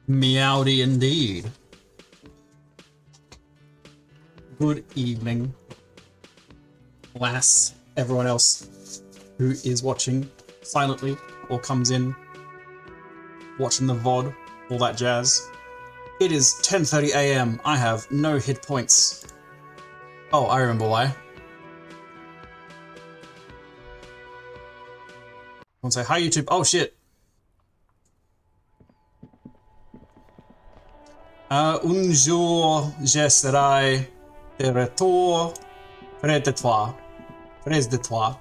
Meowdy indeed. Good evening, lass, everyone else who is watching silently or comes in watching the VOD, all that jazz. It is 10:30 AM. I have no hit points. Oh, I remember why. I want to say hi YouTube. Oh shit. Un jour, je serai de retour près de toi. Près de toi.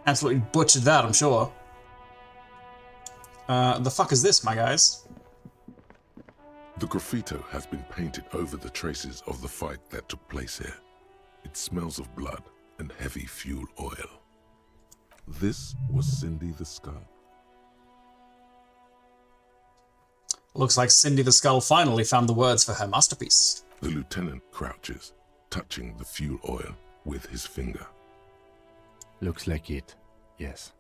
Absolutely butchered that, I'm sure. The fuck is this, my guys? The graffito has been painted over the traces of the fight that took place here. It smells of blood and heavy fuel oil. This was Cindy the Skull. Looks like Cindy the Skull finally found the words for her masterpiece. The lieutenant crouches, touching the fuel oil with his finger. Looks like it, yes.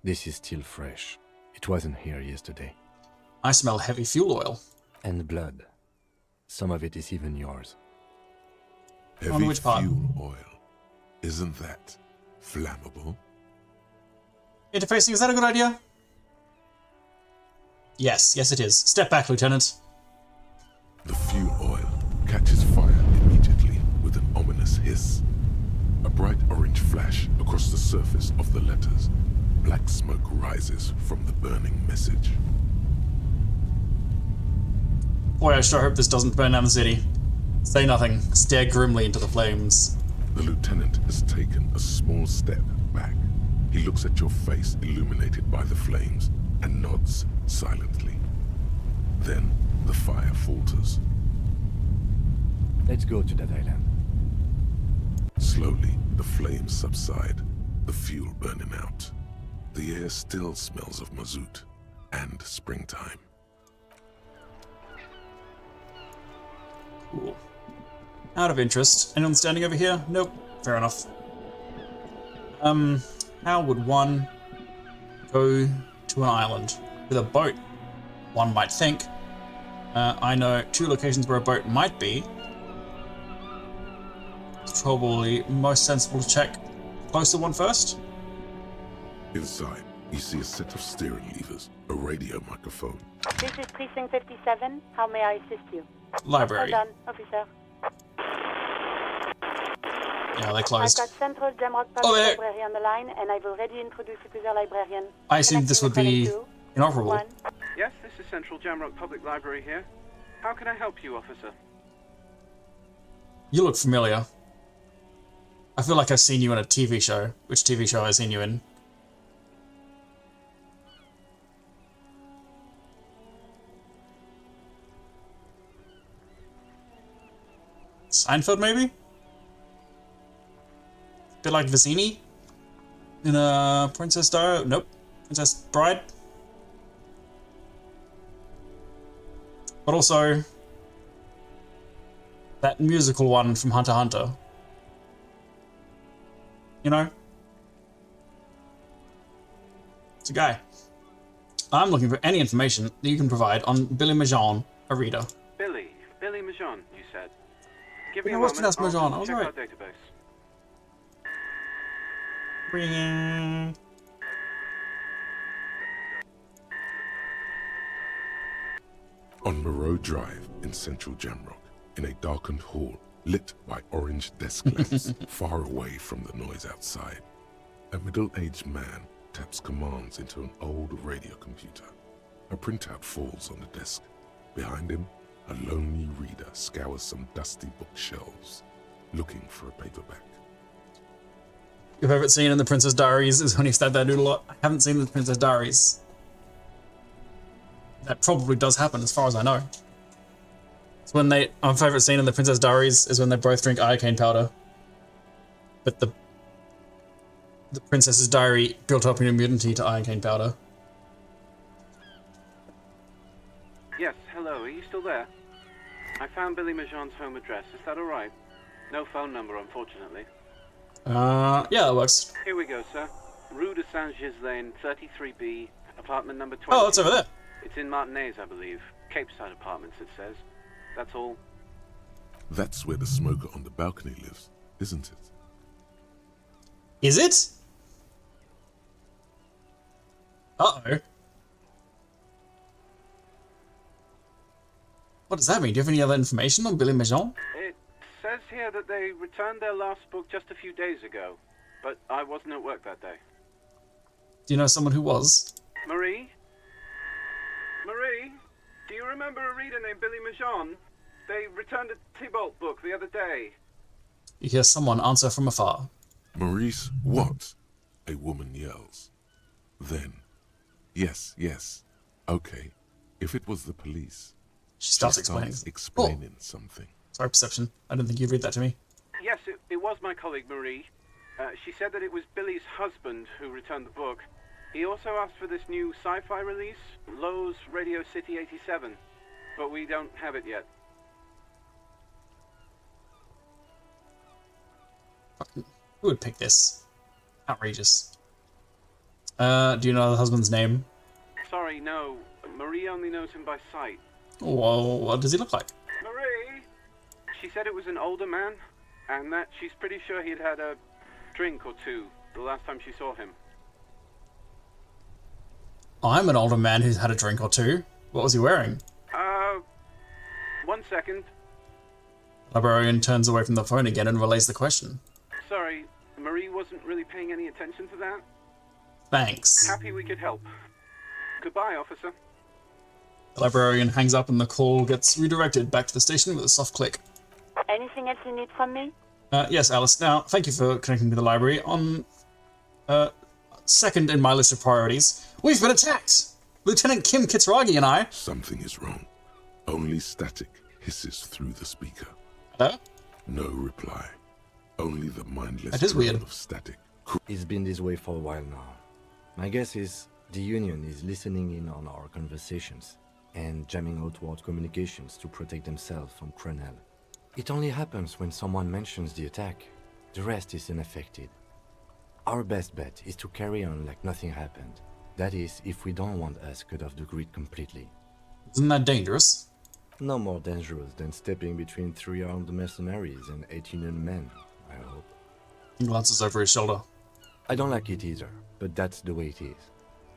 This is still fresh. It wasn't here yesterday. I smell heavy fuel oil. And blood. Some of it is even yours. Heavy which part? fuel oil. Isn't that flammable? Interfacing, is that a good idea? Yes, yes it is. Step back, Lieutenant. The fuel oil catches fire immediately with an ominous hiss. A bright orange flash across the surface of the letters. Black smoke rises from the burning message. Boy, I sure hope this doesn't burn down the city. Say nothing. Stare grimly into the flames. The lieutenant has taken a small step back. He looks at your face illuminated by the flames and nods silently. Then the fire falters. Let's go to that island. Slowly, the flames subside, the fuel burning out. The air still smells of mazout and springtime. Cool. Out of interest, anyone standing over here? Nope. Fair enough. How would one go to an island with a boat? One might think. I know 2 locations where a boat might be. It's probably most sensible to check the closer one first. Inside, you see a set of steering levers, a radio microphone. This is Precinct 57. How may I assist you? Library. Hold on, officer. Yeah, they I've closed. got Central Jamrock Public Oh, there. Library on the line, and I've already introduced you to the librarian. I assumed this would be inoperable. One. Yes, this is Central Jamrock Public Library here. How can I help you, officer? You look familiar. I feel like I've seen you in a TV show. Which TV show I've seen you in? Seinfeld, maybe? Bit like Vicini? In a Princess Diary? Nope. Princess Bride? But also that musical one from Hunter x Hunter. You know? It's a guy. I'm looking for any information that you can provide on Billy Majon, a reader. Billy Majon, you said. Give me Yeah, a what's moment. pronounced Majon? I I'll was check right. our database. On Moreau Drive in central Jamrock, in a darkened hall lit by orange desk lamps far away from the noise outside, a middle-aged man taps commands into an old radio computer. A printout falls on the desk. Behind him, a lonely reader scours some dusty bookshelves, looking for a paperback. Your favorite scene in The Princess Diaries is when he stabbed that dude a lot. I haven't seen The Princess Diaries. That probably does happen, as far as I know. It's when my favorite scene in The Princess Diaries is when they both drink iocane powder. But the Princess's Diary built up an immunity to iocane powder. Yes, hello, are you still there? I found Billy Majon's home address. Is that alright? No phone number, unfortunately. Yeah, that works. Here we go, sir. Rue de Saint-Ghislain, 33B, apartment number 20. Oh, it's over there. It's in Martinez, I believe. Capeside Apartments, it says. That's all. That's where the smoker on the balcony lives, isn't it? Is it? Uh-oh. What does that mean? Do you have any other information on Billy Majon? It says here that they returned their last book just a few days ago, but I wasn't at work that day. Do you know someone who was? Marie? Marie? Do you remember a reader named Billy Majon? They returned a Tybalt book the other day. You hear someone answer from afar. Maurice, what? A woman yells. Then, yes. Okay, if it was the police. She starts explaining. Explaining something. Sorry, perception. I don't think you'd read that to me. Yes, it was my colleague Marie. She said that it was Billy's husband who returned the book. He also asked for this new sci-fi release, Lowe's Radio City 87, but we don't have it yet. Fucking, who would pick this? Outrageous. Do you know the husband's name? Sorry, no. Marie only knows him by sight. Well, what does he look like? Marie? She said it was an older man, and that she's pretty sure he'd had a drink or two the last time she saw him. I'm an older man who's had a drink or two. What was he wearing? 1 second. Librarian turns away from the phone again and relays the question. Sorry, Marie wasn't really paying any attention to that. Thanks. Happy we could help. Goodbye, officer. The librarian hangs up and the call gets redirected back to the station with a soft click. Anything else you need from me? Yes, Alice. Now, thank you for connecting to the library. On second in my list of priorities, we've been attacked! Lieutenant Kim Kitsuragi and I... Something is wrong. Only static hisses through the speaker. Hello? No reply. Only the mindless That is drone weird. of static. It's been this way for a while now. My guess is the Union is listening in on our conversations and jamming outward communications to protect themselves from Cronel. It only happens when someone mentions the attack. The rest is unaffected. Our best bet is to carry on like nothing happened. That is, if we don't want us cut off the grid completely. Isn't that dangerous? No more dangerous than stepping between 3 armed mercenaries and 18 men, I hope. He glances over his shoulder. I don't like it either, but that's the way it is.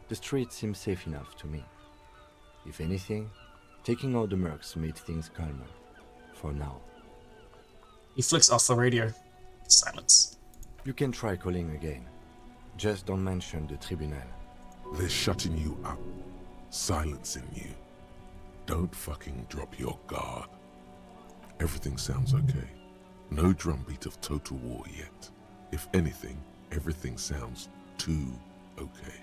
The street seems safe enough to me. If anything, taking out the mercs made things calmer. For now. He flicks off the radio. Silence. You can try calling again. Just don't mention the tribunal. They're shutting you up. Silencing you. Don't fucking drop your guard. Everything sounds okay. No drumbeat of total war yet. If anything, everything sounds too okay.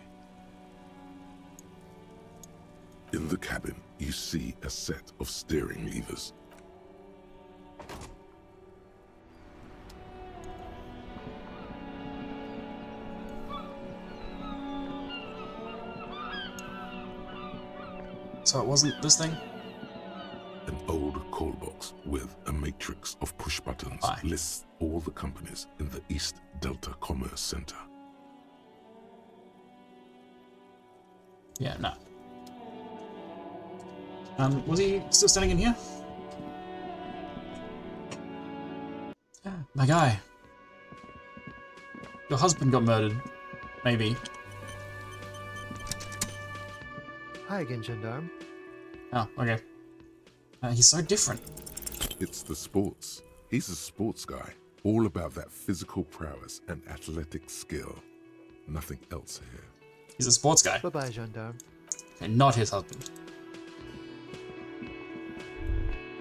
In the cabin, you see a set of steering levers. So it wasn't this thing? An old call box with a matrix of push buttons Aye. lists all the companies in the East Delta Commerce Center. Yeah, no. Was he still standing in here? My guy. Your husband got murdered. Maybe. Hi again, Gendarme. Oh, okay. He's so different. It's the sports. He's a sports guy, all about that physical prowess and athletic skill. Nothing else here. He's a sports guy. Bye-bye, Gendarme. And not his husband.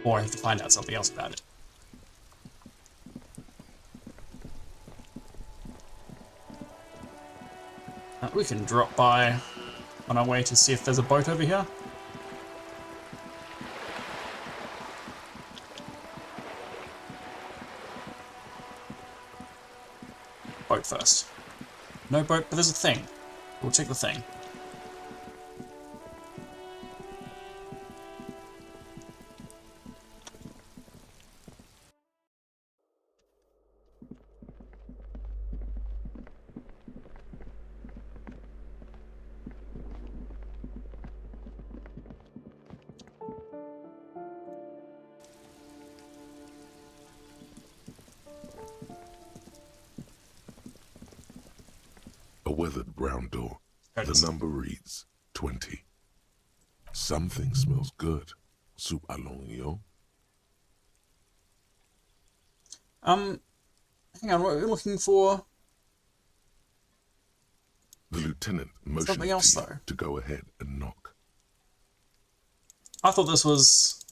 Or I have to find out something else about it. We can drop by on our way to see if there's a boat over here. Boat first. No boat, but there's a thing. We'll check the thing. weathered brown door. There it The is. number reads 20. Something smells good. Soup along yo. Hang on, what are we looking for? The lieutenant motions Something else, to you though. to go ahead and knock. I thought this was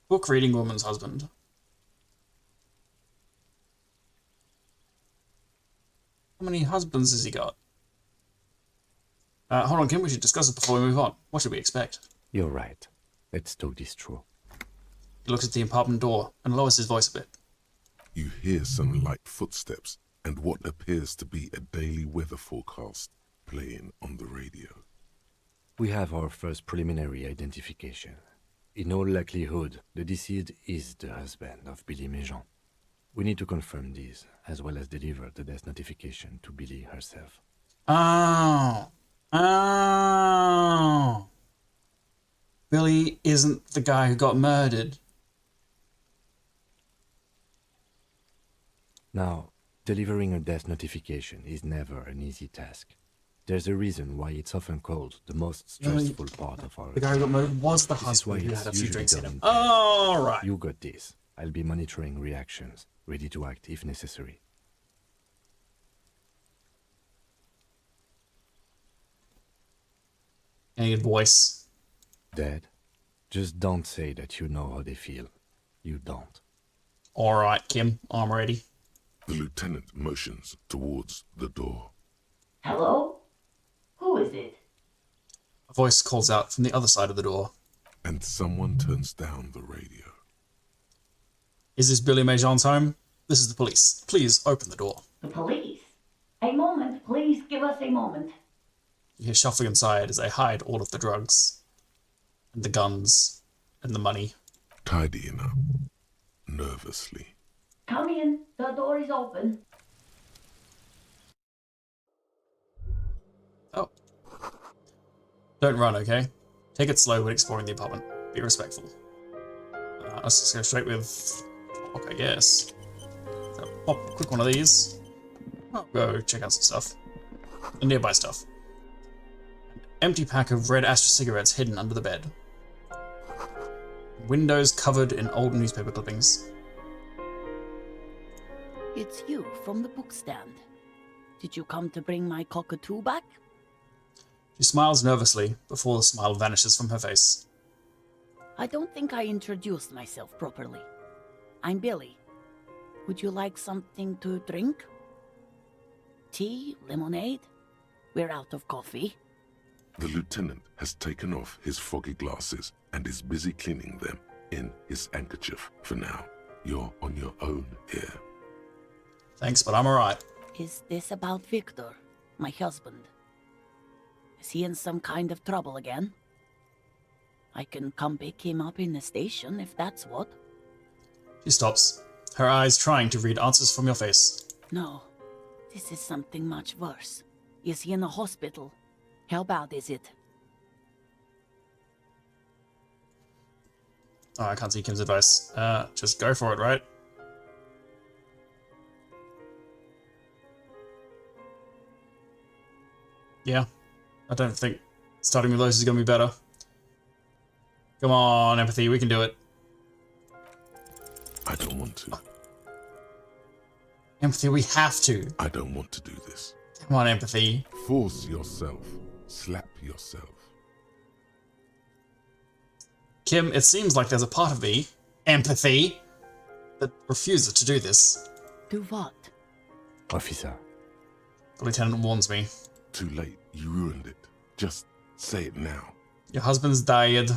book reading woman's husband. How many husbands has he got? Hold on, Kim, we should discuss it before we move on. What should we expect? You're right. Let's talk this through. He looks at the apartment door and lowers his voice a bit. You hear some light footsteps and what appears to be a daily weather forecast playing on the radio. We have our first preliminary identification. In all likelihood, the deceased is the husband of Billy Méjean. We need to confirm this, as well as deliver the death notification to Billy herself. Oh. Oh. Billy isn't the guy who got murdered. Now, delivering a death notification is never an easy task. There's a reason why it's often called the most stressful part of our The guy who got murdered was the This is why husband who it's had a few usually drinks in done him. in pairs. All right. You got this. I'll be monitoring reactions, ready to act if necessary. Any good voice? Dad, just don't say that you know how they feel. You don't. All right, Kim, I'm ready. The lieutenant motions towards the door. Hello? Who is it? A voice calls out from the other side of the door. And someone turns down the radio. Is this Billy Méjean's home? This is the police. Please open the door. The police. A moment, please give us a moment. You hear shuffling inside as they hide all of the drugs, and the guns, and the money. Tidying up, nervously. Come in, the door is open. Oh. Don't run, okay? Take it slow when exploring the apartment. Be respectful. Let's just go straight with talk, I guess. So pop a quick one of these. I'll go check out some stuff. The nearby stuff. An empty pack of red Astra cigarettes hidden under the bed. Windows covered in old newspaper clippings. It's you from the book stand. Did you come to bring my cockatoo back? She smiles nervously before the smile vanishes from her face. I don't think I introduced myself properly. I'm Billy. Would you like something to drink? Tea? Lemonade? We're out of coffee. The lieutenant has taken off his foggy glasses and is busy cleaning them in his handkerchief for now. You're on your own here. Thanks, but I'm alright. Is this about Victor, my husband? Is he in some kind of trouble again? I can come pick him up in the station if that's what. She stops, her eyes trying to read answers from your face. No, this is something much worse. Is he in a hospital? How bad is it? Oh, I can't see Kim's advice. Just go for it, right? Yeah, I don't think starting with those is going to be better. Come on, empathy, we can do it. I don't want to. Empathy, we have to. I don't want to do this. Come on, empathy. Force yourself. Slap yourself. Kim, it seems like there's a part of me, empathy, that refuses to do this. Do what? Officer, The lieutenant warns me. Too late. You ruined it. Just say it now. Your husband's died.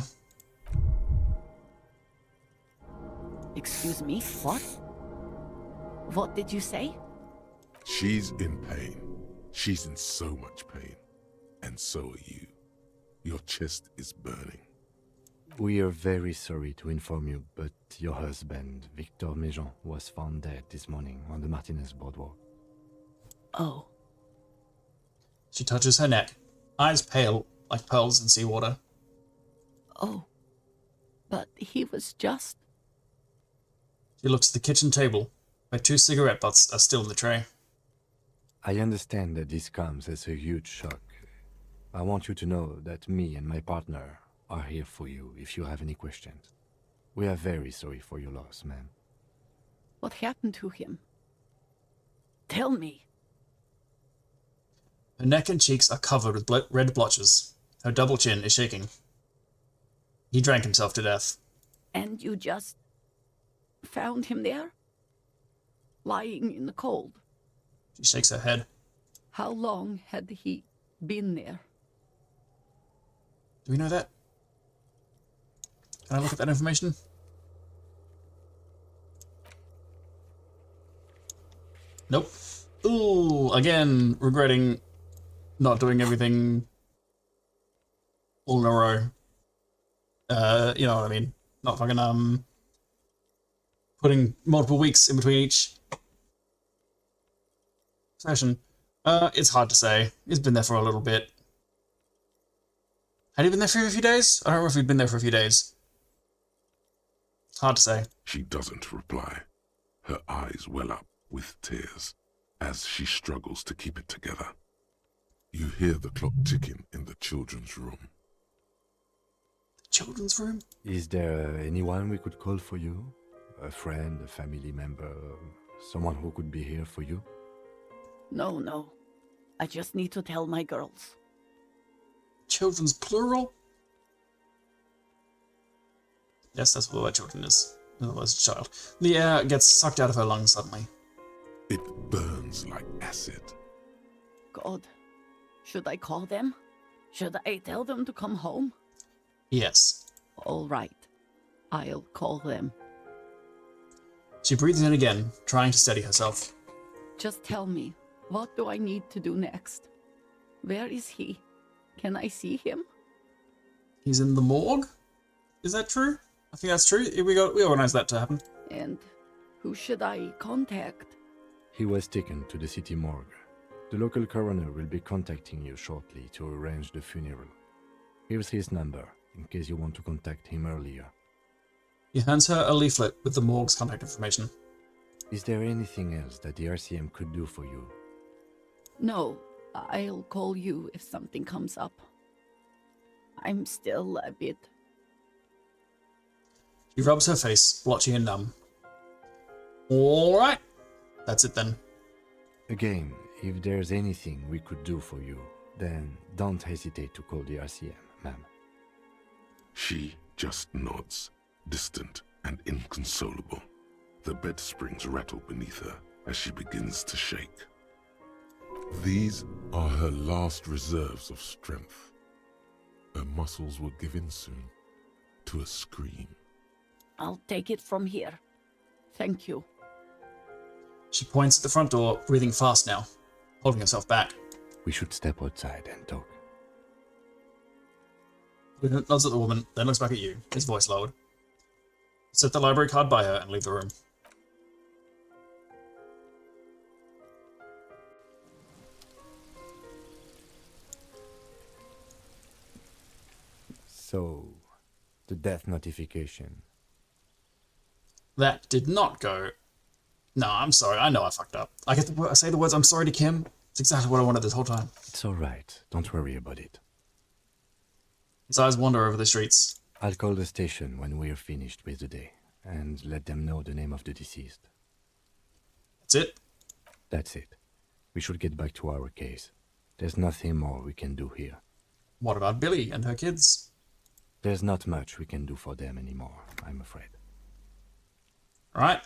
Excuse me, what? What did you say? She's in pain. She's in so much pain. And so are you. Your chest is burning. we are very sorry to inform you, but your husband, Victor Méjean, was found dead this morning on the Martinez boardwalk. Oh, She touches her neck, eyes pale like pearls in seawater. oh. But he was just... She looks at the kitchen table, where 2 cigarette butts are still in the tray. I understand that this comes as a huge shock. I want you to know that me and my partner are here for you if you have any questions. We are very sorry for your loss, ma'am. What happened to him? Tell me. Her neck and cheeks are covered with red blotches. Her double chin is shaking. He drank himself to death. And you just found him there? Lying in the cold? She shakes her head. How long had he been there? Do we know that? Can I look at that information? Nope. Ooh, again, regretting not doing everything all in a row. You know what I mean? Not fucking, putting multiple weeks in between each session. It's hard to say. He's been there for a little bit. Had he been there for a few days? I don't know if he'd been there for a few days. Hard to say. She doesn't reply. Her eyes well up with tears as she struggles to keep it together. You hear the clock ticking in the children's room. Children's room? Is there anyone we could call for you? A friend, a family member, someone who could be here for you? No. I just need to tell my girls. Children's plural? Yes, that's what the word children is. Otherwise, child. The air gets sucked out of her lungs suddenly. It burns like acid. God, should I call them? Should I tell them to come home? Yes. All right, I'll call them. She breathes in again, trying to steady herself. Just tell me, what do I need to do next? Where is he? Can I see him? He's in the morgue? Is that true? I think that's true. We organized that to happen. And who should I contact? He was taken to the city morgue. The local coroner will be contacting you shortly to arrange the funeral. Here's his number, in case you want to contact him earlier. He hands her a leaflet with the morgue's contact information. Is there anything else that the RCM could do for you? No, I'll call you if something comes up. I'm still a bit... She rubs her face, blotchy and numb. Alright. That's it then. Again, if there's anything we could do for you, then don't hesitate to call the RCM, ma'am. She just nods, distant and inconsolable. The bed springs rattle beneath her as she begins to shake. These are her last reserves of strength. Her muscles will give in soon to a scream. I'll take it from here. Thank you. She points at the front door, breathing fast now, holding herself back. We should step outside and talk. He nods at the woman, then looks back at you, his voice lowered. Set the library card by her and leave the room. So, the death notification. That did not go... No, I'm sorry. I know I fucked up. I say the words I'm sorry to Kim. It's exactly what I wanted this whole time. It's alright, don't worry about it. His eyes wander over the streets. I'll call the station when we're finished with the day, and let them know the name of the deceased. That's it? That's it. We should get back to our case. There's nothing more we can do here. What about Billy and her kids? There's not much we can do for them anymore, I'm afraid. Right.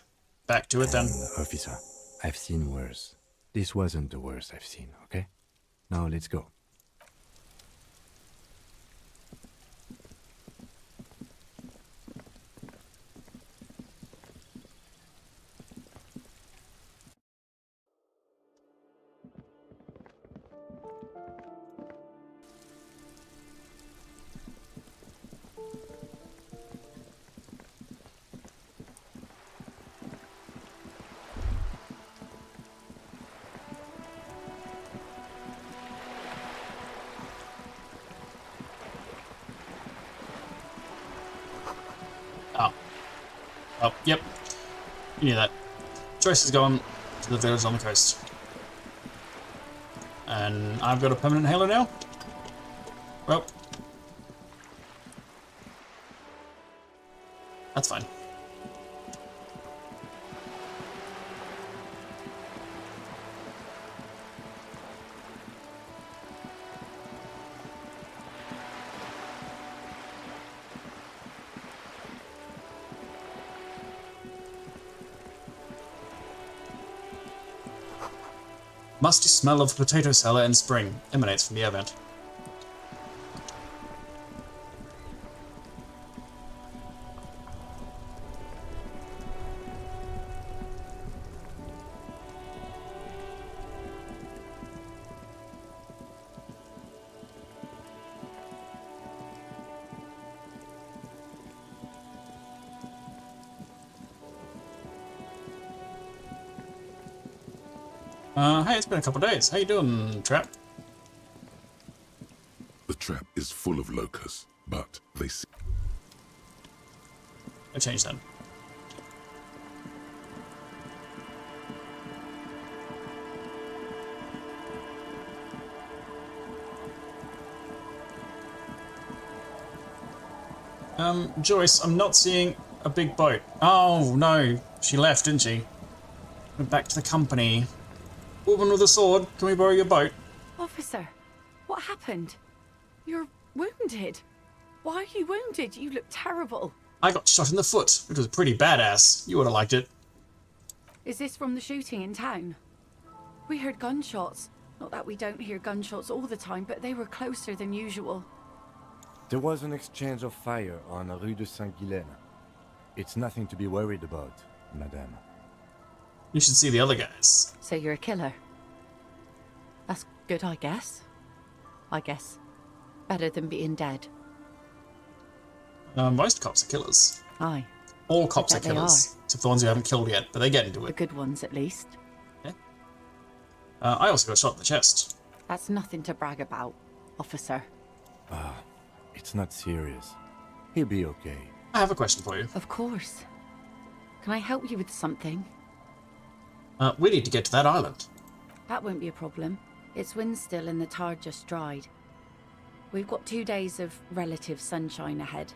Back to it then. Officer, I've seen worse. This wasn't the worst I've seen, okay? Now let's go. Oh, yep. You knew that. Joyce has gone to the village on the coast. And I've got a permanent halo now? Well. That's fine. Musty smell of potato cellar in spring emanates from the air vent. Hey, it's been a couple of days. How you doing, Trap? The trap is full of locusts, but they seem I changed that. Joyce, I'm not seeing a big boat. Oh, no. She left, didn't she? Went back to the company. Woman with a sword, can we borrow your boat? Officer, what happened? You're wounded. Why are you wounded? You look terrible. I got shot in the foot. It was pretty badass. You would have liked it. Is this from the shooting in town? We heard gunshots. Not that we don't hear gunshots all the time, but they were closer than usual. There was an exchange of fire on Rue de Saint-Guylaine. It's nothing to be worried about, madame. You should see the other guys. So you're a killer? That's good, I guess. Better than being dead. Most cops are killers. Aye. All cops are bet they killers. Except the ones who haven't killed yet, but they get into The it. good ones, at least. I also got shot in the chest. That's nothing to brag about, officer. It's not serious. He'll be okay. I have a question for you. Of course. Can I help you with something? We need to get to that island. That won't be a problem. It's wind still and the tide just dried. We've got 2 days of relative sunshine ahead.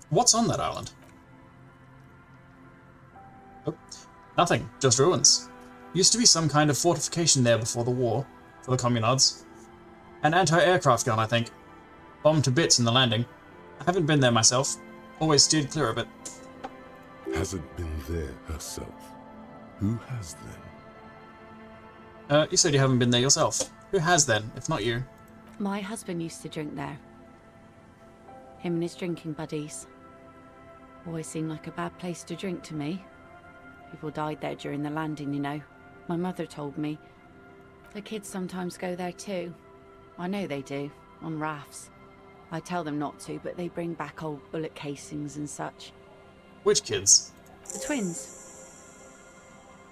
What's on that island? Oh, nothing, just ruins. Used to be some kind of fortification there before the war, for the communards. An anti-aircraft gun, I think. Bombed to bits in the landing. I haven't been there myself. Always steered clear of it. hasn't been there herself. Who has then? You said you haven't been there yourself. Who has then, if not you? My husband used to drink there. Him and his drinking buddies. Always seemed like a bad place to drink to me. People died there during the landing, you know. My mother told me. The kids sometimes go there too. I know they do, on rafts. I tell them not to, but they bring back old bullet casings and such. Which kids? The twins.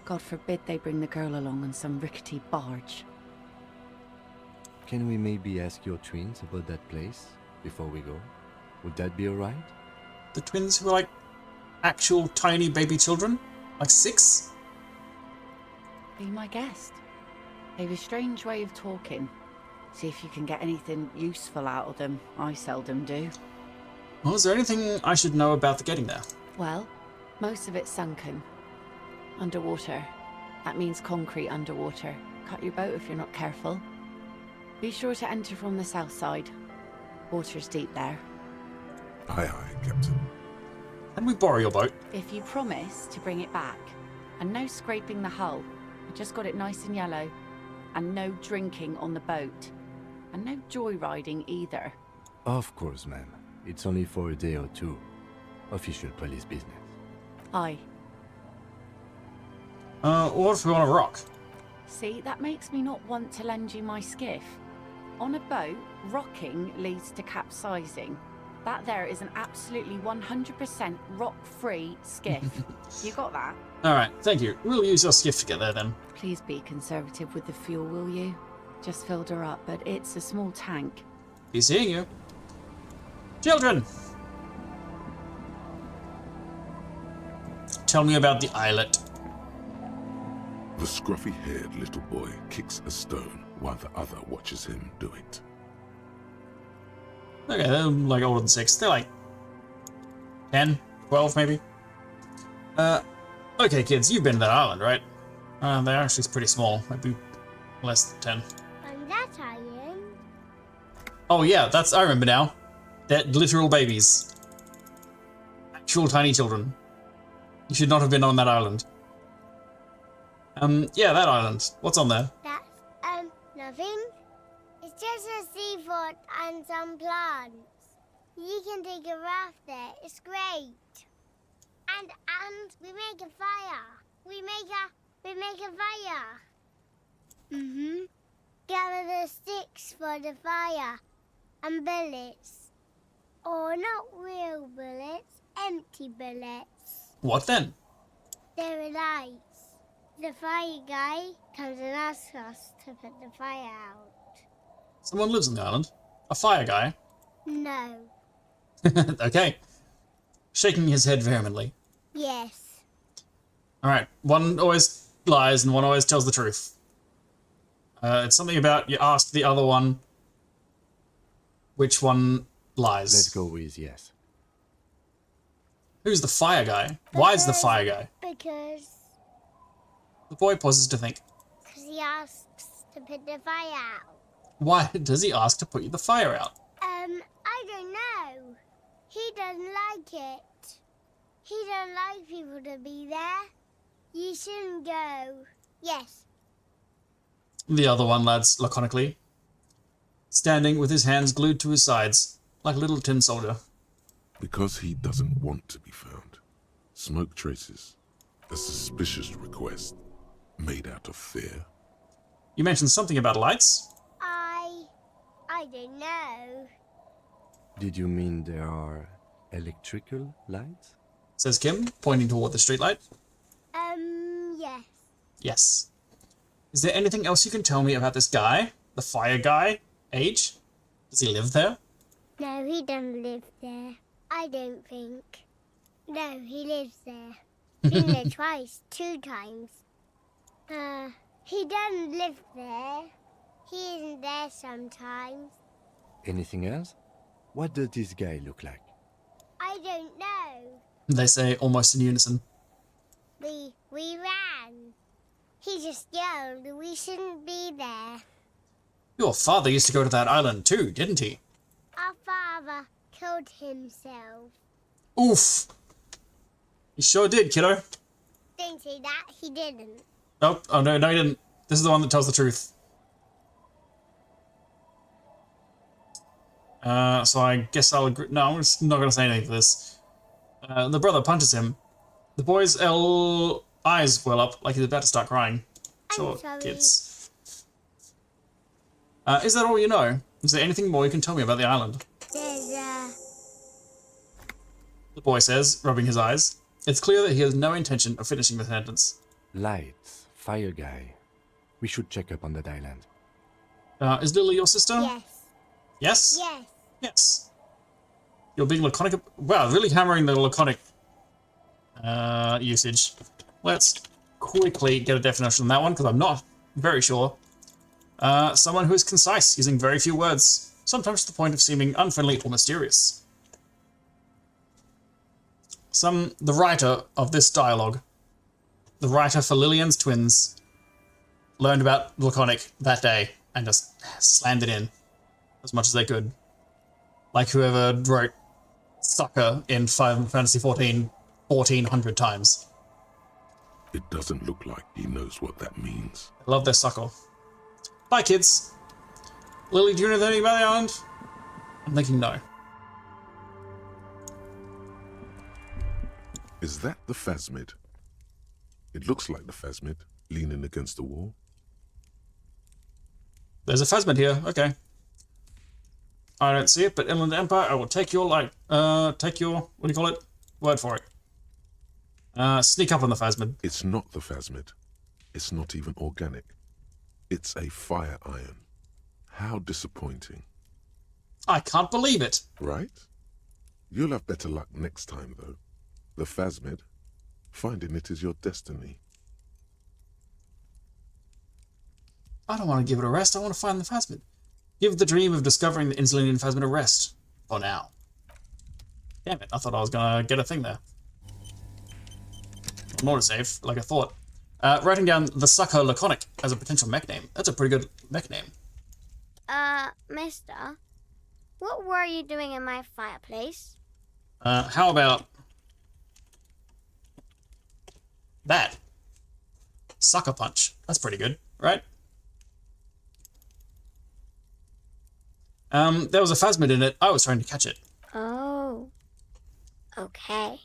God forbid they bring the girl along on some rickety barge. Can we maybe ask your twins about that place before we go? Would that be alright? The twins who are like actual tiny baby children? Like 6? Be my guest. They've a strange way of talking. See if you can get anything useful out of them. I seldom do. Well, is there anything I should know about the getting there? Well, most of it's sunken. Underwater. That means concrete underwater. Cut your boat if you're not careful. Be sure to enter from the south side. Water's deep there. Aye, aye, Captain. Can we borrow your boat? If you promise to bring it back. And no scraping the hull. I just got it nice and yellow. And no drinking on the boat. And no joyriding either. Of course, ma'am. It's only for a day or two. Official police business. Aye. What if we want to rock? See, that makes me not want to lend you my skiff. On a boat, rocking leads to capsizing. That there is an absolutely 100% rock-free skiff. You got that? Alright, thank you. We'll use your skiff to get there then. Please be conservative with the fuel, will you? Just filled her up, but it's a small tank. Be seeing you. Children! Tell me about the islet. The scruffy-haired little boy kicks a stone while the other watches him do it. Okay, they're like older than 6. They're like 10, 12 maybe. Okay, kids, you've been to that island, right? They're actually pretty small, maybe less than 10. And that island. Oh yeah, I remember now. They're literal babies. Actual tiny children. You should not have been on that island. Yeah, that island. What's on there? That's, nothing. It's just a seafort and some plants. You can take a raft there. It's great. And we make a fire. We make a fire. Mm-hmm. Gather the sticks for the fire. And bullets. Or not real bullets, empty bullets. What then? They're lights. The fire guy comes and asks us to put the fire out. Someone lives on the island. A fire guy. No. Okay. Shaking his head vehemently. Yes. Alright, one always lies and one always tells the truth. It's something about you asked the other one which one lies. Let's go with yes. Who's the fire guy? Why is the fire guy? Because The boy pauses to think. he asks to put the fire out. Why does he ask to put the fire out? I don't know. He doesn't like it. He don't like people to be there. You shouldn't go. Yes. The other one lads laconically, standing with his hands glued to his sides, like a little tin soldier. Because he doesn't want to be found. Smoke traces. A suspicious request. Made out of fear. You mentioned something about lights? I don't know. Did you mean there are electrical lights? Says Kim, pointing toward the streetlight. Yes. Yes. Is there anything else you can tell me about this guy? The fire guy? Age? Does he live there? No, he doesn't live there. I don't think. No, he lives there. Been there twice, 2 times. He doesn't live there. He isn't there sometimes. Anything else? What does this guy look like? I don't know. They say almost in unison. We ran. He just yelled we shouldn't be there. Your father used to go to that island too, didn't he? Our father killed himself. Oof! He sure did, kiddo. Don't say that, he didn't. Nope. Oh, no, he didn't. This is the one that tells the truth. So I guess I'll agree. No, I'm just not going to say anything for this. The brother punches him. The boy's eyes well up, like he's about to start crying. Sure, sorry. kids. Is that all you know? Is there anything more you can tell me about the island? There's The boy says, rubbing his eyes. It's clear that he has no intention of finishing the sentence. Lights, fire guy. We should check up on that island. Is Lily your sister? Yes. Yes? Yes. Yes. You're being laconic. Wow, really hammering the laconic usage. Let's quickly get a definition on that one, because I'm not very sure. Someone who is concise, using very few words, sometimes to the point of seeming unfriendly or mysterious. The writer of this dialogue, the writer for Lillian's Twins, learned about laconic that day and just slammed it in as much as they could. Like whoever wrote sucker in Final Fantasy XIV 1,400 times. It doesn't look like he knows what that means. I love their sucker. Bye, kids. Lily, do you know anything about the island? I'm thinking no. Is that the phasmid? It looks like the phasmid, leaning against the wall. There's a phasmid here, okay. I don't see it, but Inland Empire, I will take your, what do you call it? Word for it. Sneak up on the phasmid. It's not the phasmid. It's not even organic. It's a fire iron. How disappointing. I can't believe it. Right? You'll have better luck next time, though. The phasmid, finding it is your destiny. I don't want to give it a rest. I want to find the phasmid. Give the dream of discovering the Insulinian phasmid a rest. For now. Damn it, I thought I was gonna get a thing there. More to save, like I thought. Writing down the Sucker Laconic as a potential mech name. That's a pretty good mech name. Mister, what were you doing in my fireplace? How about that? Sucker Punch. That's pretty good, right? There was a phasmid in it. I was trying to catch it. Oh. Okay.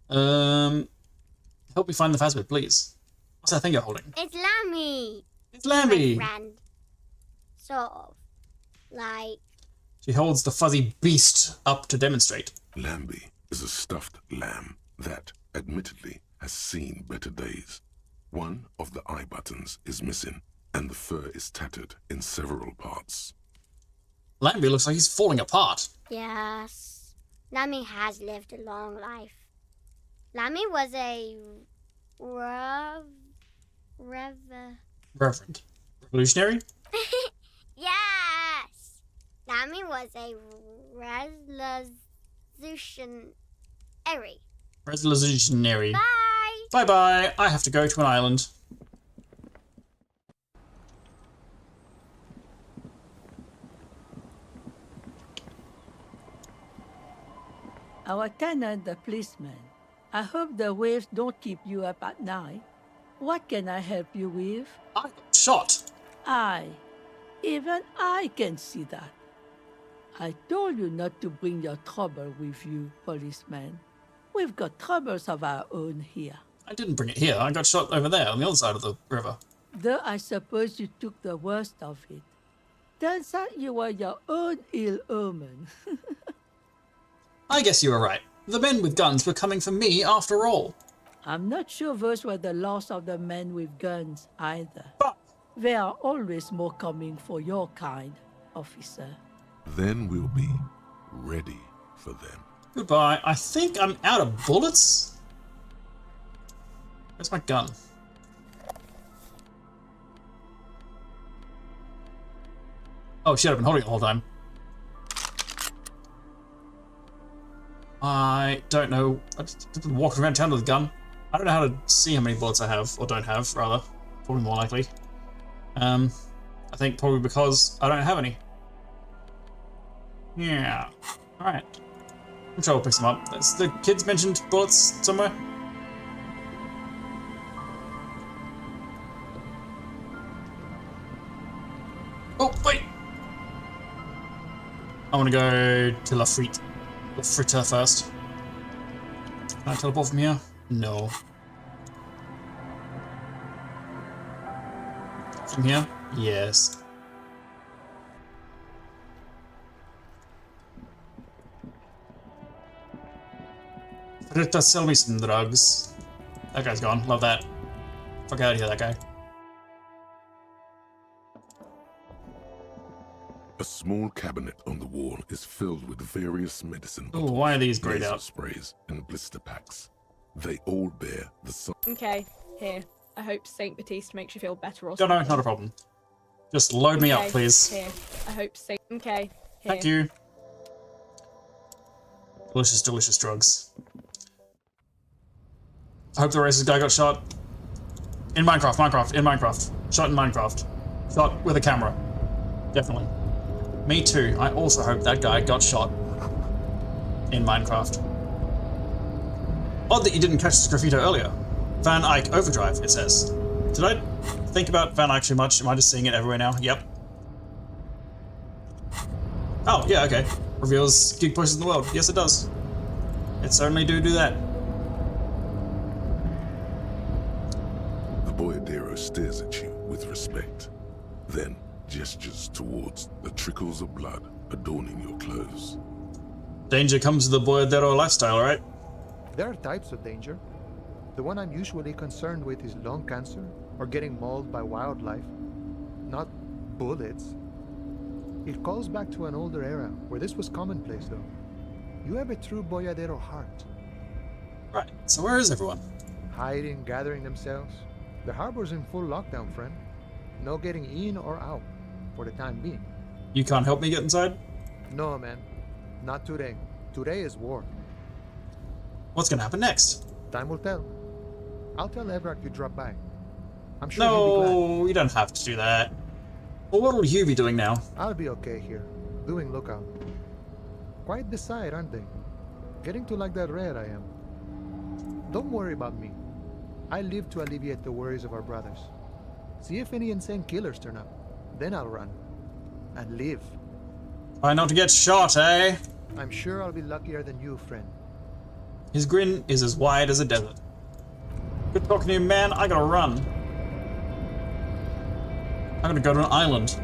Help me find the phasmid, please. What's that thing you're holding? It's Lammy. It's Lambie. My friend. Sort of. Like... She holds the fuzzy beast up to demonstrate. Lambie is a stuffed lamb that, admittedly, has seen better days. One of the eye buttons is missing, and the fur is tattered in several parts. Lambie looks like he's falling apart. Yes. Lammy has lived a long life. Lammy was a... Reverend. Revolutionary? Yes! Lammy was a Resolutionary. Bye! Bye-bye. I have to go to an island. Our tenant, the policeman. I hope the waves don't keep you up at night. What can I help you with? I got shot. Even I can see that. I told you not to bring your trouble with you, policeman. We've got troubles of our own here. I didn't bring it here. I got shot over there on the other side of the river. Though I suppose you took the worst of it. Turns out you were your own ill omen. I guess you were right. The men with guns were coming for me after all. I'm not sure those were the last of the men with guns either. But There are always more coming for your kind, officer. Then we'll be ready for them. goodbye. I think I'm out of bullets. Where's my gun? Oh shit, I've been holding it the whole time. I don't know. I've just been walking around town with a gun. I don't know how to see how many bullets I have, or don't have, rather. Probably more likely. I think probably because I don't have any. Yeah. Alright. I'm sure we'll pick some up. That's the kids mentioned bullets somewhere. Oh, wait! I want to go to La Frite. La Fritter first. Can I teleport from here? No. From here? Yes. Fritter, sell me some drugs. That guy's gone. Love that. Fuck out of here, that guy. A small cabinet on the wall is filled with various medicine Ooh, bottles, why are these grayed nasal out? sprays, and blister packs. They all bear the sign. Okay, here. I hope Saint Baptiste makes you feel better or No, something. no, not a problem. Just load me up, Okay, please. Here. I hope Saint. Okay. Here. Thank you. Delicious, delicious drugs. I hope the racist guy got shot. In Minecraft, in Minecraft. Shot in Minecraft. Shot with a camera. Definitely. Me too. I also hope that guy got shot in Minecraft. Odd that you didn't catch this graffito earlier. Van Eyck Overdrive, it says. Did I think about Van Eyck too much? Am I just seeing it everywhere now? Yep. Oh, yeah, okay. Reveals gig places in the world. Yes, it does. It certainly do that. The boyadero stares at you with respect, then gestures towards the trickles of blood adorning your clothes. Danger comes with the boyadero lifestyle, right? There are types of danger. The one I'm usually concerned with is lung cancer or getting mauled by wildlife, not bullets. It calls back to an older era where this was commonplace, though. You have a true boyadero heart. Right, so where is everyone? Hiding, gathering themselves. The harbor's in full lockdown, friend. No getting in or out, for the time being. You can't help me get inside? No, man. Not today. Today is war. What's gonna happen next? Time will tell. I'll tell Evrak you dropped by. I'm sure he'll be glad. No, you don't have to do that. Well, what will you be doing now? I'll be okay here, doing lookout. Quite the sight, aren't they? Getting to like that red I am. Don't worry about me. I live to alleviate the worries of our brothers. See if any insane killers turn up. Then I'll run. And live. Try not to get shot, eh? I'm sure I'll be luckier than you, friend. His grin is as wide as a desert. Good talking to you, man. I gotta run. I'm gonna go to an island.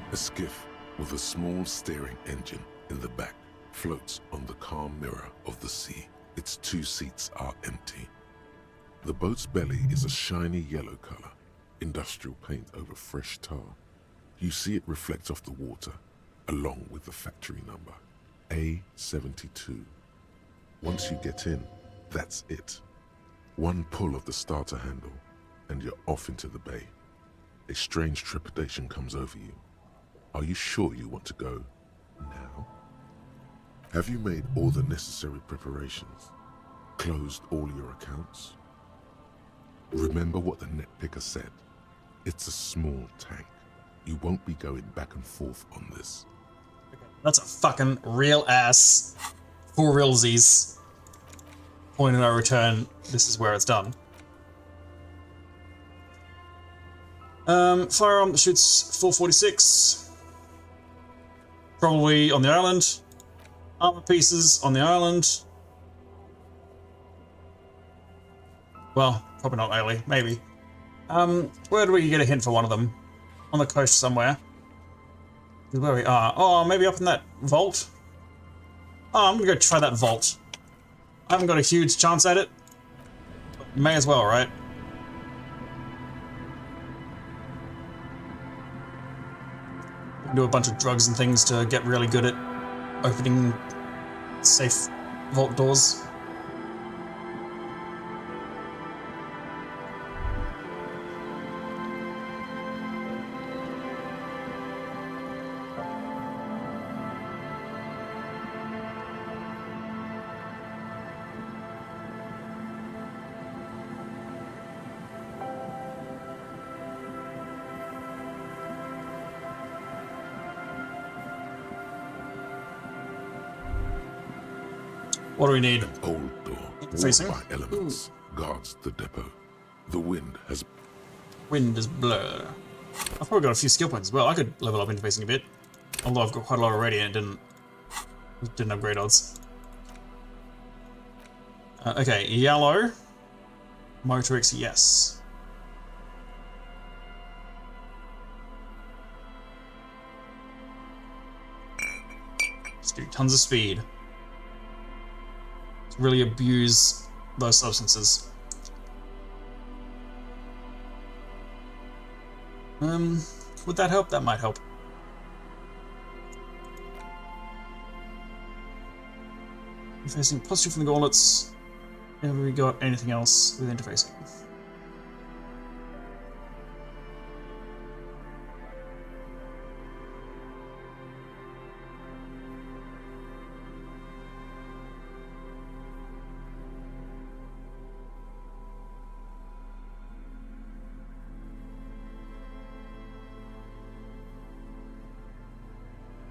A skiff with a small steering engine in the back floats on the calm mirror of the sea. Its 2 seats are empty. The boat's belly is a shiny yellow color, industrial paint over fresh tar. You see it reflect off the water, along with the factory number, A72. Once you get in, that's it. One pull of the starter handle, and you're off into the bay. A strange trepidation comes over you. Are you sure you want to go now? Have you made all the necessary preparations? Closed all your accounts? Remember what the net picker said. It's a small tank. You won't be going back and forth on this. That's a fucking real ass. For realsies. Point of no return. This is where it's done. Firearm that shoots 446. Probably on the island. Armor pieces on the island. Well, probably not really. Maybe. Where do we get a hint for one of them? On the coast somewhere. Where we are. Oh, maybe up in that vault? Oh, I'm gonna go try that vault. I haven't got a huge chance at it. But may as well, right? We can do a bunch of drugs and things to get really good at opening safe vault doors. What do we need? An old door, Facing? walled by elements, guards the depot. The wind has... Wind is blur. I've probably got a few skill points as well. I could level up interfacing a bit. Although I've got quite a lot already and it didn't have great odds. Okay, yellow. Motorix, yes. Let's do tons of speed. Let's really abuse those substances. Would that help? That might help. Interfacing +2 from the gauntlets. Have we got anything else with interfacing?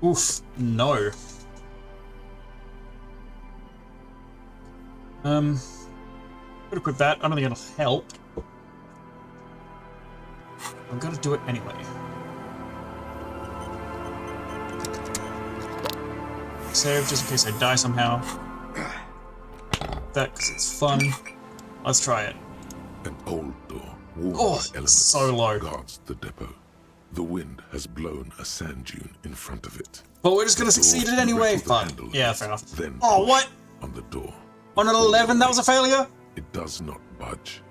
Oof, no. Could equip that. I don't think it'll help. I'm gonna do it anyway. Save just in case I die somehow. That because it's fun. Let's try it. An old door, walled by elements, so low. guards the depot. The wind has blown a sand dune in front of it. But we're just gonna succeed it anyway. Fuck. Yeah, fair enough. Oh, what? On the door. On an 11, that was a failure? It does not budge.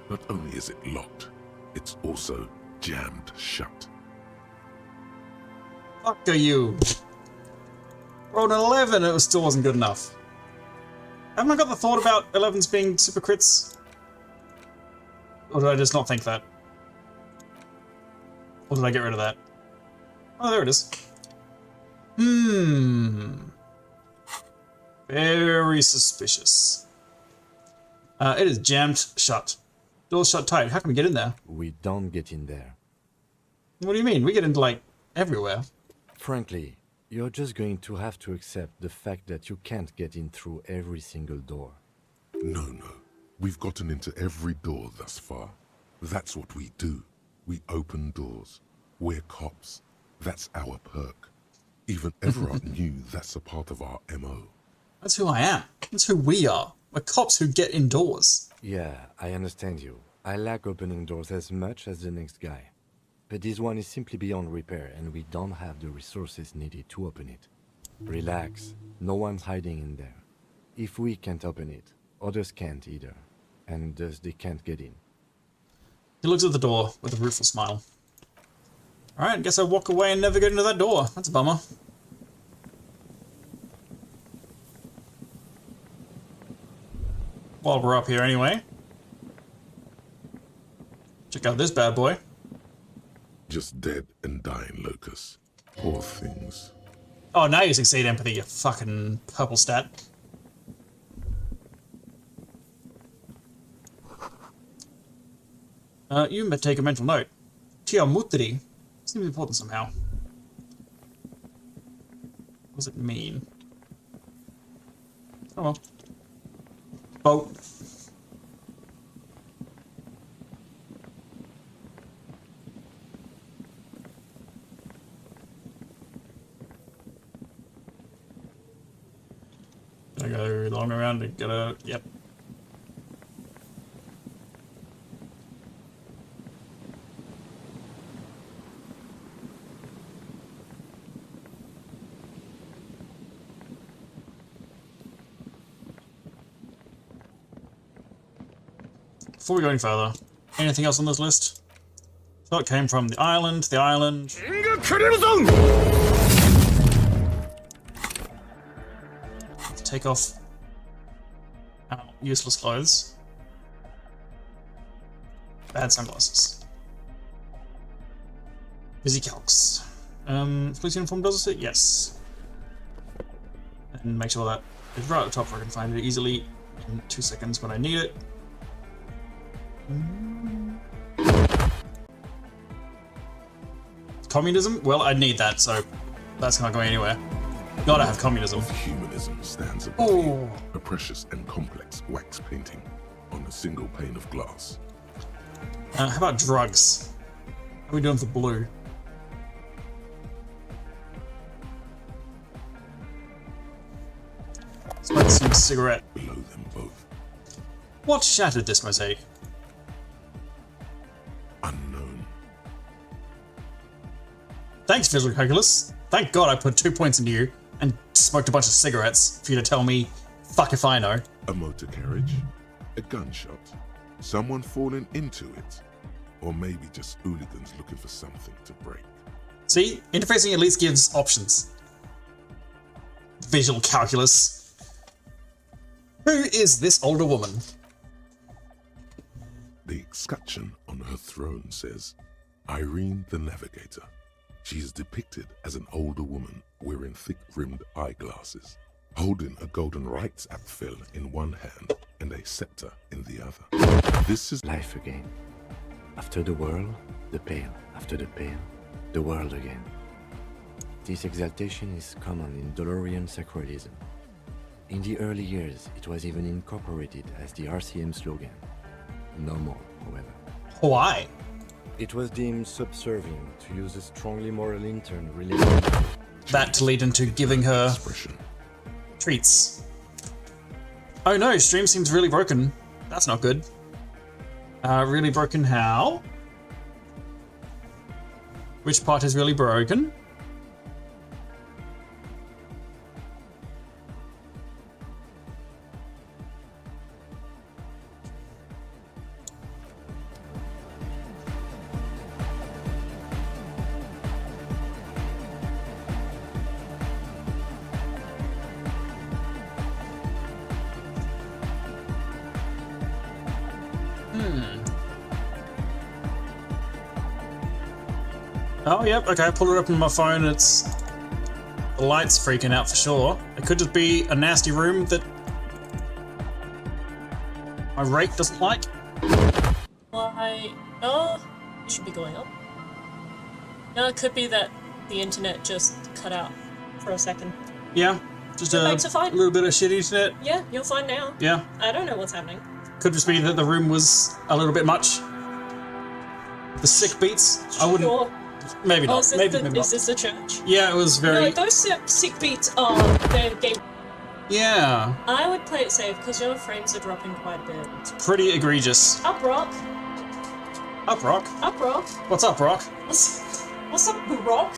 Not only is it locked, it's also jammed shut. Fuck are you? Rolled an 11, it still wasn't good enough. Haven't I got the thought about 11s being super crits? Or did I just not think that? Or did I get rid of that? Oh, there it is. Very suspicious. It is jammed shut. Door's shut tight. How can we get in there? We don't get in there. What do you mean? We get into, like, everywhere. Frankly, you're just going to have to accept the fact that you can't get in through every single door. No. We've gotten into every door thus far. That's what we do. We open doors. We're cops. That's our perk. Even Everard knew that's a part of our MO. That's who I am. That's who we are. We're cops who get indoors. Yeah, I understand you. I like opening doors as much as the next guy. But this one is simply beyond repair, and we don't have the resources needed to open it. Relax. No one's hiding in there. If we can't open it, others can't either. And thus they can't get in. He looks at the door with a rueful smile. Alright, guess I walk away and never get into that door. That's a bummer. While we're up here anyway. Check out this bad boy. Just dead and dying locusts. Poor things. Oh, now you succeed empathy, you fucking purple stat. You may take a mental note. Tiamutri seems important somehow. What does it mean? Oh well. Boat. Gonna go long around and get a... Yep. Before we go any further, anything else on this list? So it came from the island, Let's take off our useless clothes. Bad sunglasses. Busy calcs. Police uniform does it? Yes. And make sure that is right at the top where I can find it easily in 2 seconds when I need it. Communism? Well, I need that, so that's not going anywhere. Gotta have communism. Humanism stands above you, a precious and complex wax painting on a single pane of glass. How about drugs? How are we doing for blue? Smoke some cigarette. Below them both. What shattered this mosaic? Unknown. Thanks, Visual Calculus. Thank God I put 2 points into you and smoked a bunch of cigarettes for you to tell me, fuck if I know. A motor carriage, a gunshot, someone falling into it, or maybe just hooligans looking for something to break. See, interfacing at least gives options. Visual Calculus. Who is this older woman? The escutcheon on her throne says, Irene the Navigator. She is depicted as an older woman wearing thick-rimmed eyeglasses, holding a golden rights apfel in one hand and a scepter in the other. This is life again. After the whirl, the pale. After the pale, the world again. This exaltation is common in Dolorian sacralism. In the early years, it was even incorporated as the RCM slogan. No more, however. Why? It was deemed subservient to use a strongly moral intern related to that to lead into giving her treats. Oh no, stream seems really broken. That's not good. Really broken how? Which part is really broken? Oh, yep, okay, I pulled it up on my phone, it's... The light's freaking out for sure. It could just be a nasty room that... my rake doesn't like. Why? Oh, you should be going up. No, it could be that the internet just cut out for a second. Yeah, just Your a mates are fine. little bit of shit internet. Yeah, you're fine now. Yeah. I don't know what's happening. Could just be that the room was a little bit much. The sick beats, I wouldn't... Sure. Maybe Oh, not, is this, maybe the, not. is this the church? Yeah, it was very... No, those sick beats are their game. Yeah, I would play it safe because your frames are dropping quite a bit. it's pretty egregious. Up, Rock. Up, Rock? Up, Rock. What's up, Rock? What's up, Rock?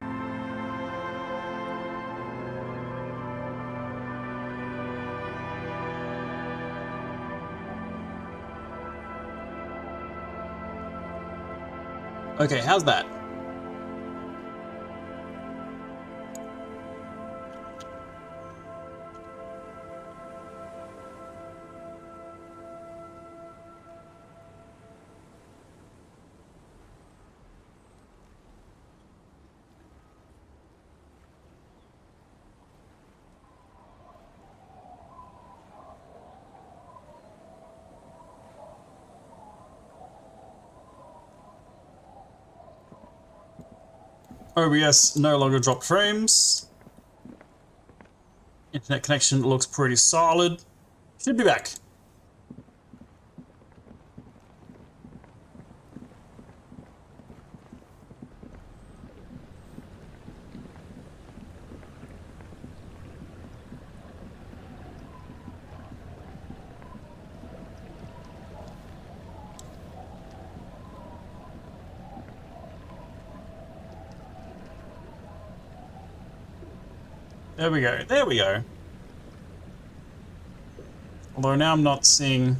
Okay, how's that? OBS no longer dropped frames. Internet connection looks pretty solid. Should be back. There we go. There we go. Although now I'm not seeing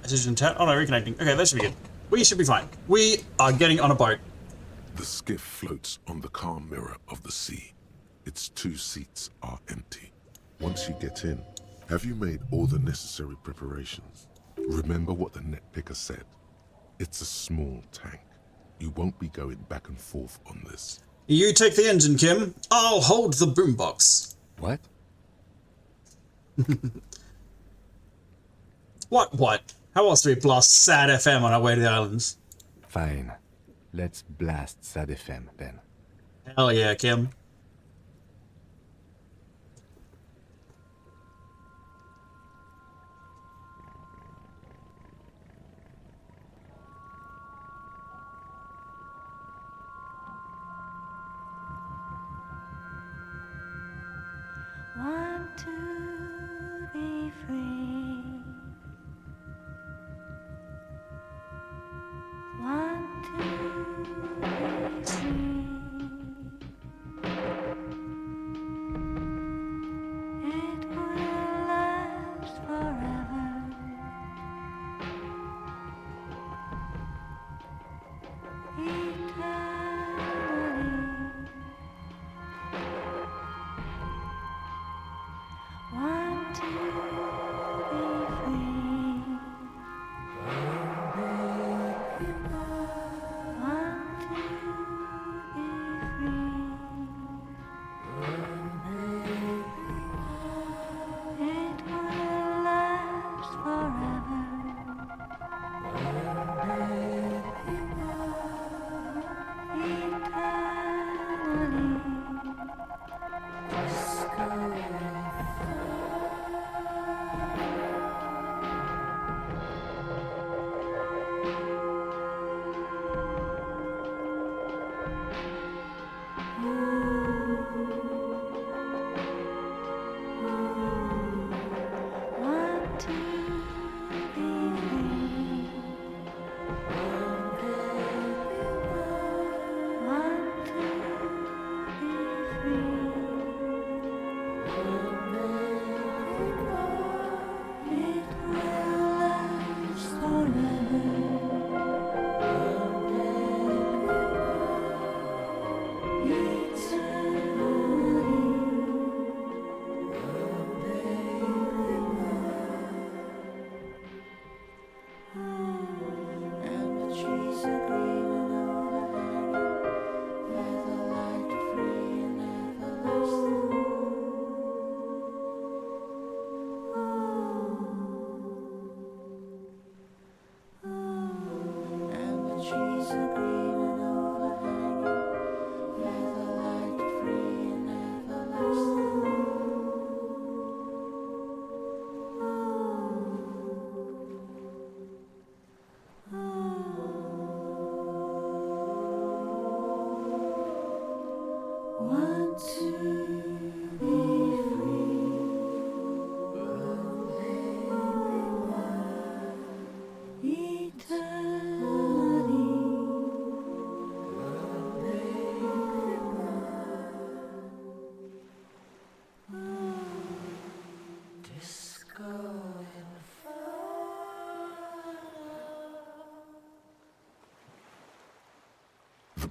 a digital chat. Oh no, reconnecting. Okay, that should be good. We should be fine. We are getting on a boat. The skiff floats on the calm mirror of the sea. Its 2 seats are empty. Once you get in, have you made all the necessary preparations? Remember what the net picker said. It's a small tank. You won't be going back and forth on this. You take the engine, Kim. I'll hold the boombox. What? What? How else do we blast Sad FM on our way to the islands? Fine. Let's blast Sad FM then. Hell yeah, Kim. Want to be free. Want to be free. It will last forever. Eternally. Want to be free. Want to be free. It will last forever.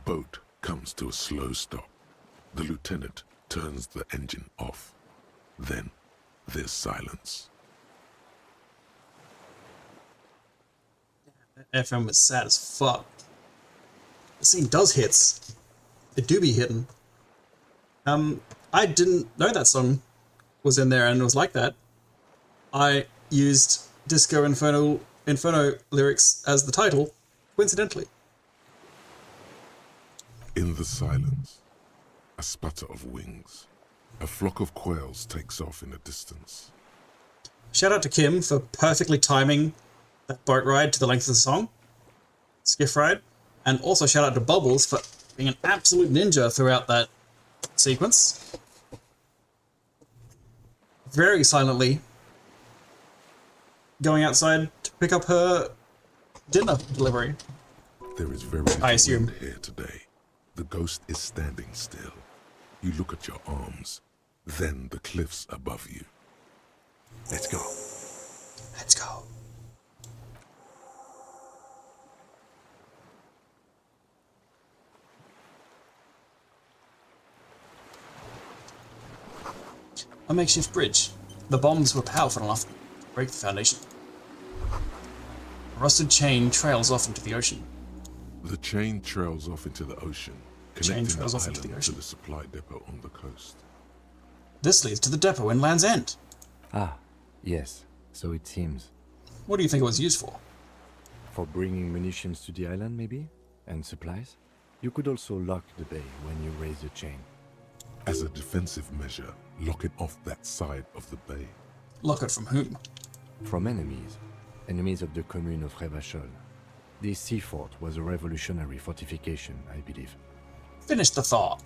boat comes to a slow stop. The lieutenant turns the engine off. Then there's silence. That FM is sad as fuck. The scene does hits. It do be hitting. I didn't know that song was in there and it was like that. I used Disco Inferno lyrics as the title, coincidentally. In the silence, a sputter of wings. A flock of quails takes off in the distance. Shout out to Kim for perfectly timing that boat ride to the length of the song. Skiff ride. And also shout out to Bubbles for being an absolute ninja throughout that sequence. Very silently going outside to pick up her dinner delivery. There is very little I assume. wind here today. The ghost is standing still. You look at your arms, then the cliffs above you. Let's go. Let's go. A makeshift bridge. The bombs were powerful enough to break the foundation. A rusted chain trails off into the ocean. The chain trails off into the ocean, connecting the island to the supply depot on the coast. This leads to the depot in Land's End. Ah, yes, so it seems. What do you think it was used for? For bringing munitions to the island, maybe? And supplies? You could also lock the bay when you raise the chain. As a defensive measure, lock it off that side of the bay. Lock it from whom? From enemies. Enemies of the commune of Revachol. This sea fort was a revolutionary fortification, I believe. Finish the thought.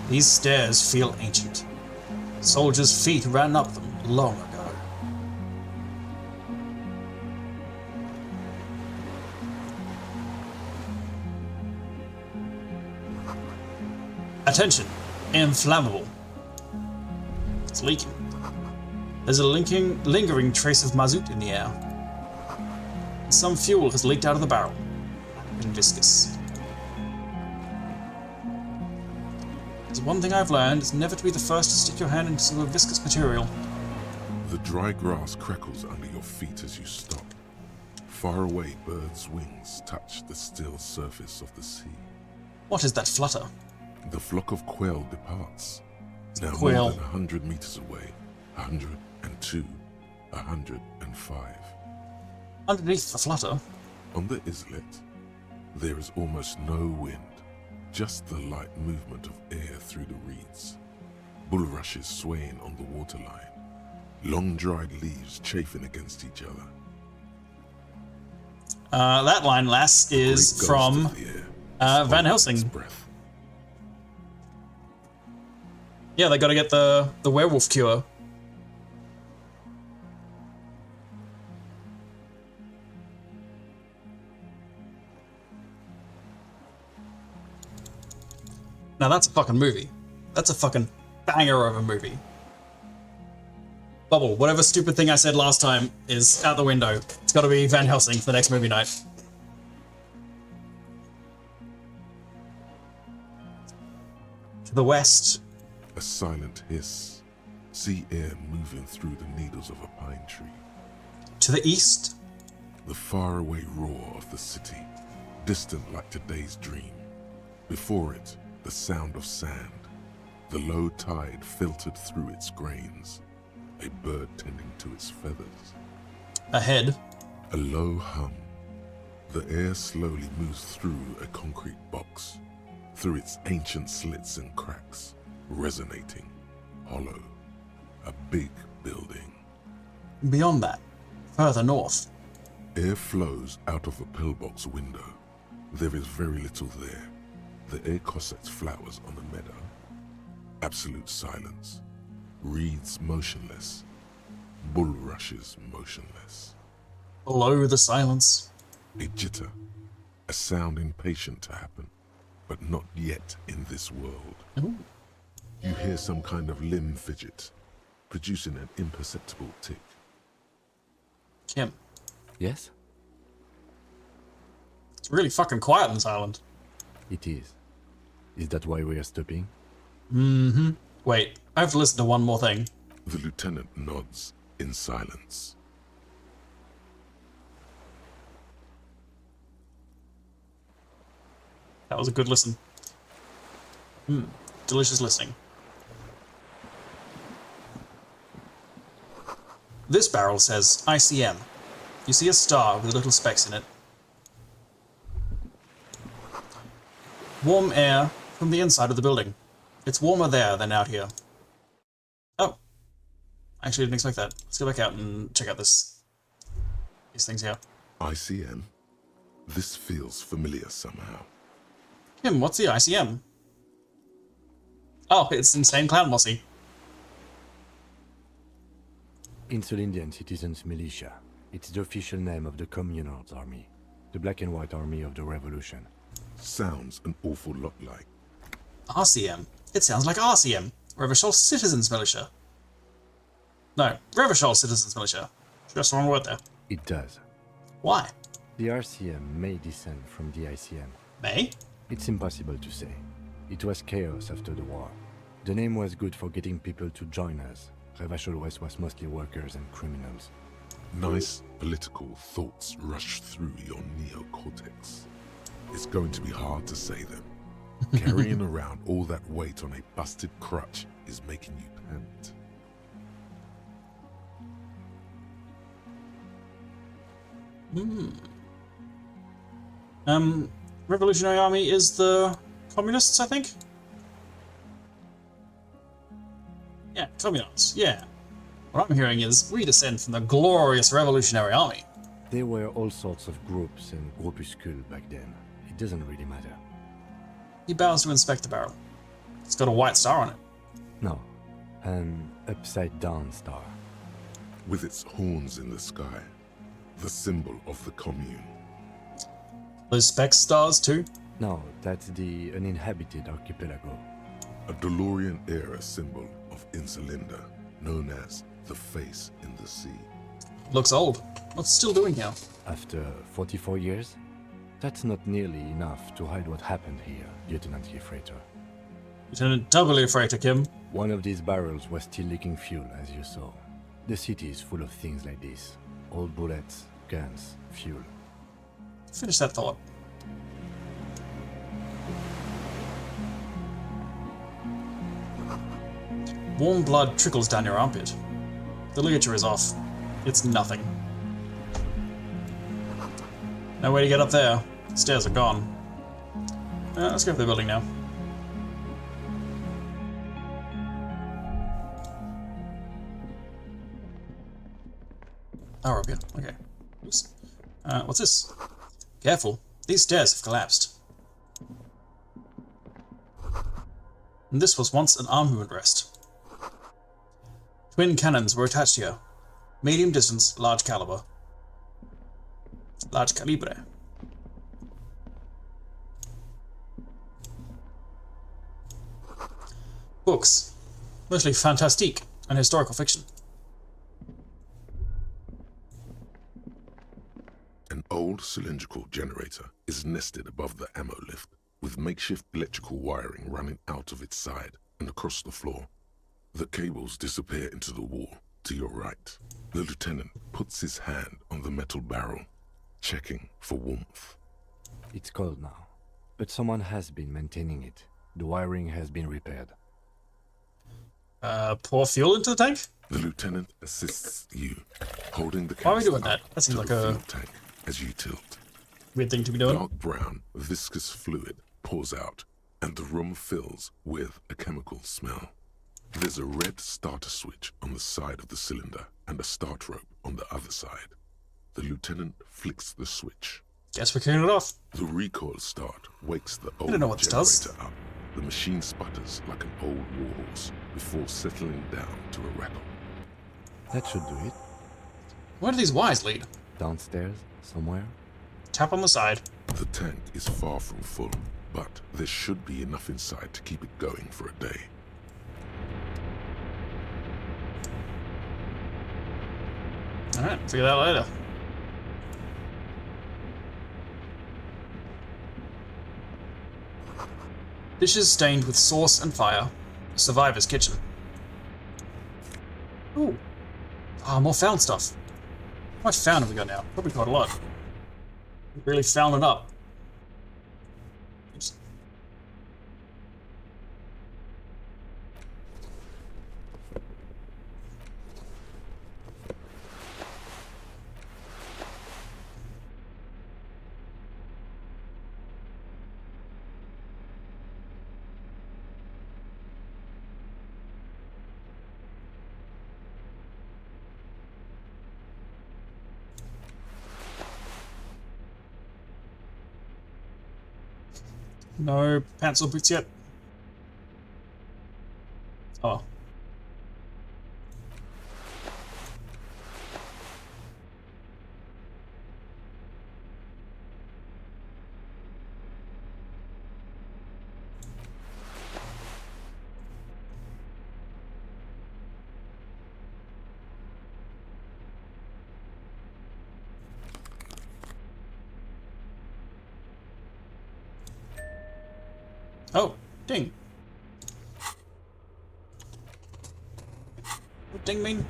These stairs feel ancient. Soldiers' feet ran up them long ago. Attention! Inflammable. It's leaking. There's a lingering trace of mazout in the air. Some fuel has leaked out of the barrel. And viscous. There's one thing I've learned, is never to be the first to stick your hand into some viscous material. The dry grass crackles under your feet as you stop. Far away, birds' wings touch the still surface of the sea. What is that flutter? The flock of quail departs. Now Quail. more than 100 meters away. 102, 105. Underneath the flutter. On the islet, there is almost no wind, just the light movement of air through the reeds. Bulrushes swaying on the waterline. Long dried leaves chafing against each other. That line, lass, is from Van Helsing. Breath. Yeah, they gotta get the werewolf cure. Now that's a fucking movie. That's a fucking banger of a movie. Bubble, whatever stupid thing I said last time is out the window. It's gotta be Van Helsing for the next movie night. To the west. A silent hiss. Sea air moving through the needles of a pine tree. To the east. The faraway roar of the city, distant like today's dream. Before it, the sound of sand. The low tide filtered through its grains. A bird tending to its feathers. Ahead. A low hum. The air slowly moves through a concrete box, through its ancient slits and cracks, resonating, hollow. A big building. Beyond that, further north. Air flows out of a pillbox window. There is very little there. The air cossets flowers on the meadow. Absolute silence. Reeds motionless. Bulrushes motionless. Below the silence. A jitter. A sound impatient to happen, but not yet in this world. Ooh. You hear some kind of limb fidget, producing an imperceptible tick. Kim, Yes? it's really fucking quiet on this island. It is. Is that why we are stopping? Mm-hmm. Wait, I have to listen to one more thing. The lieutenant nods in silence. That was a good listen. Delicious listening. This barrel says ICM. You see a star with little specks in it. Warm air from the inside of the building. It's warmer there than out here. Oh. I actually didn't expect that. Let's go back out and check out these things here. ICM? This feels familiar somehow. Kim, what's the ICM? Oh, it's Insane Clown Mossy. Insulindian Citizens Militia. It's the official name of the Communards Army, the black and white army of the revolution. Sounds an awful lot like. RCM. It sounds like RCM. Revachol Citizens Militia. No, Revachol Citizens Militia. Just the wrong word there. It does. Why? The RCM may descend from the ICM. May? It's impossible to say. It was chaos after the war. The name was good for getting people to join us. Revachol West was mostly workers and criminals. Nice political thoughts rush through your neocortex. It's going to be hard to say them. Carrying around all that weight on a busted crutch is making you pant. Revolutionary Army is the Communists, I think? Yeah, Communists, yeah. What I'm hearing is we descend from the glorious Revolutionary Army. There were all sorts of groups and groupuscules back then. It doesn't really matter. He bows to inspect the barrel. It's got a white star on it. No, an upside-down star. With its horns in the sky, the symbol of the commune. Those specs stars too? No, that's the uninhabited archipelago. A DeLorean-era symbol of Insulinda, known as the face in the sea. Looks old. What's it still doing here? After 44 years? That's not nearly enough to hide what happened here, Lieutenant Gefreiter. Lieutenant W. Freighter, Kim. One of these barrels was still leaking fuel, as you saw. The city is full of things like this. Old bullets, guns, fuel. Finish that thought. Warm blood trickles down your armpit. The ligature is off. It's nothing. No way to get up there. Stairs are gone. Let's go for the building now. Oh, we're up here. Okay. Oops. What's this? Careful. These stairs have collapsed. And this was once an armament rest. Twin cannons were attached here. Medium distance, large caliber. Large calibre. Books. Mostly fantastique and historical fiction. An old cylindrical generator is nested above the ammo lift, with makeshift electrical wiring running out of its side and across the floor. The cables disappear into the wall to your right. The lieutenant puts his hand on the metal barrel, checking for warmth. It's cold now, but someone has been maintaining it. The wiring has been repaired. Pour fuel into the tank? The lieutenant assists you, holding the Why are we doing canister that? That seems to like the a fuel tank as you tilt. weird thing to be doing. Dark brown, viscous fluid pours out, and the room fills with a chemical smell. There's a red starter switch on the side of the cylinder and a start rope on the other side. The lieutenant flicks the switch. Guess we're clearing it off. The recoil start wakes the old don't know what this does. generator up. The machine sputters like an old warhorse before settling down to a rattle. That should do it. Where do these wires lead? Downstairs, somewhere. Tap on the side. The tank is far from full, but there should be enough inside to keep it going for a day. Alright, figure that out later. Dishes stained with sauce and fire. Survivor's kitchen. Ooh. Ah, more found stuff. How much found have we got now? Probably quite a lot. We really found it up. Oops. No pants or boots yet. Oh. Oh, ding. What ding mean?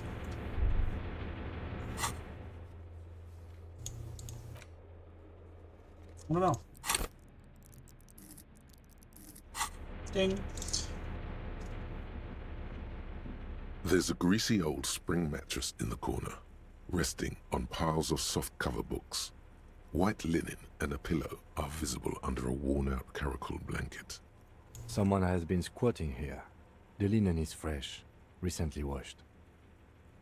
I don't know. Ding. There's a greasy old spring mattress in the corner, resting on piles of soft cover books. White linen and a pillow are visible under a worn-out caracal blanket. Someone has been squatting here. The linen is fresh, recently washed.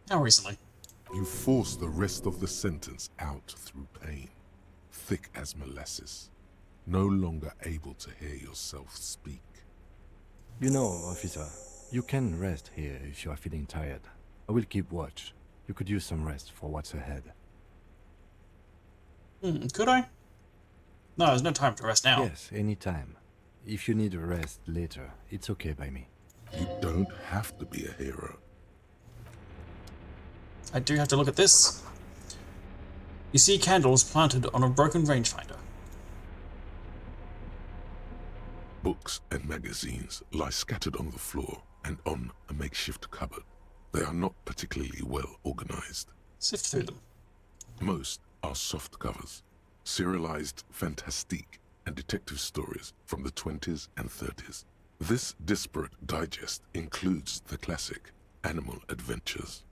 How recently? You force the rest of the sentence out through pain, thick as molasses, no longer able to hear yourself speak. You know, officer, you can rest here if you are feeling tired. I will keep watch. You could use some rest for what's ahead. Could I? No, there's no time to rest now. Yes, anytime. If you need a rest later, it's okay by me. You don't have to be a hero. I do have to look at this. You see candles planted on a broken rangefinder. Books and magazines lie scattered on the floor and on a makeshift cupboard. They are not particularly well organized. Sift through them. Most are soft covers, serialized fantastique and detective stories from the 20s and 30s. This disparate digest includes the classic Animal Adventures.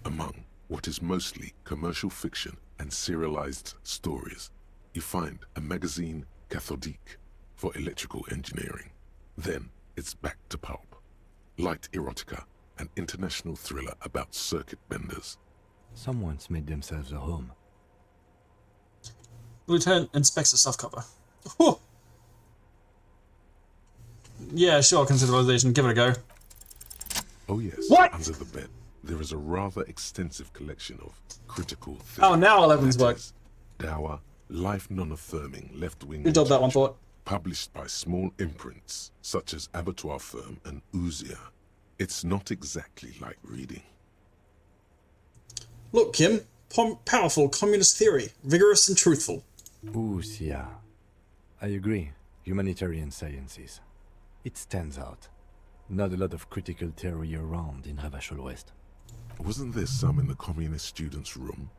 Among what is mostly commercial fiction and serialized stories, you find a magazine cathodique for electrical engineering. Then it's back to pulp. Light erotica, an international thriller about circuit benders. Someone's made themselves a home. Lieutenant inspects the softcover. Whew. Yeah, sure, consideration. Give it a go. Oh yes, What? under the bed, there is a rather extensive collection of critical theories. Oh, now 11's work. Dour, life non-affirming left-wing Good job, that one thought. published by small imprints such as Abattoir Firm and Ouzia. It's not exactly like reading. Look, Kim. Powerful communist theory. Vigorous and truthful. Ouzia. I agree. Humanitarian sciences. It stands out. Not a lot of critical theory around in Ravachol West. Wasn't there some in the communist students' room?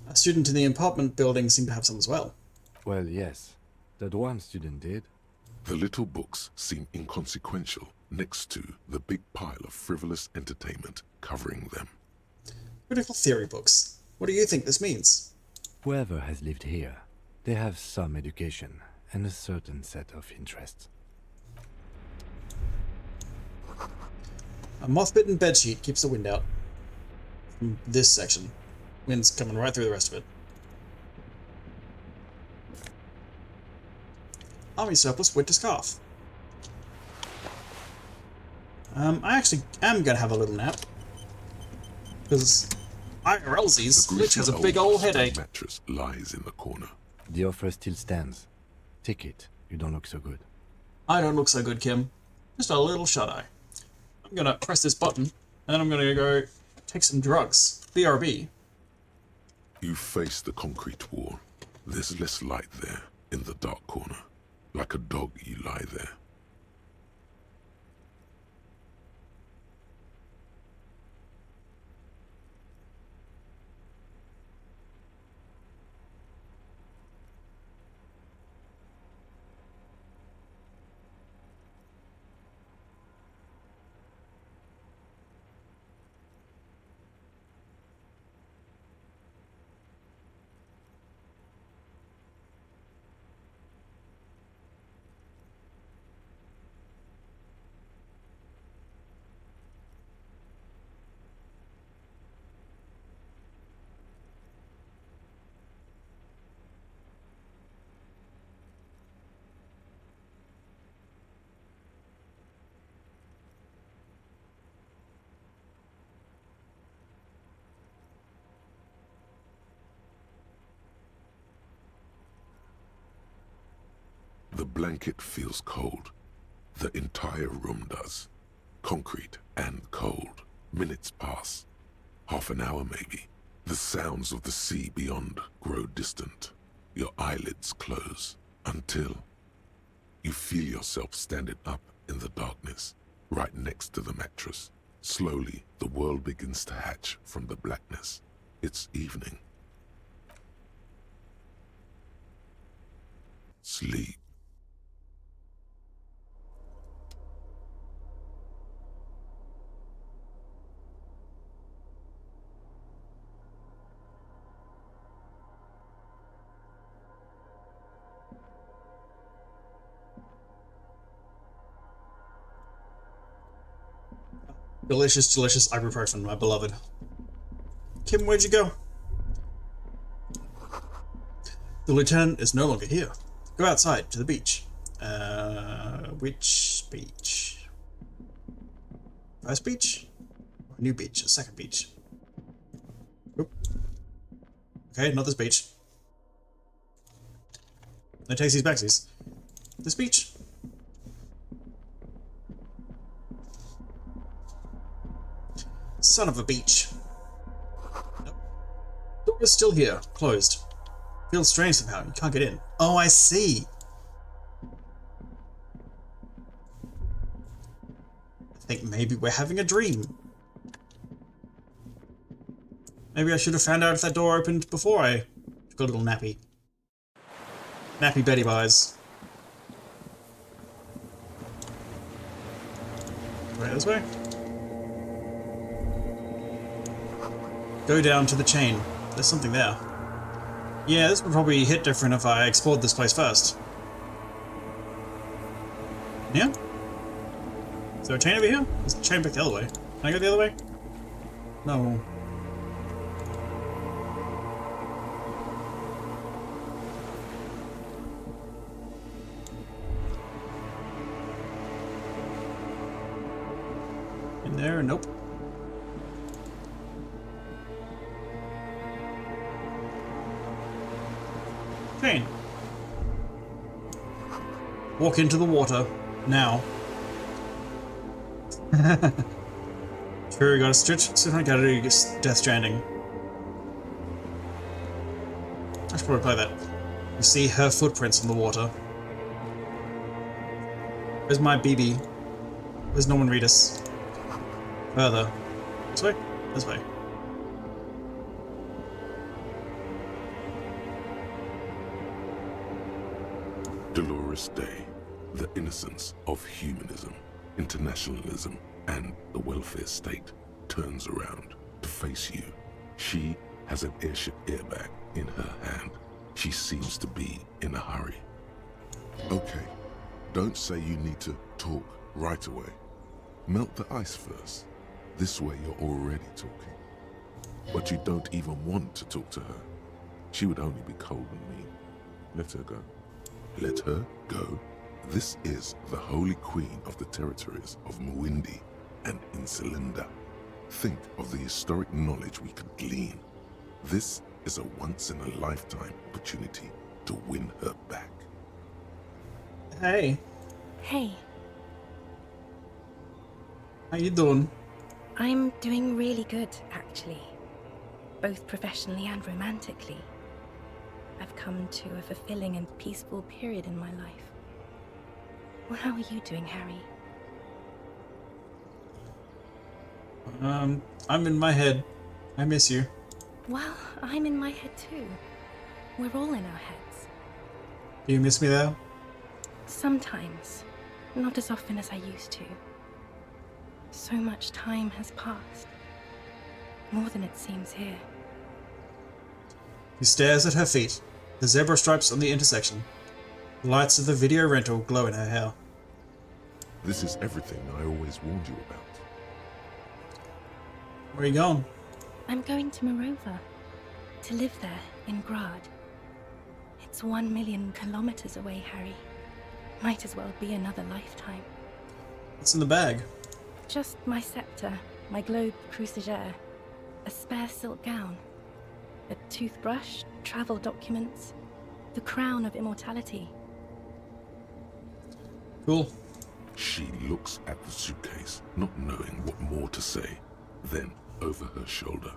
A student in the apartment building seemed to have some as well. Well, yes. That one student did. The little books seem inconsequential next to the big pile of frivolous entertainment covering them. Critical theory books. What do you think this means? Whoever has lived here, they have some education and a certain set of interests. A moth-bitten bedsheet keeps the wind out. From this section. Wind's coming right through the rest of it. Army surplus winter scarf. I actually am gonna have a little nap. Because IRLZ's Lich has a big old headache. Mattress lies in the corner. The offer still stands. Take it. You don't look so good. I don't look so good, Kim. Just a little shut-eye. I'm gonna press this button, and then I'm gonna go take some drugs. BRB. You face the concrete wall. There's less light there, in the dark corner. Like a dog, you lie there. The blanket feels cold. The entire room does. Concrete and cold. Minutes pass. Half an hour maybe. The sounds of the sea beyond grow distant. Your eyelids close until you feel yourself standing up in the darkness, right next to the mattress. Slowly, the world begins to hatch from the blackness. It's evening. Sleep. Delicious, delicious ibuprofen, my beloved. Kim, where'd you go? The lieutenant is no longer here. Go outside to the beach. Which beach? First beach? Or new beach? A second beach? Oop. Okay, not this beach. No takesies backsies. This beach? Son of a beach. Nope. Door is still here, closed. Feels strange somehow, you can't get in. Oh, I see! I think maybe we're having a dream. Maybe I should have found out if that door opened before I got a little nappy. Nappy Betty buys. Right, this way? Go down to the chain. There's something there. Yeah, this would probably hit different if I explored this place first. Yeah? Is there a chain over here? There's a chain back the other way. Can I go the other way? No. In there? Nope. Chain. Walk into the water. Now. Sure, we got a stitch. See if I gotta do Death Stranding. I should probably play that. You see her footprints in the water. Where's my BB? Where's Norman Reedus? Further. This way? This way. Dolores Day, the innocence of humanism, internationalism, and the welfare state turns around to face you. She has an airship airbag in her hand. She seems to be in a hurry. Okay, don't say you need to talk right away. Melt the ice first. This way you're already talking. But you don't even want to talk to her. She would only be cold and mean. Let her go. Let her go. This is the Holy Queen of the territories of Mwindi and Insulinda. Think of the historic knowledge we could glean. This is a once-in-a-lifetime opportunity to win her back. Hey. Hey. How you doing? I'm doing really good, actually. Both professionally and romantically. I've come to a fulfilling and peaceful period in my life. Well, how are you doing, Harry? I'm in my head. I miss you. Well, I'm in my head too. We're all in our heads. Do you miss me there? Sometimes. Not as often as I used to. So much time has passed. More than it seems here. He stares at her feet, the zebra stripes on the intersection. The lights of the video rental glow in her hair. This is everything I always warned you about. Where are you going? I'm going to Morova. To live there, in Grad. It's 1 million kilometers away, Harry. Might as well be another lifetime. What's in the bag? Just my scepter, my globe cruciger, a spare silk gown, a toothbrush, travel documents, the crown of immortality. Cool. She looks at the suitcase, not knowing what more to say. Then, over her shoulder.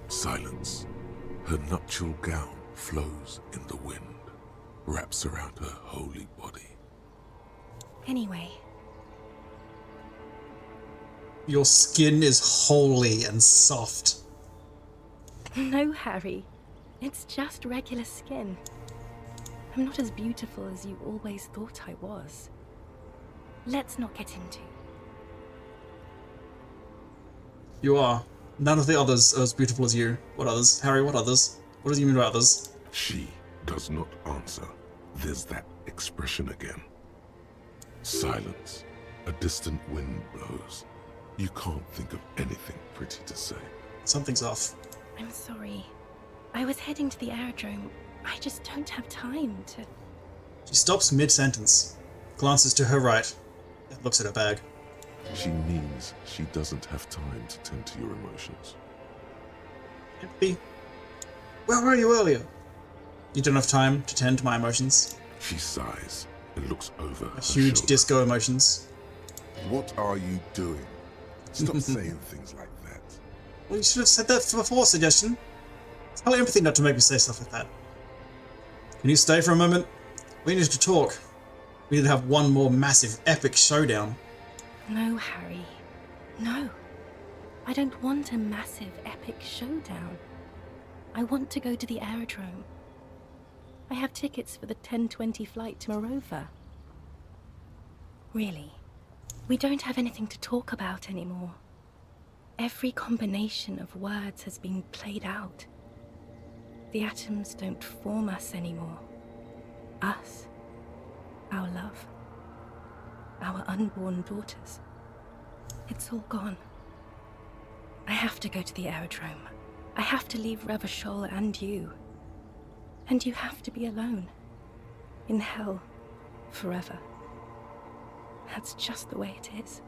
Silence. Her nuptial gown flows in the wind, wraps around her holy body. Anyway. Your skin is holy and soft. No, Harry. It's just regular skin. I'm not as beautiful as you always thought I was. Let's not get into. You are. None of the others are as beautiful as you. What others? Harry, what others? What do you mean by others? She does not answer. There's that expression again. Silence. A distant wind blows. You can't think of anything pretty to say. Something's off. I'm sorry. I was heading to the aerodrome. I just don't have time to... She stops mid-sentence, glances to her right, and looks at her bag. She means she doesn't have time to tend to your emotions. Empathy? Where were you earlier? You don't have time to tend to my emotions. She sighs and looks over her Huge shoulder. disco emotions. What are you doing? Stop saying things like that. Well, you should have said that before, suggestion. It's probably empathy not to make me say stuff like that. Can you stay for a moment? We need to talk. We need to have one more massive, epic showdown. No, Harry. No. I don't want a massive, epic showdown. I want to go to the aerodrome. I have tickets for the 10:20 flight to Morova. Really, we don't have anything to talk about anymore. Every combination of words has been played out. The atoms don't form us anymore. Us. Our love. Our unborn daughters. It's all gone. I have to go to the aerodrome. I have to leave Revachol and you. And you have to be alone. In hell. Forever. That's just the way it is.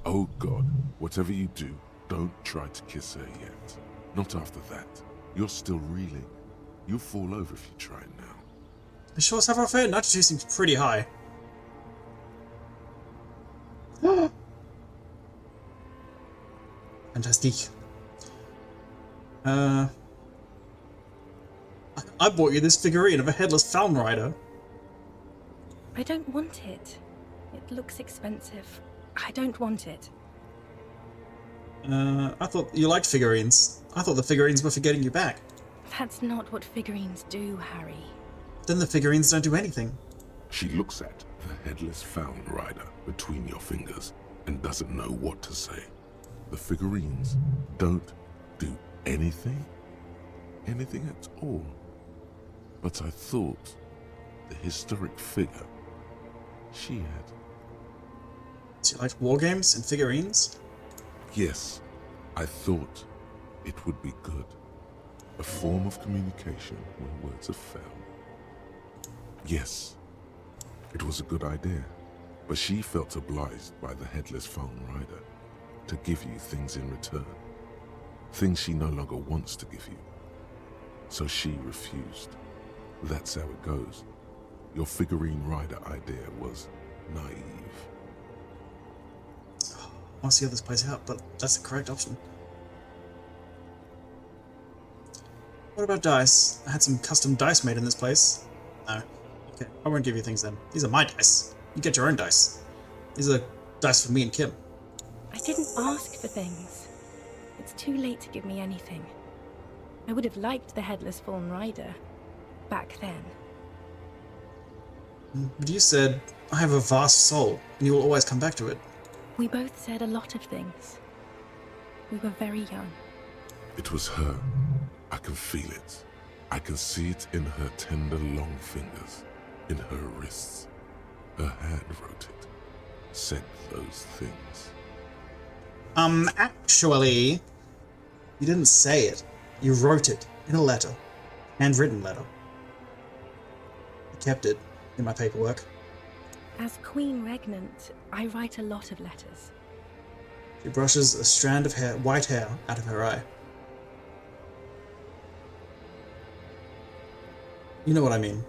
Oh God, whatever you do, don't try to kiss her yet. Not after that. You're still reeling. You'll fall over if you try now. The short savoir faire 92 seems pretty high. Fantastic. I bought you this figurine of a headless Falcon Rider. I don't want it. It looks expensive. I don't want it. I thought you liked figurines. I thought the figurines were for getting you back. That's not what figurines do, Harry. Then the figurines don't do anything. She looks at the headless Falcon Rider between your fingers and doesn't know what to say. The figurines don't do anything? Anything at all? But I thought the historic figure she had. So you liked war games and figurines? Yes, I thought it would be good. A form of communication when words have failed. Yes, it was a good idea, but she felt obliged by the headless Falcon Rider to give you things in return. Things she no longer wants to give you. So she refused. That's how it goes. Your figurine rider idea was naive. I want to see how this plays out, but that's the correct option. What about dice? I had some custom dice made in this place. No, you Okay, I won't give you things then. These are my dice. You get your own dice. These are dice for me and Kim. I didn't ask for things. It's too late to give me anything. I would have liked the Headless Fallen Rider back then. But you said, I have a vast soul, and you will always come back to it. We both said a lot of things. We were very young. It was her. I can feel it. I can see it in her tender long fingers, in her wrists. Her hand wrote it, said those things. Actually, you didn't say it. You wrote it in a letter. Handwritten letter. I kept it in my paperwork. As Queen Regnant, I write a lot of letters. She brushes a strand of hair, white hair out of her eye. You know what I mean.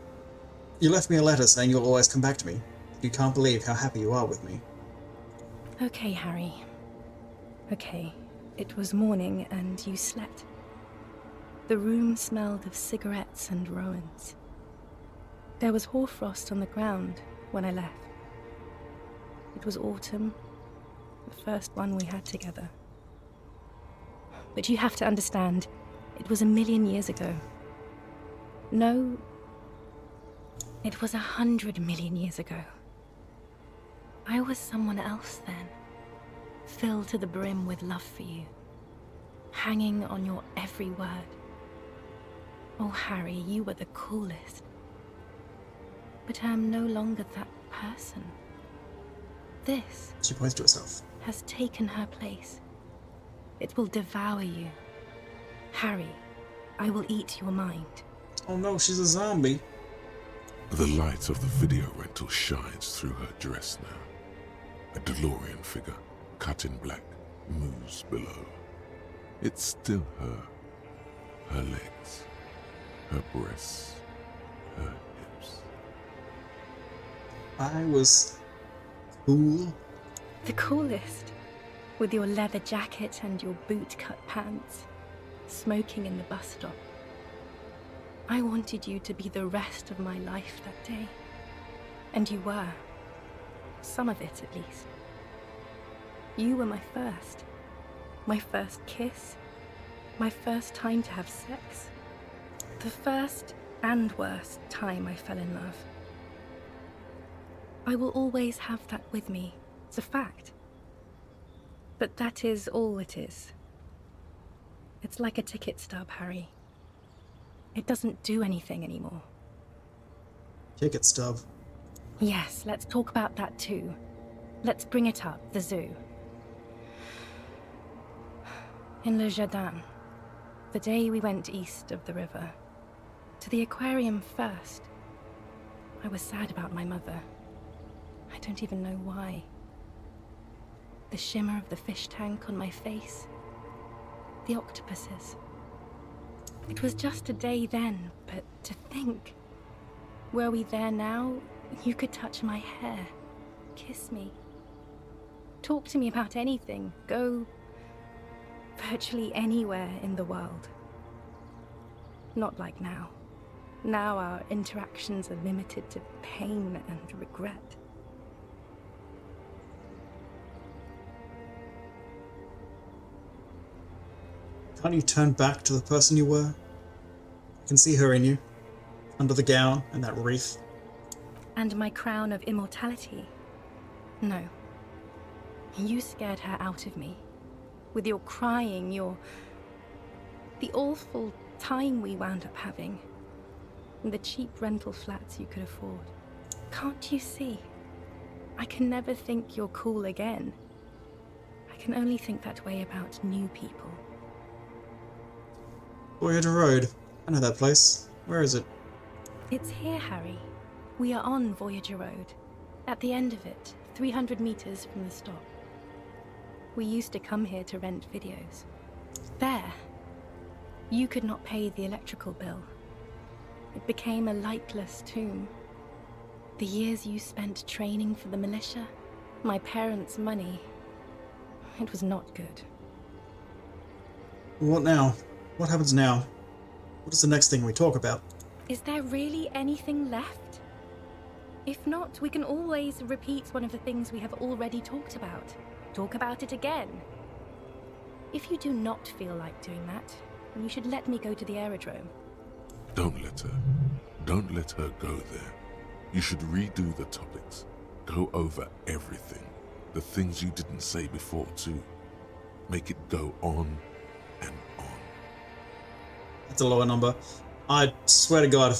You left me a letter saying you'll always come back to me. You can't believe how happy you are with me. Okay, Harry. Okay, it was morning and you slept. The room smelled of cigarettes and Rowans. There was hoarfrost on the ground when I left. It was autumn, the first one we had together. But you have to understand, it was 1,000,000 years ago. No, it was 100,000,000 years ago. I was someone else then, filled to the brim with love for you, hanging on your every word. Oh, Harry, you were the coolest. But I'm no longer that person. This, she points to herself, has taken her place. It will devour you. Harry, I will eat your mind. Oh no, she's a zombie. The light of the video rental shines through her dress now. A DeLorean figure, cut in black, moves below. It's still her. Her legs, her breasts, her hips. I was cool. The coolest. With your leather jacket and your boot-cut pants, smoking in the bus stop. I wanted you to be the rest of my life that day. And you were. Some of it, at least. You were my first kiss, my first time to have sex, the first and worst time I fell in love. I will always have that with me. It's a fact. But that is all it is. It's like a ticket stub, Harry. It doesn't do anything anymore. Ticket stub. Yes, let's talk about that too. Let's bring it up, the zoo. In Le Jardin, the day we went east of the river, to the aquarium first, I was sad about my mother. I don't even know why. The shimmer of the fish tank on my face, the octopuses. It was just a day then, but to think, were we there now, you could touch my hair, kiss me, talk to me about anything, go virtually anywhere in the world. Not like now. Now our interactions are limited to pain and regret. Can't you turn back to the person you were? I can see her in you, under the gown and that wreath. And my crown of immortality? No. You scared her out of me. With your crying, the awful time we wound up having. And the cheap rental flats you could afford. Can't you see? I can never think you're cool again. I can only think that way about new people. Voyager Road. I know that place. Where is it? It's here, Harry. We are on Voyager Road. At the end of it, 300 meters from the stop. We used to come here to rent videos. There. You could not pay the electrical bill. It became a lightless tomb. The years you spent training for the militia, my parents' money, it was not good. What now? What happens now? What is the next thing we talk about? Is there really anything left? If not, we can always repeat one of the things we have already talked about. Talk about it again. If you do not feel like doing that, then you should let me go to the aerodrome. Don't let her. Don't let her go there. You should redo the topics. Go over everything. The things you didn't say before, too. Make it go on and on. That's a lower number. I swear to God,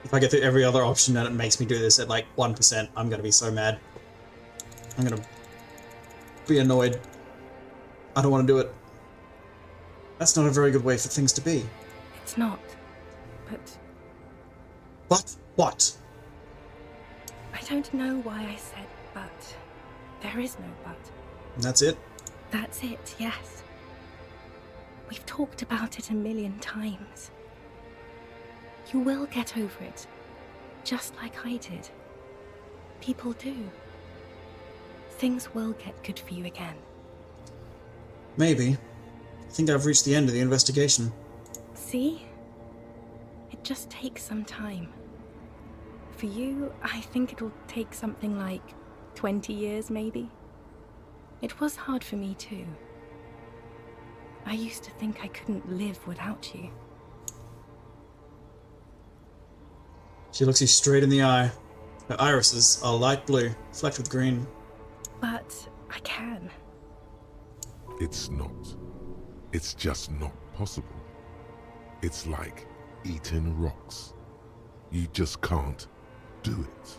if I get through every other option and it makes me do this at like 1%, I'm gonna be so mad. I'm gonna be annoyed. I don't want to do it. That's not a very good way for things to be. It's not. But But what? I don't know why I said but. There is no but. And that's it? That's it, yes. We've talked about it a million times. You will get over it, just like I did. People do. Things will get good for you again. Maybe. I think I've reached the end of the investigation. See? It just takes some time. For you, I think it'll take something like 20 years, maybe. It was hard for me too. I used to think I couldn't live without you. She looks you straight in the eye. Her irises are light blue, flecked with green. But I can. It's not. It's just not possible. It's like eating rocks. You just can't do it.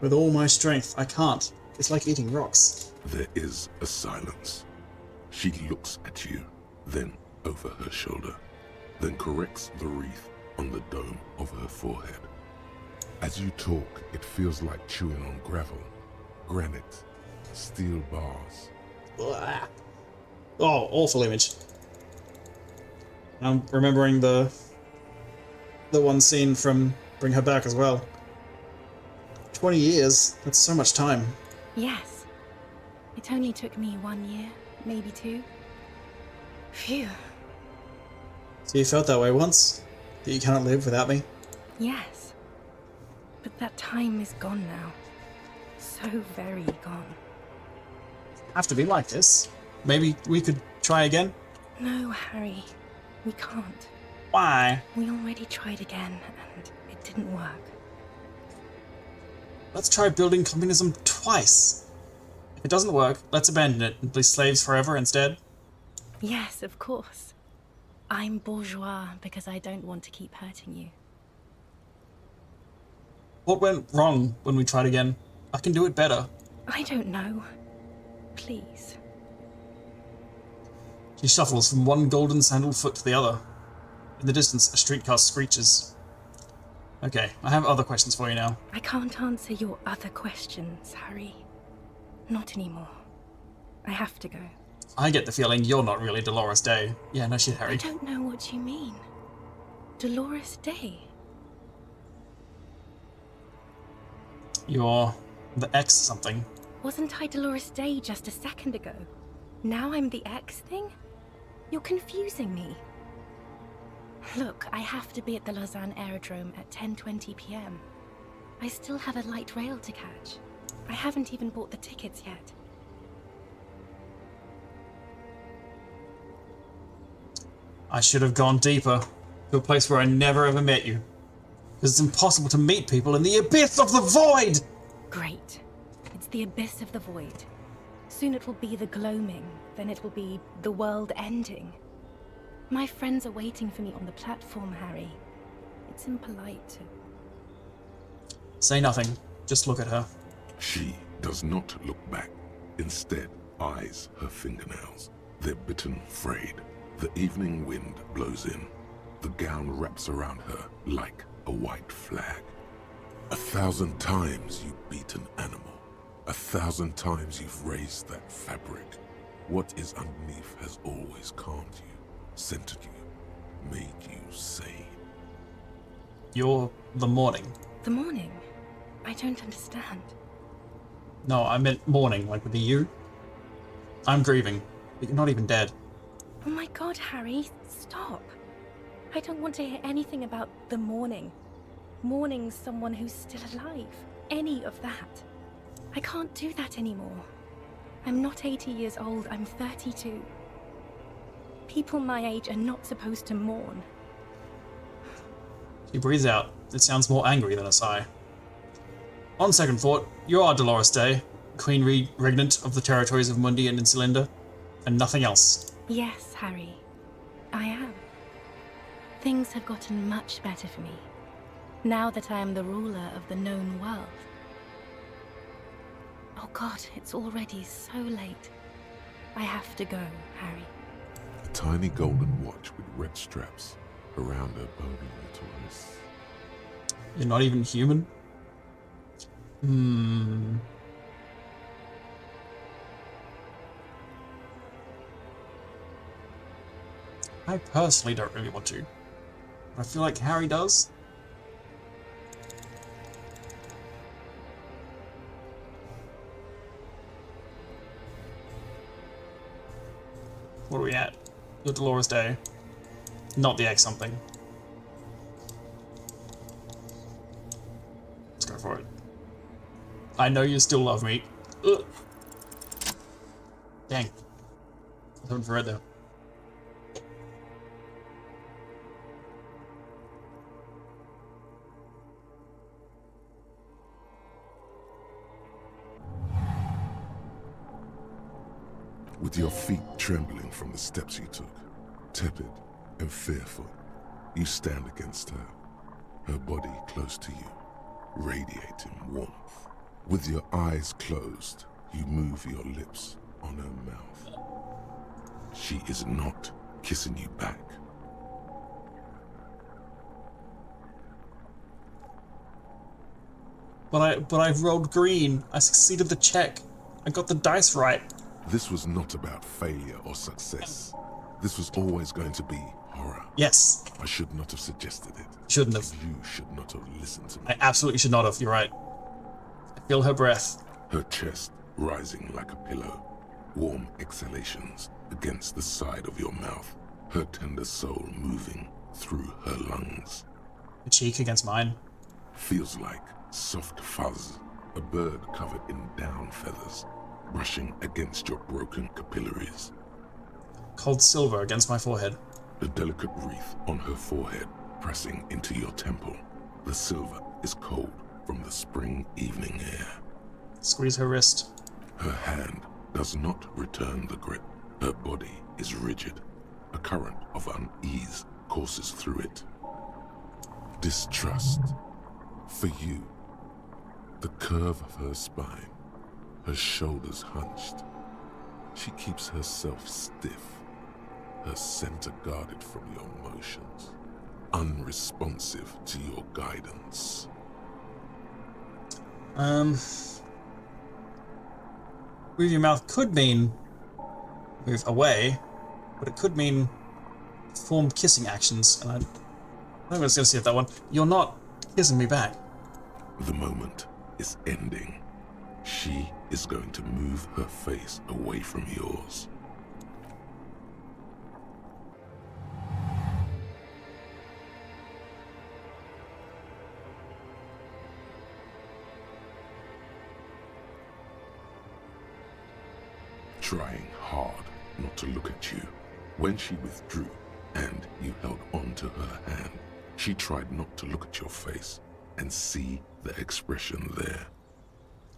With all my strength, I can't. It's like eating rocks. There is a silence. She looks at you, then over her shoulder, then corrects the wreath on the dome of her forehead. As you talk, it feels like chewing on gravel, granite, steel bars. Blah. Oh, awful image. I'm remembering the one scene from Bring Her Back as well. 20 years, that's so much time. Yes. It only took me 1 year, maybe 2. Phew. So you felt that way once? That you cannot live without me? Yes. But that time is gone now. So very gone. Have to be like this. Maybe we could try again? No, Harry. We can't. Why? We already tried again, and it didn't work. Let's try building communism twice. If it doesn't work, let's abandon it and be slaves forever instead. Yes, of course. I'm bourgeois because I don't want to keep hurting you. What went wrong when we tried again? I can do it better. I don't know. Please. She shuffles from one golden sandaled foot to the other. In the distance, a streetcar screeches. Okay, I have other questions for you now. I can't answer your other questions, Harry. Not anymore. I have to go. I get the feeling you're not really Dolores Day. Yeah, no shit, I Harry. don't know what you mean. Dolores Day? You're the X something. Wasn't I Dolores Day just a second ago? Now I'm the X thing? You're confusing me. Look, I have to be at the Lausanne Aerodrome at 10:20 p.m. I still have a light rail to catch. I haven't even bought the tickets yet. I should have gone deeper, to a place where I never ever met you. Because it's impossible to meet people in the abyss of the void! Great. It's the abyss of the void. Soon it will be the gloaming, then it will be the world ending. My friends are waiting for me on the platform, Harry. It's impolite to... Say nothing. Just look at her. She does not look back. Instead, eyes her fingernails. They're bitten frayed. The evening wind blows in. The gown wraps around her like a white flag. 1,000 times you beat an animal. 1,000 times you've raised that fabric. What is underneath has always calmed you, centered you, made you sane. You're the morning. The morning? I don't understand. No, I meant morning, like with the U. I'm grieving, but you're not even dead. Oh my god, Harry, stop. I don't want to hear anything about the mourning. Mourning someone who's still alive. Any of that. I can't do that anymore. I'm not 80 years old, I'm 32. People my age are not supposed to mourn. She breathes out. It sounds more angry than a sigh. On second thought, you are Dolores Day, Queen Regnant of the territories of Mundi and Insulinda, and nothing else. Yes, Harry. I am. Things have gotten much better for me, now that I am the ruler of the known world. Oh God, it's already so late. I have to go, Harry. A tiny golden watch with red straps around her bony little wrists. You're not even human? I personally don't really want to. But I feel like Harry does. What are we at? You're Dolores Day. Not the X something. Let's go for it. I know you still love me. Ugh. Dang. I was hoping for red though. With your feet trembling from the steps you took, tepid and fearful, you stand against her, her body close to you, radiating warmth. With your eyes closed, you move your lips on her mouth. She is not kissing you back. But I rolled green. I succeeded the check. I got the dice right. This was not about failure or success. This was always going to be horror. Yes. I should not have suggested it. Shouldn't have. You should not have listened to me. I absolutely should not have. You're right. I feel her breath. Her chest rising like a pillow. Warm exhalations against the side of your mouth. Her tender soul moving through her lungs. The cheek against mine. Feels like soft fuzz. A bird covered in down feathers. Brushing against your broken capillaries. Cold silver against my forehead. A delicate wreath on her forehead, pressing into your temple. The silver is cold from the spring evening air. Squeeze her wrist. Her hand does not return the grip. Her body is rigid. A current of unease courses through it. Distrust. For you. The curve of her spine. Her shoulders hunched. She keeps herself stiff, her center guarded from your motions, unresponsive to your guidance. Move your mouth could mean move away, but it could mean perform kissing actions, and I think I was going to see if that one. You're not kissing me back. The moment is ending. She is going to move her face away from yours. Trying hard not to look at you. When she withdrew and you held on to her hand, she tried not to look at your face and see the expression there.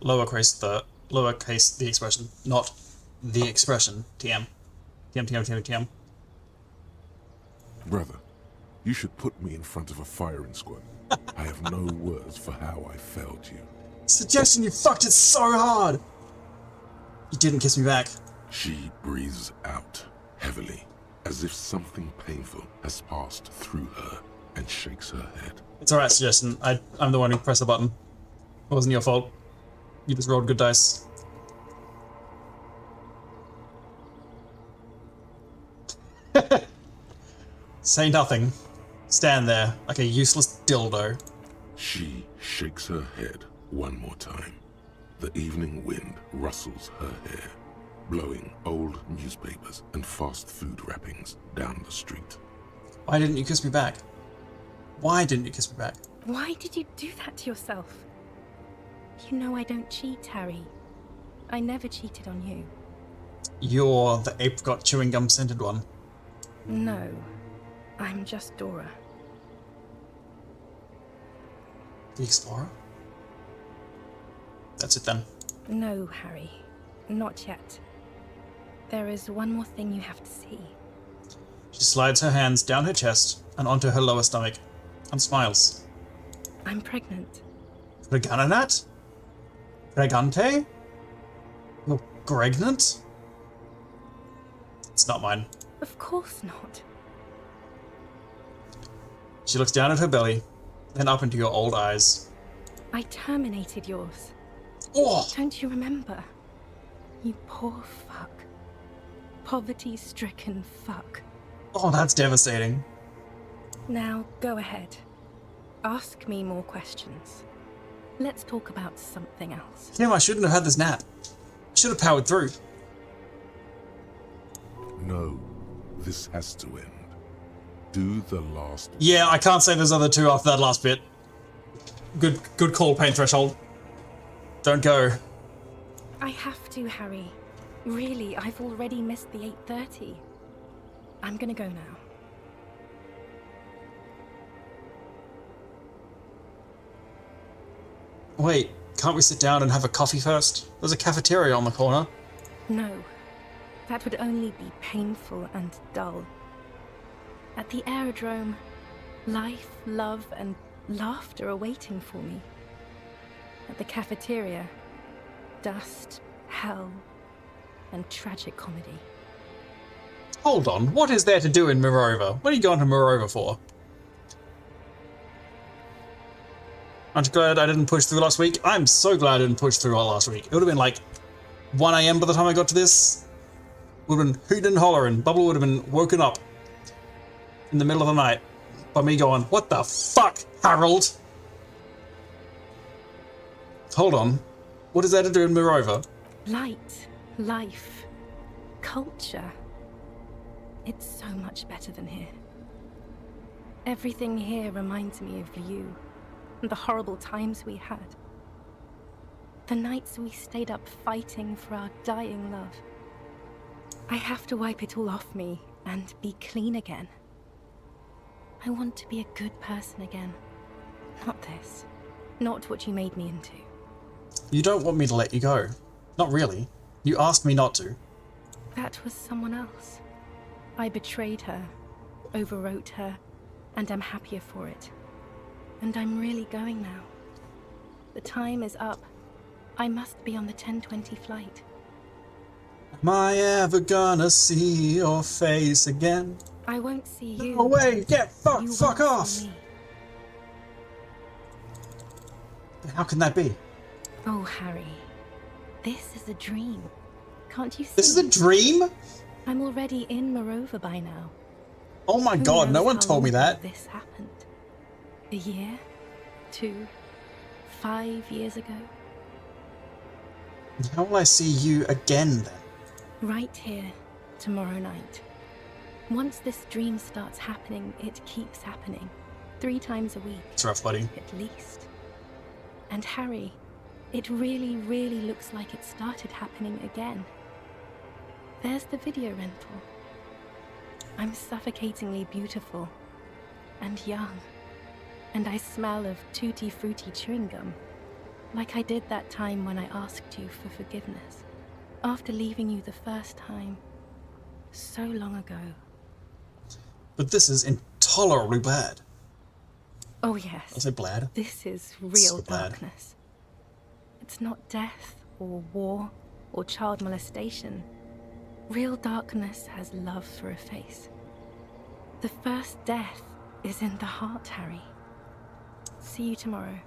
Lowercase the expression, not the expression. TM. TM. Brother, you should put me in front of a firing squad. I have no words for how I failed you. Suggestion, you fucked it so hard! You didn't kiss me back. She breathes out heavily, as if something painful has passed through her, and shakes her head. It's alright, Suggestion. I'm the one who pressed the button. It wasn't your fault. You just rolled good dice. Say nothing. Stand there like a useless dildo. She shakes her head one more time. The evening wind rustles her hair, blowing old newspapers and fast food wrappings down the street. Why didn't you kiss me back? Why didn't you kiss me back? Why did you do that to yourself? You know I don't cheat, Harry. I never cheated on you. You're the apricot chewing gum scented one. No, I'm just Dora. The explorer? That's it then. No, Harry. Not yet. There is one more thing you have to see. She slides her hands down her chest and onto her lower stomach and smiles. I'm pregnant. Pregnant? Pregante? You're pregnant? It's not mine. Of course not. She looks down at her belly, then up into your old eyes. I terminated yours. Oh! Don't you remember? You poor fuck. Poverty-stricken fuck. Oh, that's devastating. Now, go ahead. Ask me more questions. Let's talk about something else. Kim, I shouldn't have had this nap. I should have powered through. No, this has to end. Do the last. Yeah, I can't say those other two after that last bit. Good call, pain threshold. Don't go. I have to, Harry. Really, I've already missed the 8:30. I'm gonna go now. Wait, can't we sit down and have a coffee first? There's a cafeteria on the corner. No, that would only be painful and dull. At the aerodrome, life, love, and laughter are waiting for me. At the cafeteria, dust, hell, and tragic comedy. Hold on, what is there to do in Mirova? What are you going to Mirova for? Aren't you glad I didn't push through last week? I'm so glad I didn't push through all last week. It would have been like 1 AM by the time I got to this. Would have been hooting and hollering. Bubble would have been woken up in the middle of the night by me going, "What the fuck, Harold?" Hold on. What is there to do in Mirova? Light, life, culture. It's so much better than here. Everything here reminds me of you and the horrible times we had. The nights we stayed up fighting for our dying love. I have to wipe it all off me and be clean again. I want to be a good person again. Not this. Not what you made me into. You don't want me to let you go. Not really. You asked me not to. That was someone else. I betrayed her, overwrote her, and I'm happier for it. And I'm really going now. The time is up. I must be on the 10:20 flight. Am I ever gonna see your face again? I won't see you. No way! Get fuck won't off! see me. How can that be? Oh, Harry. This is a dream. Can't you see? This is a dream? I'm already in Mirova by now. Oh my Who god, no knows one how told me long that. This happened. A year? 2? 5 years ago? How will I see you again then? Right here, tomorrow night. Once this dream starts happening, it keeps happening. 3 times a week. It's rough, buddy. At least. And Harry, it really, really looks like it started happening again. There's the video rental. I'm suffocatingly beautiful. And young. And I smell of tutti frutti chewing gum. Like I did that time when I asked you for forgiveness. After leaving you the first time. So long ago. But this is intolerably bad. Oh yes. I said blad. This is real So bad. darkness. It's not death or war or child molestation. Real darkness has love for a face. The first death is in the heart, Harry. See you tomorrow.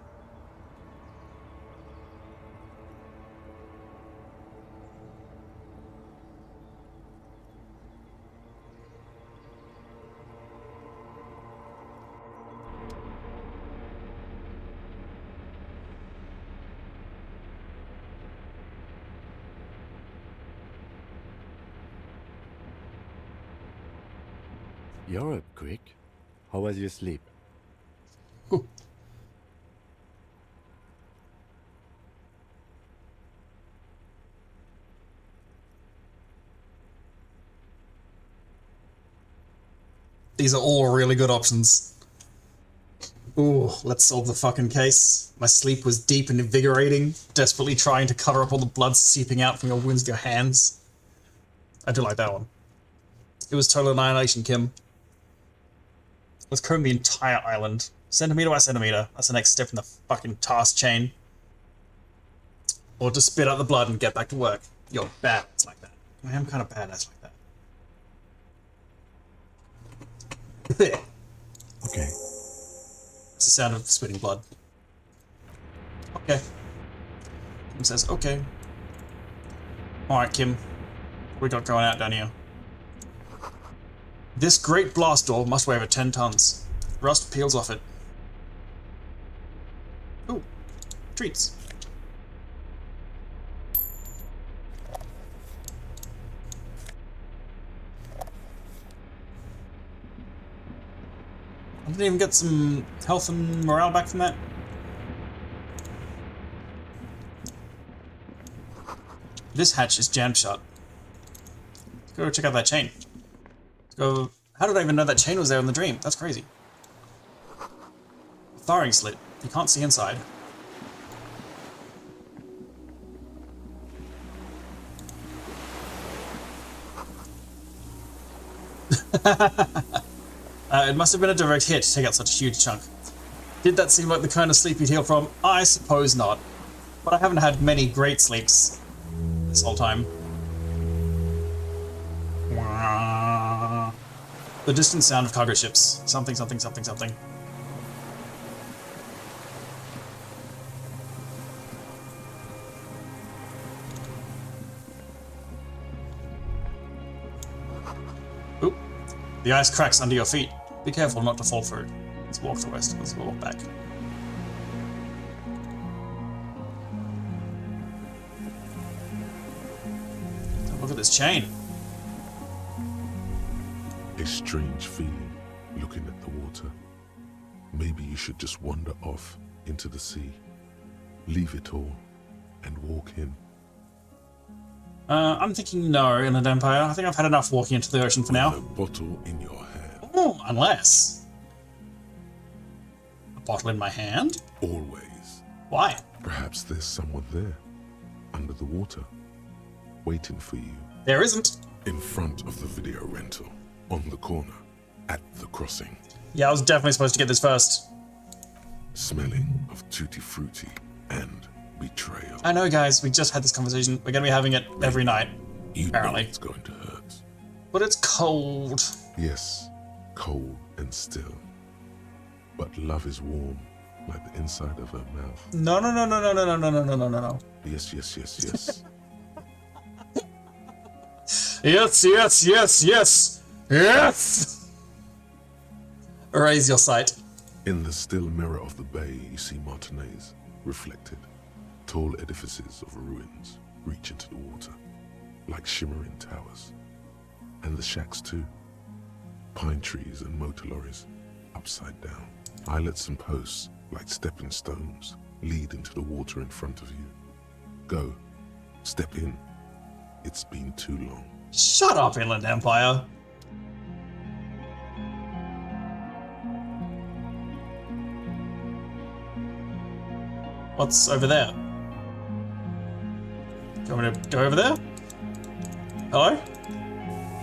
You're up quick. How was your sleep? Ooh. These are all really good options. Ooh, let's solve the fucking case. My sleep was deep and invigorating, desperately trying to cover up all the blood seeping out from your wounds with your hands. I do like that one. It was total annihilation, Kim. Let's comb the entire island. Centimeter by centimeter. That's the next step in the fucking task chain. Or just spit out the blood and get back to work. You're badass like that. I am kind of badass like that. Okay. It's the sound of spitting blood. Okay. Kim says, okay. Alright, Kim. What we got going out down here? This great blast door must weigh over 10 tons. Rust peels off it. Ooh. Treats. I didn't even get some health and morale back from that. This hatch is jammed shut. Let's go check out that chain. Let's go. How did I even know that chain was there in the dream? That's crazy. Firing slit. You can't see inside. It must have been a direct hit to take out such a huge chunk. Did that seem like the kind of sleep you'd heal from? I suppose not. But I haven't had many great sleeps this whole time. The distant sound of cargo ships. Something, something, something, something. Oop. The ice cracks under your feet. Be careful not to fall through. Let's walk the west. Let's walk back. Look at this chain. A strange feeling looking at the water. Maybe you should just wander off into the sea. Leave it all and walk in. I'm thinking no, Inland Empire. I think I've had enough walking into the ocean for now. With a bottle in your hand. Oh, unless... A bottle in my hand? Always. Why? Perhaps there's someone there, under the water, waiting for you. There isn't. In front of the video rental, on the corner, at the crossing. Yeah, I was definitely supposed to get this first. Smelling of tutti frutti and betrayal. I know, guys, we just had this conversation. We're going to be having it every night, You apparently. know it's going to hurt. But it's cold. Yes, cold and still. But love is warm, like the inside of her mouth. No, no, no, no, no, no, no, no, no, no, no, no. Yes, yes, yes, yes. Yes, yes, yes, yes, yes! Raise your sight. In the still mirror of the bay, you see Martinez, reflected. Tall edifices of ruins reach into the water, like shimmering towers. And the shacks too. Pine trees and motor lorries, upside down. Islets and posts, like stepping stones, lead into the water in front of you. Go. Step in. It's been too long. Shut up, Inland Empire. What's over there? Do you want me to go over there? Hello?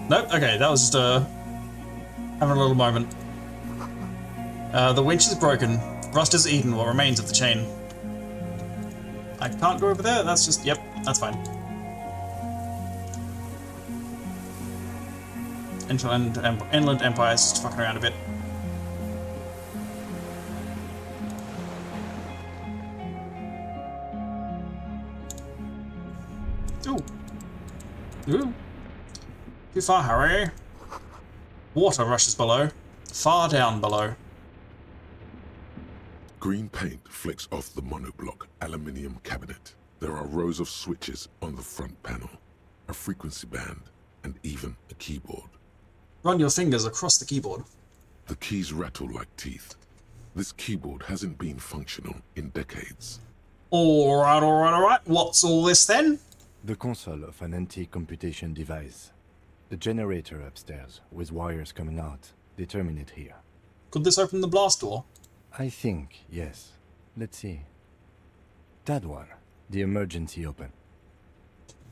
Nope, okay, that was just having a little moment. The winch is broken. Rust has eaten what remains of the chain. I can't go over there, that's just, yep, that's fine. Inland Empire is just fucking around a bit. Ooh. Ooh. Too far, Harry. Water rushes below. Far down below. Green paint flicks off the monoblock aluminium cabinet. There are rows of switches on the front panel, a frequency band, and even a keyboard. Run your fingers across the keyboard. The keys rattle like teeth. This keyboard hasn't been functional in decades. Alright. What's all this then? The console of an antique computation device. The generator upstairs, with wires coming out, they terminate here. Could this open the blast door? I think, yes. Let's see. That one. The emergency open.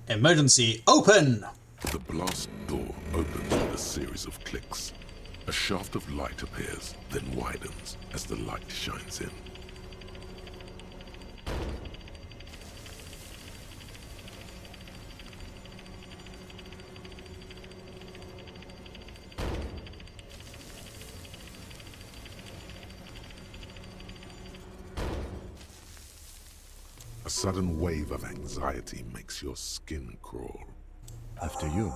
Emergency open! The blast door opens with a series of clicks. A shaft of light appears, then widens as the light shines in. A sudden wave of anxiety makes your skin crawl. After you.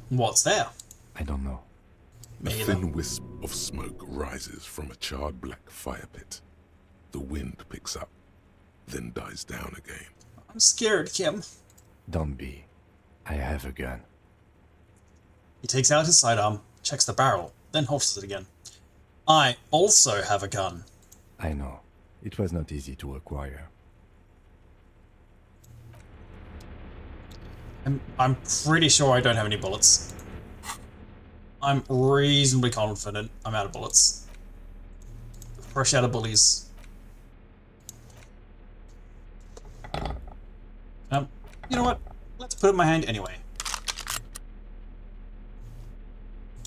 What's there? I don't know. A thin wisp of smoke rises from a charred black fire pit. The wind picks up, then dies down again. I'm scared, Kim. Don't be. I have a gun. He takes out his sidearm, checks the barrel, then holsters it again. I also have a gun. I know. It was not easy to acquire. I'm pretty sure I don't have any bullets. I'm reasonably confident I'm out of bullets. Fresh out of bullies. You know what? Let's put it in my hand anyway.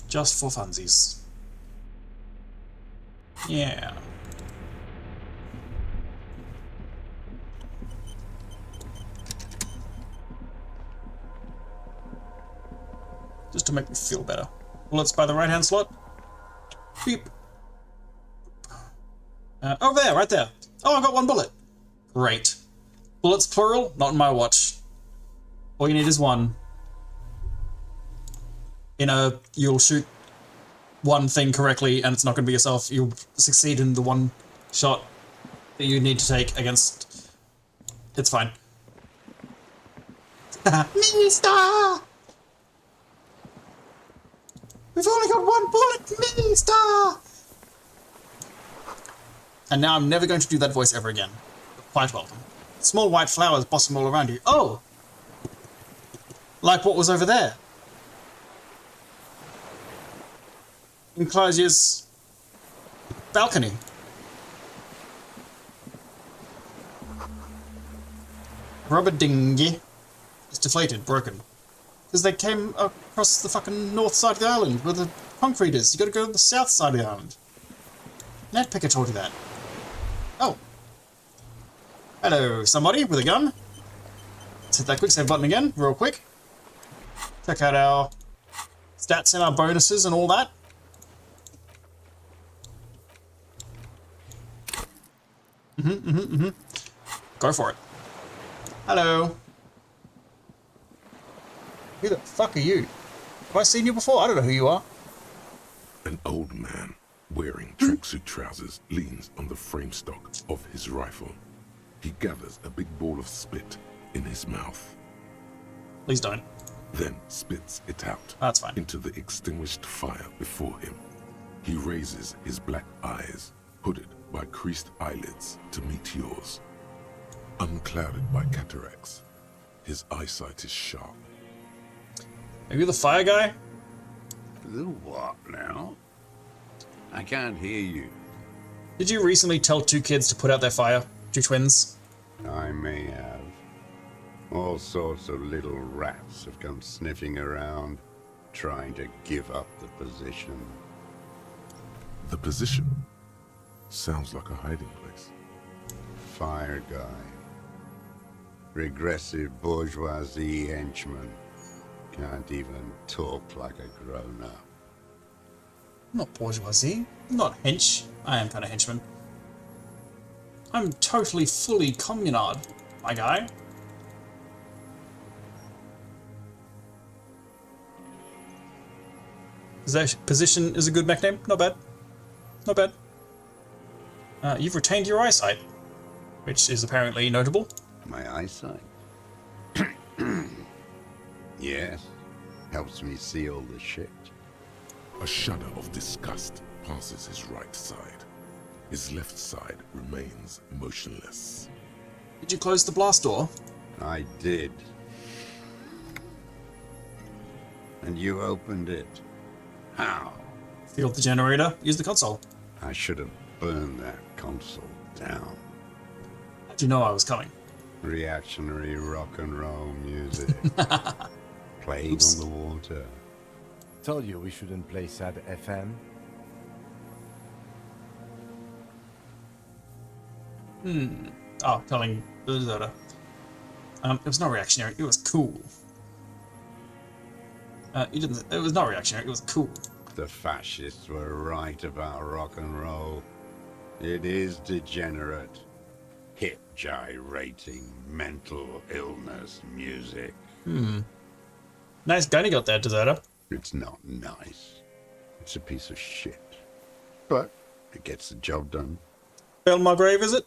Just for funsies. Yeah. Just to make me feel better. Bullets by the right-hand slot. Beep. Over there, right there. Oh, I got one bullet. Great. Bullets plural, not in my watch. All you need is one. You'll shoot one thing correctly and it's not going to be yourself. You'll succeed in the one shot that you need to take against... It's fine. Minister! We've only got one bullet, Minister! And now I'm never going to do that voice ever again. Quite welcome. Small white flowers blossom all around you. Oh! Like what was over there. Enclosure's balcony. Rubber dinghy. It's deflated, broken. Because they came across the fucking north side of the island where the concrete is. You gotta go to the south side of the island. Ned Picker told you that. Oh. Hello, somebody with a gun. Let's hit that quick save button again, real quick. Check out our stats and our bonuses and all that. Go for it. Hello. Who the fuck are you? Have I seen you before? I don't know who you are. An old man wearing tracksuit trousers leans on the frame stock of his rifle. He gathers a big ball of spit in his mouth. Please don't. Then spits it out. That's fine. Into the extinguished fire before him. He raises his black eyes, hooded by creased eyelids, to meet yours. Unclouded by cataracts, his eyesight is sharp. Are you the fire guy? The what now? I can't hear you. Did you recently tell two kids to put out their fire? Two twins? I may have. All sorts of little rats have come sniffing around, trying to give up the position. The position sounds like a hiding place. Fire guy. Regressive bourgeoisie henchman. Can't even talk like a grown-up. I'm not bourgeoisie. I'm not hench. I am kind of henchman. I'm totally, fully communard, my guy. Position is a good mech name. Not bad. Not bad. You've retained your eyesight, which is apparently notable. My eyesight? Yes. Helps me see all the shit. A shudder of disgust passes his right side. His left side remains motionless. Did you close the blast door? I did. And you opened it. How? Field the generator. Use the console. I should have burned that console down. How'd you know I was coming? Reactionary rock and roll music. Playing on the water. Told you we shouldn't play sad FM. Oh, telling the deserter. It was not reactionary. It was cool. You didn't. It was not reactionary. It was cool. The fascists were right about rock and roll. It is degenerate. Hip gyrating, mental illness music. Nice gun you got there, deserter. It's not nice. It's a piece of shit. But it gets the job done. Fell in my grave, is it?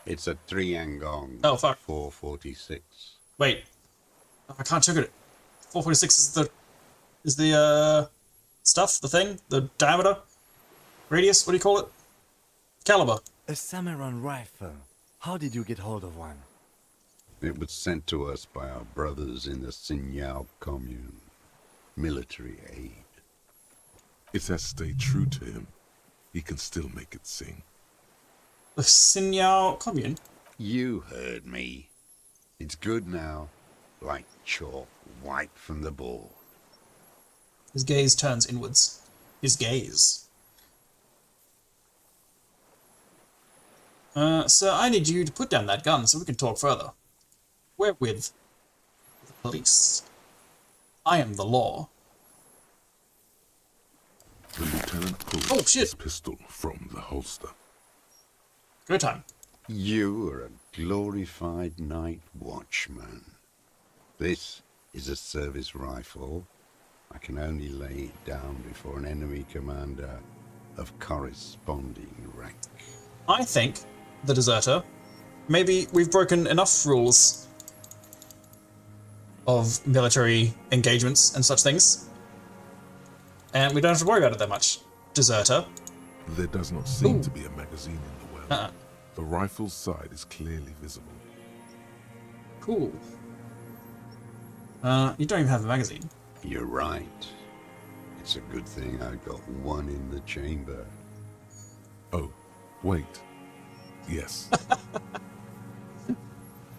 It's a 3-angong. Oh, fuck. 446. Wait. I can't check it. 446 is the stuff, the thing, the diameter, radius, what do you call it? Caliber. A Samaran rifle. How did you get hold of one? It was sent to us by our brothers in the Sinyao commune. Military aid. It has stayed true to him. He can still make it sing. The Sinyao commune? You heard me. It's good now. Like chalk wiped from the board. His gaze turns inwards. His gaze. Sir, I need you to put down that gun so we can talk further. We're with the police. I am the law. The lieutenant pulls Oh, shit. his pistol from the holster. Go time. You are a glorified night watchman. This is a service rifle. I can only lay it down before an enemy commander of corresponding rank. I think, the deserter, maybe we've broken enough rules of military engagements and such things, and we don't have to worry about it that much. Deserter. There does not seem to be a magazine in the well. Uh-uh. The rifle's side is clearly visible. Cool. You don't even have a magazine. You're right. It's a good thing I got one in the chamber. Oh, wait. Yes.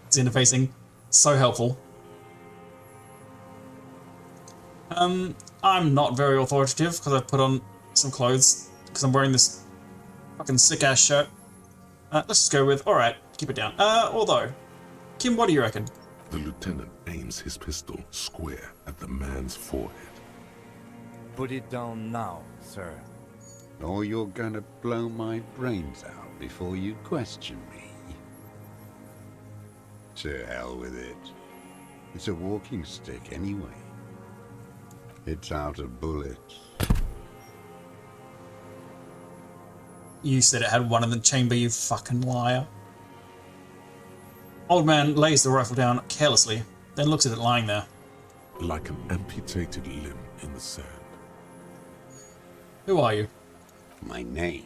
It's interfacing. So helpful. I'm not very authoritative because I put on some clothes because I'm wearing this fucking sick-ass shirt. Let's just go with, alright, keep it down. Although, Kim, what do you reckon? The lieutenant aims his pistol square at the man's forehead. Put it down now, sir. Or you're gonna blow my brains out before you question me. To hell with it. It's a walking stick anyway. It's out of bullets. You said it had one in the chamber, you fucking liar. Old man lays the rifle down carelessly, then looks at it lying there. Like an amputated limb in the sand. Who are you? My name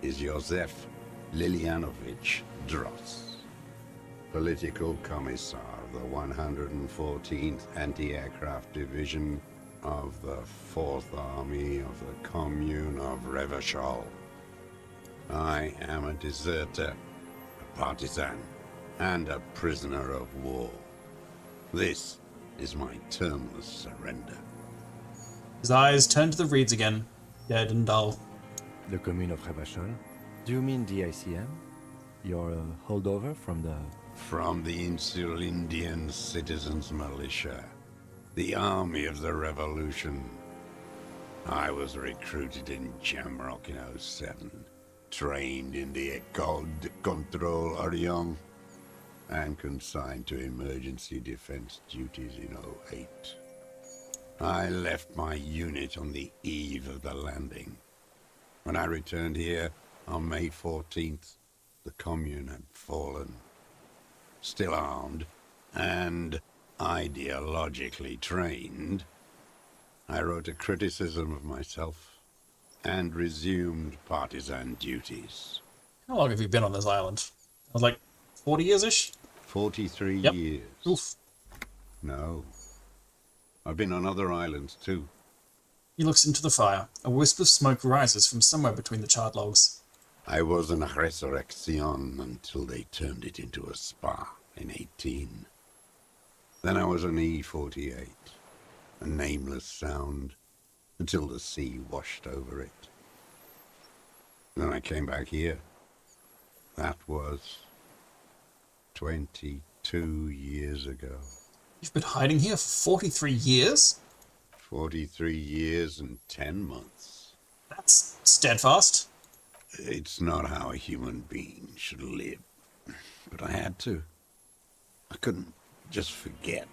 is Josef Lilianovich Dross, Political Commissar of the 114th Anti-Aircraft Division of the 4th Army of the Commune of Revachol. I am a deserter, a partisan, and a prisoner of war. This is my termless surrender. His eyes turn to the reeds again, dead and dull. The commune of Revachol? Do you mean the ICM? Your holdover from the... From the Insular Indian Citizens Militia, the army of the revolution. I was recruited in Jamrock in 07, trained in the École de Contrôle Orient, and consigned to emergency defense duties in 08. I left my unit on the eve of the landing. When I returned here on May 14th, the commune had fallen. Still armed and ideologically trained, I wrote a criticism of myself and resumed partisan duties. How long have you been on this island? I was like 40 years-ish? 43 Yep. years. Oof. No. I've been on other islands too. He looks into the fire. A wisp of smoke rises from somewhere between the charred logs. I was an resurrection until they turned it into a spa in 18. Then I was an E-48, a nameless sound, until the sea washed over it. Then I came back here. That was 22 years ago. You've been hiding here for 43 years? 43 years and 10 months. That's steadfast. It's not how a human being should live. But I had to. I couldn't just forget.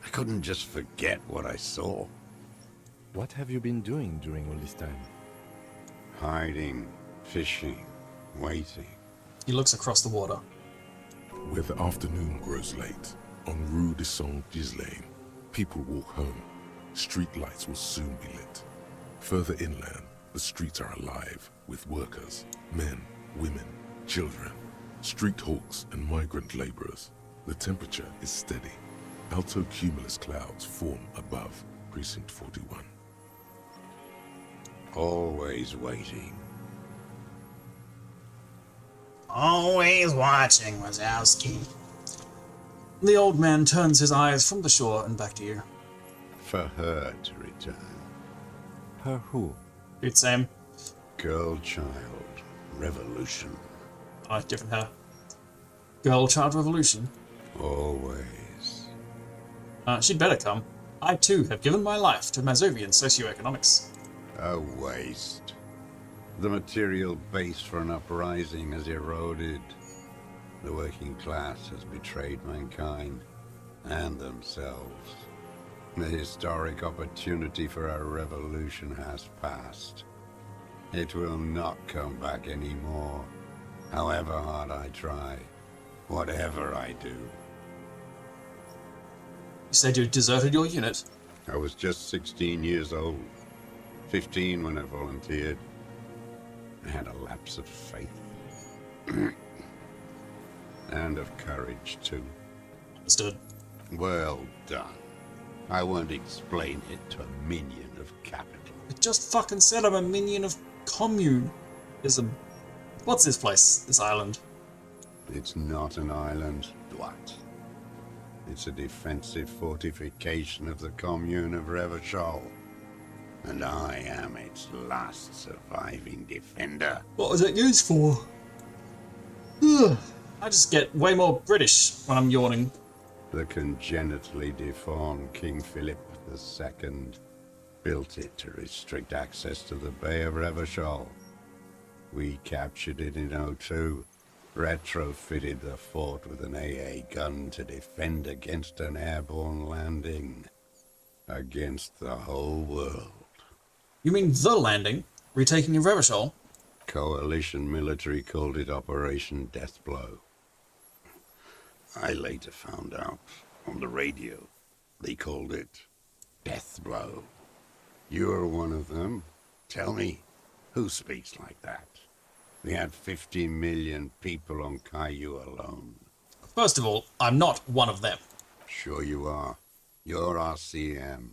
I couldn't just forget what I saw. What have you been doing during all this time? Hiding, fishing, waiting. He looks across the water. Where the afternoon grows late, on Rue de Saint-Ghislain, people walk home. Street lights will soon be lit. Further inland, the streets are alive with workers, men, women, children, street hawks and migrant laborers. The temperature is steady. Alto cumulus clouds form above Precinct 41. Always waiting. Always watching, Wazowski. The old man turns his eyes from the shore and back to you. For her to return. Her who? It's same. Girl, child, revolution. Oh, different hair. Girl, child, revolution. Always. She'd better come. I too have given my life to Mazovian socioeconomics. A waste. The material base for an uprising has eroded. The working class has betrayed mankind and themselves. The historic opportunity for a revolution has passed. It will not come back anymore, however hard I try, whatever I do. You said you deserted your unit. I was just 16 years old, 15 when I volunteered. I had a lapse of faith. And of courage, too. Understood. Well done. I won't explain it to a minion of capital. I just fucking said I'm a minion of communism. What's this place? This island? It's not an island, Dwight. It's a defensive fortification of the commune of Revachol. And I am its last surviving defender. What was it used for? I just get way more British when I'm yawning. The congenitally deformed King Philip II built it to restrict access to the Bay of Revachol. We captured it in '02, retrofitted the fort with an AA gun to defend against an airborne landing. Against the whole world. You mean the landing? Retaking of Revachol? Coalition military called it Operation Deathblow. I later found out on the radio they called it Deathblow. You're one of them. Tell me, who speaks like that? We had 50 million people on Caillou alone. First of all, I'm not one of them. Sure you are. You're RCM.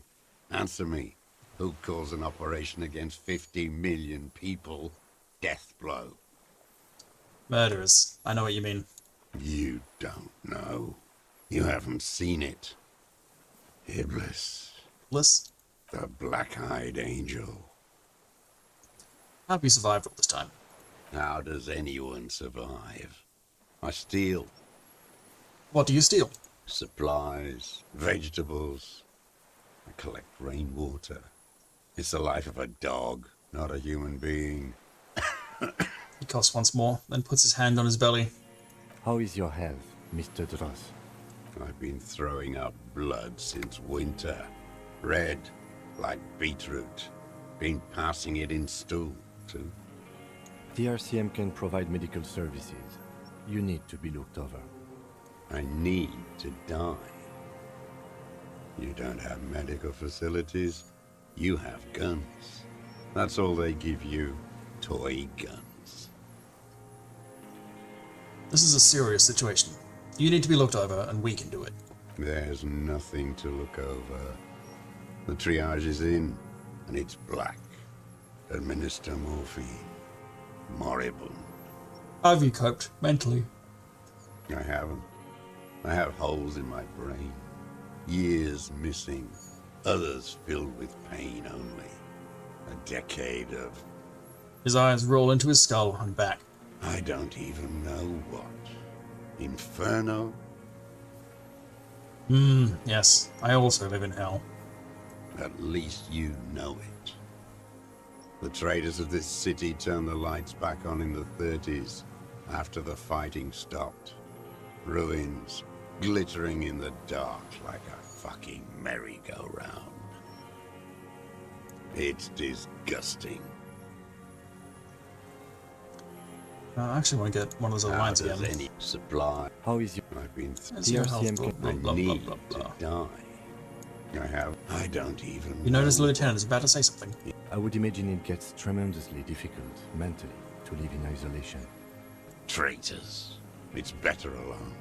Answer me. Who calls an operation against 50 million people Deathblow? Murderers. I know what you mean. You don't know. You haven't seen it. Iblis. Iblis? The black-eyed angel. How have you survived all this time? How does anyone survive? I steal. What do you steal? Supplies, vegetables. I collect rainwater. It's the life of a dog, not a human being. He coughs once more, then puts his hand on his belly. How is your health, Mr. Dross? I've been throwing up blood since winter. Red, like beetroot. Been passing it in stool, too. The RCM can provide medical services. You need to be looked over. I need to die. You don't have medical facilities? You have guns. That's all they give you. Toy guns. This is a serious situation. You need to be looked over, and we can do it. There's nothing to look over. The triage is in, and it's black. Administer morphine. Moribund. How have you coped mentally? I haven't. I have holes in my brain. Years missing. Others filled with pain only. A decade of... His eyes roll into his skull and back. I don't even know what. Inferno? Yes. I also live in hell. At least you know it. The traders of this city turned the lights back on in the 30s, after the fighting stopped. Ruins, glittering in the dark like a fucking merry-go-round. It's disgusting. I actually want to get one of those other lines again. Any supply? How is your... I've been As your health, blah, blah, blah, blah, need blah, blah. to die. I don't even You notice the lieutenant is about to say something. I would imagine it gets tremendously difficult, mentally, to live in isolation. Traitors. It's better alone.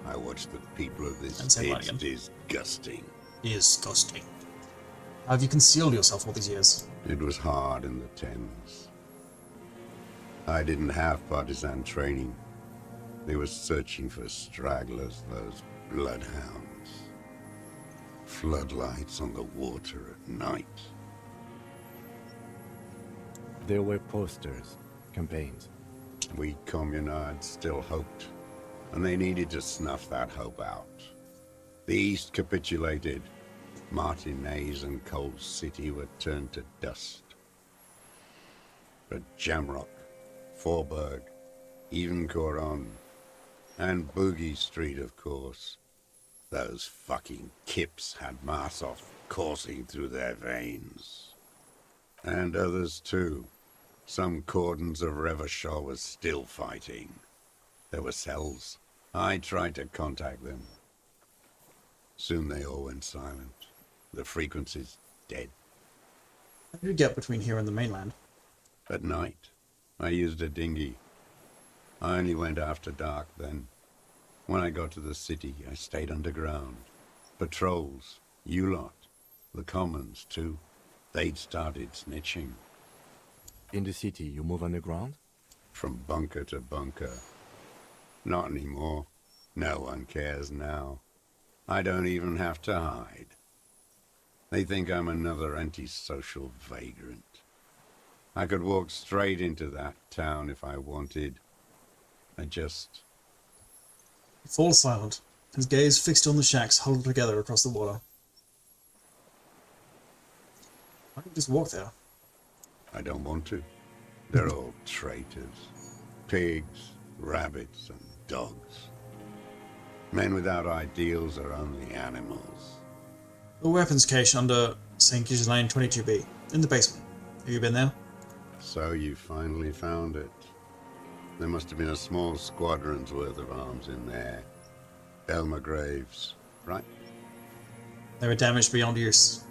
I watch the people of this. And say that It's again. disgusting. Disgusting. How have you concealed yourself all these years? It was hard in the Thames. I didn't have partisan training. They were searching for stragglers, those bloodhounds. Floodlights on the water at night. There were posters, campaigns. We communards still hoped, and they needed to snuff that hope out. The East capitulated. Martinez and Cold City were turned to dust. But Jamrock, Forburg, even Coron, and Boogie Street, of course. Those fucking kips had Marsov coursing through their veins. And others too. Some cordons of Revachol was still fighting. There were cells. I tried to contact them. Soon they all went silent. The frequency's dead. How did you get between here and the mainland? At night, I used a dinghy. I only went after dark then. When I got to the city, I stayed underground. Patrols, you lot, the commons too. They'd started snitching. In the city, you move underground? From bunker to bunker. Not anymore. No one cares now. I don't even have to hide. They think I'm another antisocial vagrant. I could walk straight into that town if I wanted. I just... He falls silent, his gaze fixed on the shacks huddled together across the water. Why don't you just walk there? I don't want to. They're all traitors. Pigs, rabbits, and dogs. Men without ideals are only animals. The weapons cache under St. Ghislaine 22B, in the basement. Have you been there? So you finally found it. There must have been a small squadron's worth of arms in there. Elmer Graves, right? They were damaged beyond use.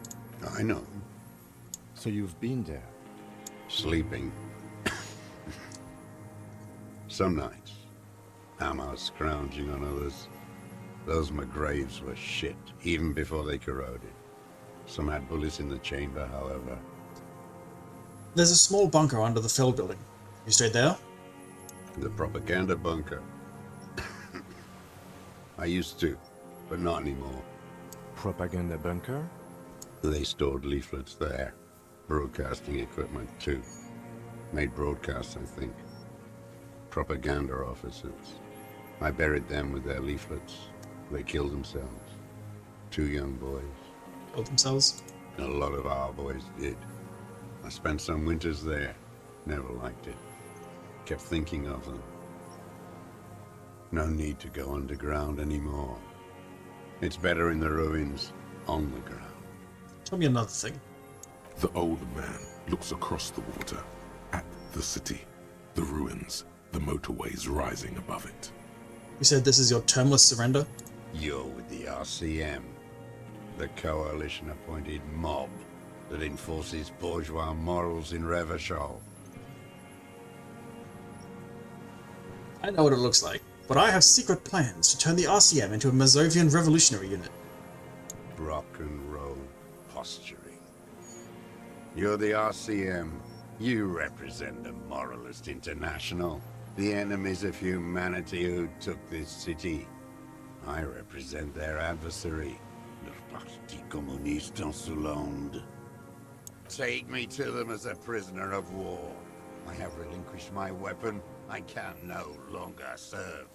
I know. So you've been there? Sleeping. Some nights. Ammo scrounging on others. Those McGraves were shit, even before they corroded. Some had bullets in the chamber, however. There's a small bunker under the field building. You stayed there? The propaganda bunker. I used to, but not anymore. Propaganda bunker? They stored leaflets there. Broadcasting equipment, too. Made broadcasts, I think. Propaganda officers. I buried them with their leaflets. They killed themselves. 2 young boys. Killed themselves? A lot of our boys did. I spent some winters there. Never liked it. Kept thinking of them. No need to go underground anymore. It's better in the ruins, on the ground. Tell me another thing. The old man looks across the water, at the city, the ruins, the motorways rising above it. You said this is your termless surrender? You're with the RCM, the coalition-appointed mob. that enforces bourgeois morals in Revachol. I know what it looks like, but I have secret plans to turn the RCM into a Mazovian revolutionary unit. Rock and roll posturing. You're the RCM. You represent the Moralist International, the enemies of humanity who took this city. I represent their adversary, le Parti Communiste Insolente. Take me to them as a prisoner of war. I have relinquished my weapon. I can no longer serve.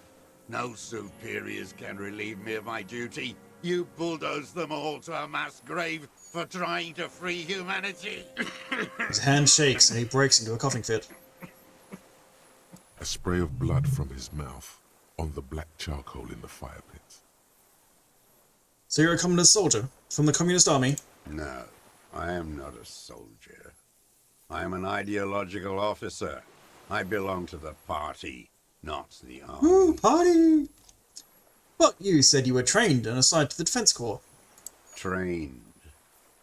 No superiors can relieve me of my duty. You bulldoze them all to a mass grave for trying to free humanity. His hand shakes and he breaks into a coughing fit. A spray of blood from his mouth on the black charcoal in the fire pit. So you're a communist soldier from the Communist Army? No, I am not a soldier. I am an ideological officer. I belong to the party, not the army. Ooh, party! But you said you were trained and assigned to the Defense Corps. Trained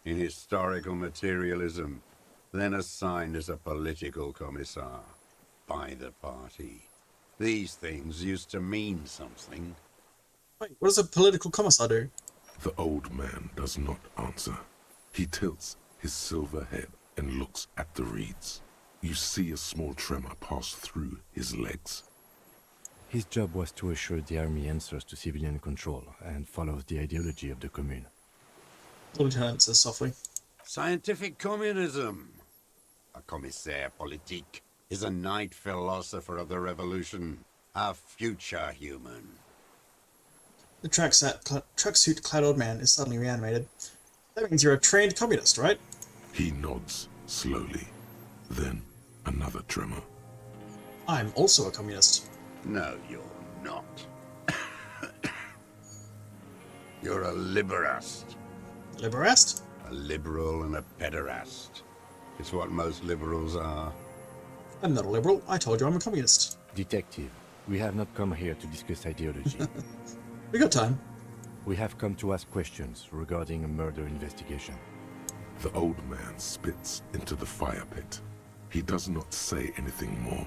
in historical materialism, then assigned as a political commissar by the party. These things used to mean something. Wait, what does a political commissar do? The old man does not answer. He tilts his silver head and looks at the reeds. You see a small tremor pass through his legs. His job was to assure the army answers to civilian control and follows the ideology of the Commune. The lieutenant says softly. Scientific communism. A commissaire politique is a night philosopher of the revolution, a future human. The tracksuit-clad old man is suddenly reanimated. That means you're a trained communist, right? He nods slowly. Then another tremor. I'm also a communist. No, you're not. You're a liberast. Liberast? A liberal and a pederast. It's what most liberals are. I'm not a liberal. I told you I'm a communist. Detective, we have not come here to discuss ideology. We got time. We have come to ask questions regarding a murder investigation. The old man spits into the fire pit. He does not say anything more.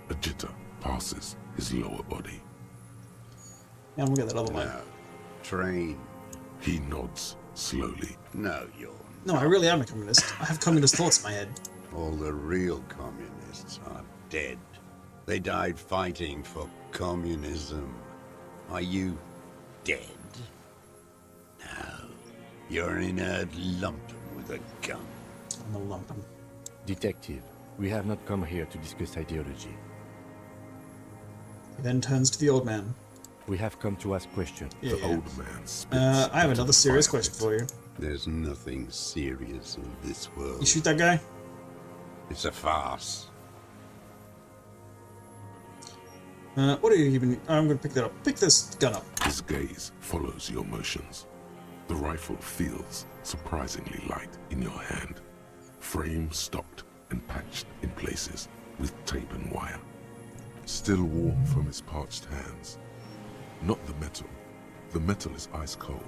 A jitter passes his lower body. Yeah, we'll get that other line. No. Train. He nods slowly. No, you're No, I really am a communist. I have communist thoughts in my head. All the real communists are dead. They died fighting for communism. Are you dead? No. You're an inert lumpen with a gun. I'm a lumpen. Detective, we have not come here to discuss ideology. He then turns to the old man. We have come to ask questions. Yeah. The old man spits. I have into another the serious fire question pit. for you. There's nothing serious in this world. You shoot that guy? It's a farce. What are you even... I'm gonna pick that up. Pick this gun up. His gaze follows your motions. The rifle feels surprisingly light in your hand. Frame stocked and patched in places with tape and wire. Still warm from his parched hands. Not the metal. The metal is ice cold.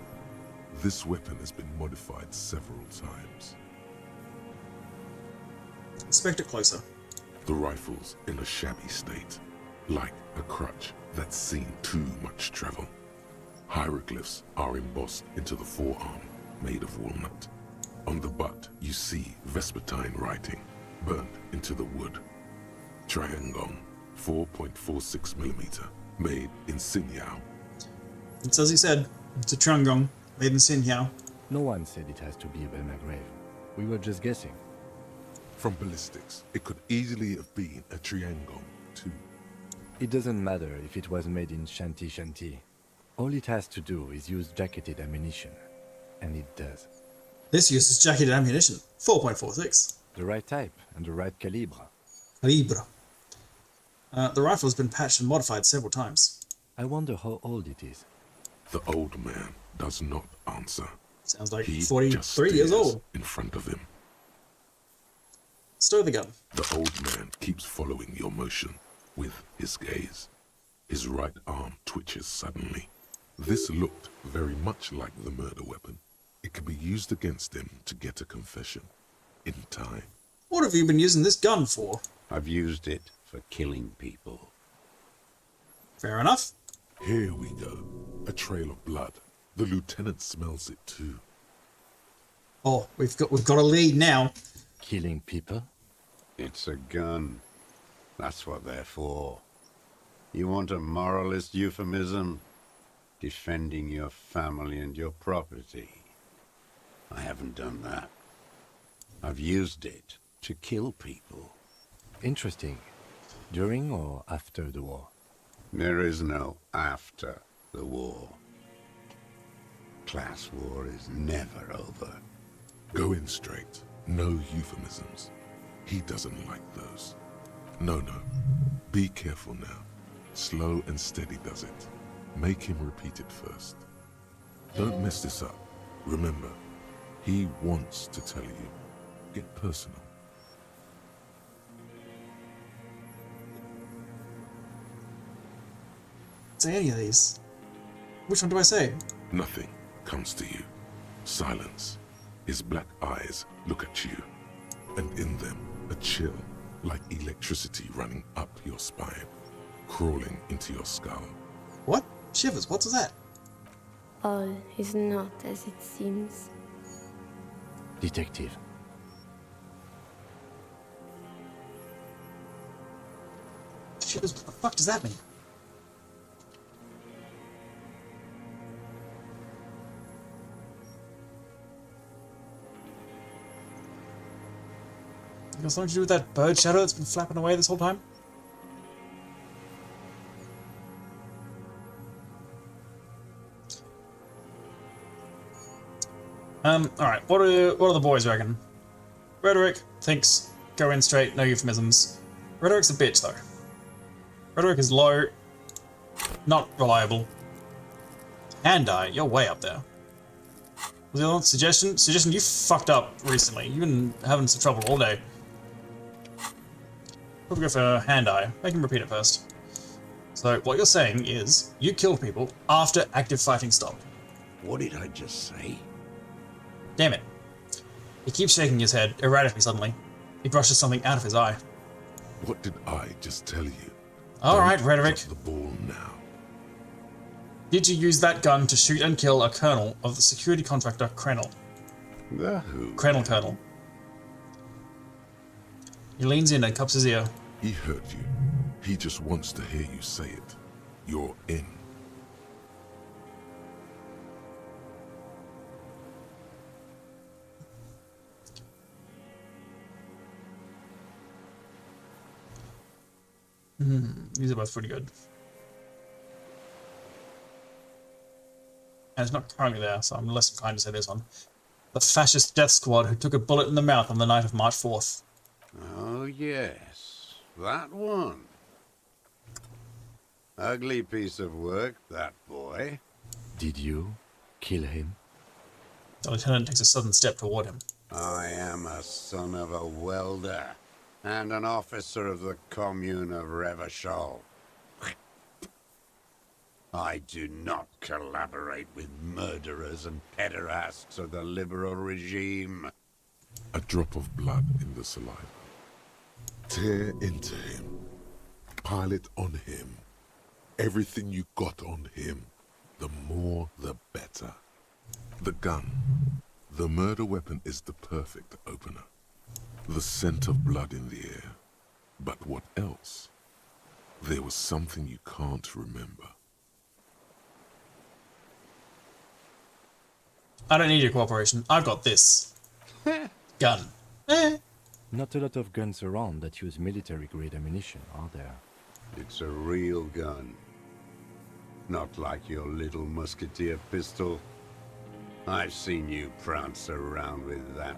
This weapon has been modified several times. Inspect it closer. The rifle's in a shabby state, like a crutch that's seen too much travel. Hieroglyphs are embossed into the forearm, made of walnut. On the butt, you see Vespertine writing, burnt into the wood. Triangong, 4.46mm, made in Sinyao. It's as he said. It's a Trangong, made in Xinjiao. No one said it has to be a Belmagrave. We were just guessing. From ballistics, it could easily have been a Triangong, too. It doesn't matter if it was made in Shanti Shanti. All it has to do is use jacketed ammunition. And it does. This uses jacketed ammunition. 4.46. The right type and the right calibre. Calibre. The rifle has been patched and modified several times. I wonder how old it is. The old man does not answer. Sounds like He 43 years just old. stares in front of him. Stow the gun. The old man keeps following your motion with his gaze. His right arm twitches suddenly. This looked very much like the murder weapon, can be used against them to get a confession in time. What have you been using this gun for? I've used it for killing people. Fair enough. Here we go. A trail of blood. The lieutenant smells it too. Oh, we've got a lead now. Killing people? It's a gun. That's what they're for. You want a moralist euphemism? Defending your family and your property. I haven't done that. I've used it to kill people. Interesting. During or after the war? There is no after the war. Class war is never over. Go in straight. No euphemisms. He doesn't like those. No. Be careful now. Slow and steady does it. Make him repeat it first. Don't mess this up. Remember, he wants to tell you. Get personal. Say any of these. Which one do I say? Nothing comes to you. Silence. His black eyes look at you, and in them a chill like electricity running up your spine, crawling into your skull. What? Shivers, what was that? All is not as it seems. Detective. Shivers, what the fuck does that mean? Got something to do with that bird shadow that's been flapping away this whole time? Alright, what do the boys reckon? Rhetoric thinks go in straight, no euphemisms. Rhetoric's a bitch though. Rhetoric is low, not reliable. Hand-eye, you're way up there. Was the other one suggestion? Suggestion, you fucked up recently. You've been having some trouble all day. Probably go for hand-eye. Make him repeat it first. So, what you're saying is, you killed people after active fighting stopped. What did I just say? Damn it. He keeps shaking his head, erratically suddenly. He brushes something out of his eye. What did I just tell you? Alright, Rhetoric. Drop the ball now. Did you use that gun to shoot and kill a colonel of the security contractor Krenel? The who? Krenel Colonel. He leans in and cups his ear. He heard you. He just wants to hear you say it. You're in. These are both pretty good. And it's not currently there, so I'm less inclined to say this one. The fascist death squad who took a bullet in the mouth on the night of March 4th. Oh, yes. That one. Ugly piece of work, that boy. Did you kill him? The lieutenant takes a sudden step toward him. I am a son of a welder and an officer of the commune of Revachol. I do not collaborate with murderers and pederasts of the liberal regime. A drop of blood in the saliva. Tear into him. Pile it on him. Everything you got on him. The more, the better. The gun. The murder weapon is the perfect opener. The scent of blood in the air. But what else? There was something you can't remember. I don't need your cooperation. I've got this. Gun. Not a lot of guns around that use military-grade ammunition, are there? It's a real gun. Not like your little musketeer pistol. I've seen you prance around with that,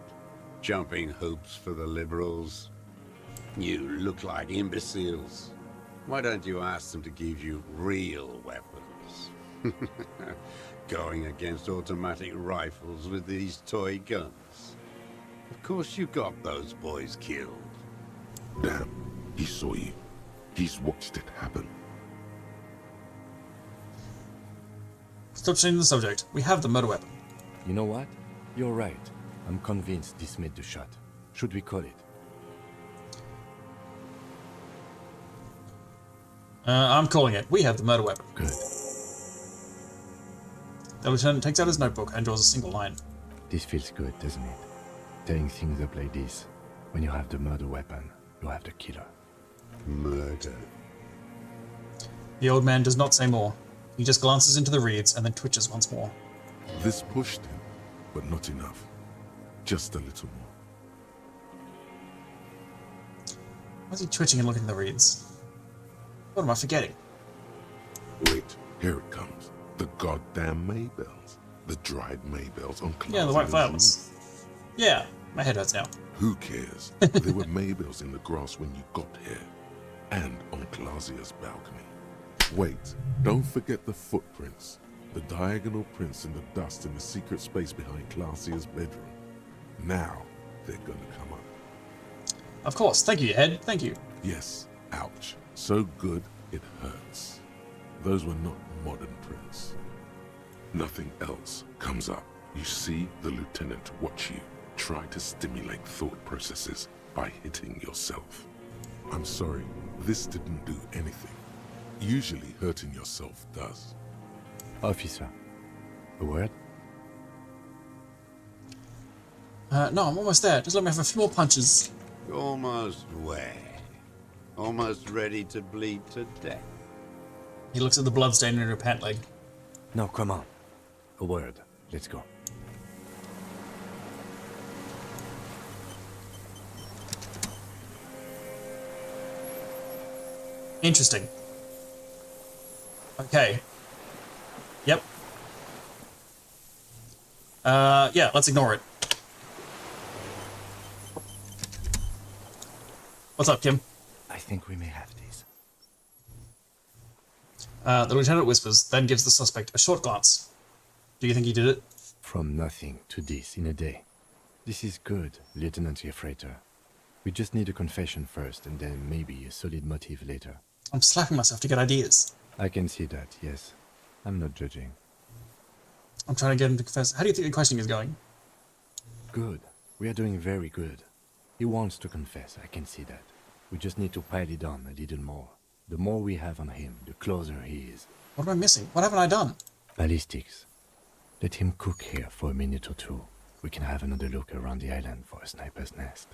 jumping hoops for the liberals. You look like imbeciles. Why don't you ask them to give you real weapons? Going against automatic rifles with these toy guns. Of course you got those boys killed. Damn, he saw you. He's watched it happen. Stop changing the subject. We have the murder weapon. You know what? You're right. I'm convinced this made the shot. Should we call it? I'm calling it. We have the murder weapon. Good. The lieutenant takes out his notebook and draws a single line. This feels good, doesn't it? Tearing things up like this. When you have the murder weapon, you have the killer. Murder. The old man does not say more. He just glances into the reeds and then twitches once more. This pushed him, but not enough. Just a little more. Why is he twitching and looking at the reeds? What am I forgetting? Wait, here it comes. The goddamn Maybells. The dried Maybells on Clausia's Yeah, the white flowers. Yeah, my head hurts now. Who cares? There were Maybells in the grass when you got here. And on Clausia's balcony. Wait, don't forget the footprints. The diagonal prints in the dust in the secret space behind Clausia's bedroom. Now, they're gonna come up. Of course, thank you, Ed, thank you. Yes, ouch. So good, it hurts. Those were not modern prints. Nothing else comes up. You see the lieutenant watch you. Try to stimulate thought processes by hitting yourself. I'm sorry, this didn't do anything. Usually hurting yourself does. Officer, a word? No, I'm almost there. Just let me have a few more punches. Almost where? Almost ready to bleed to death. He looks at the blood stain in her pant leg. No, come on. A word. Let's go. Interesting. Okay. Yep. Yeah, let's ignore it. What's up, Kim? I think we may have these. The lieutenant whispers, then gives the suspect a short glance. Do you think he did it? From nothing to this in a day. This is good, Lieutenant Gefreiter. We just need a confession first, and then maybe a solid motive later. I'm slapping myself to get ideas. I can see that, yes. I'm not judging. I'm trying to get him to confess. How do you think the questioning is going? Good. We are doing very good. He wants to confess, I can see that. We just need to pile it on a little more. The more we have on him, the closer he is. What am I missing? What haven't I done? Ballistics. Let him cook here for a minute or two. We can have another look around the island for a sniper's nest.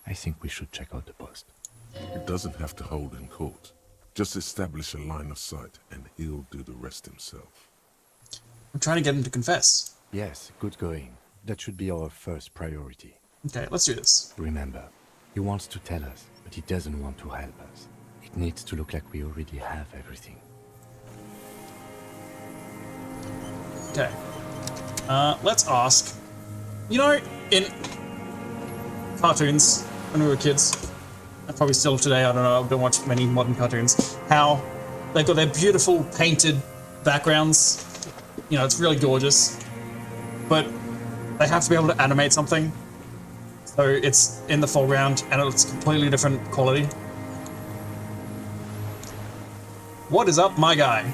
I think we should check out the post. It doesn't have to hold in court. Just establish a line of sight and he'll do the rest himself. I'm trying to get him to confess. Yes, good going. That should be our first priority. Okay, let's do this. Remember, he wants to tell us, but he doesn't want to help us. It needs to look like we already have everything. Okay. Let's ask. You know, in cartoons, when we were kids, and probably still today, I don't know, I don't watch many modern cartoons, how they've got their beautiful painted backgrounds. You know, it's really gorgeous. But they have to be able to animate something. So it's in the foreground and it's completely different quality. What is up, my guy?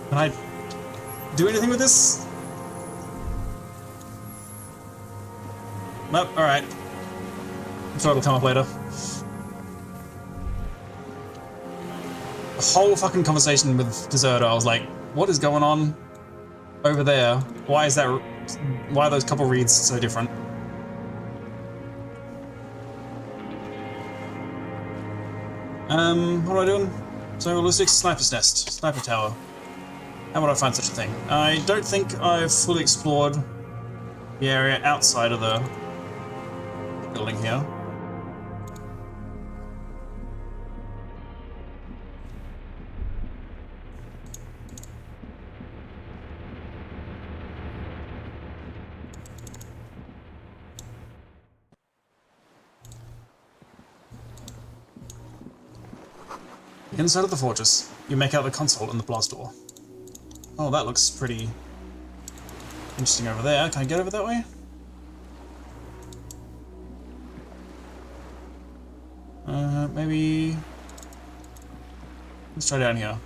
Can I do anything with this? Nope, alright. I'm sure it'll come up later. The whole fucking conversation with Deserter, I was like, what is going on over there? Why is that? Why are those couple reads so different? What am I doing? So, ballistics, sniper's nest, sniper tower. How would I find such a thing? I don't think I've fully explored the area outside of the building here. Inside of the fortress, you make out the console and the blast door. Oh, that looks pretty interesting over there. Can I get over that way? Maybe... Let's try down here.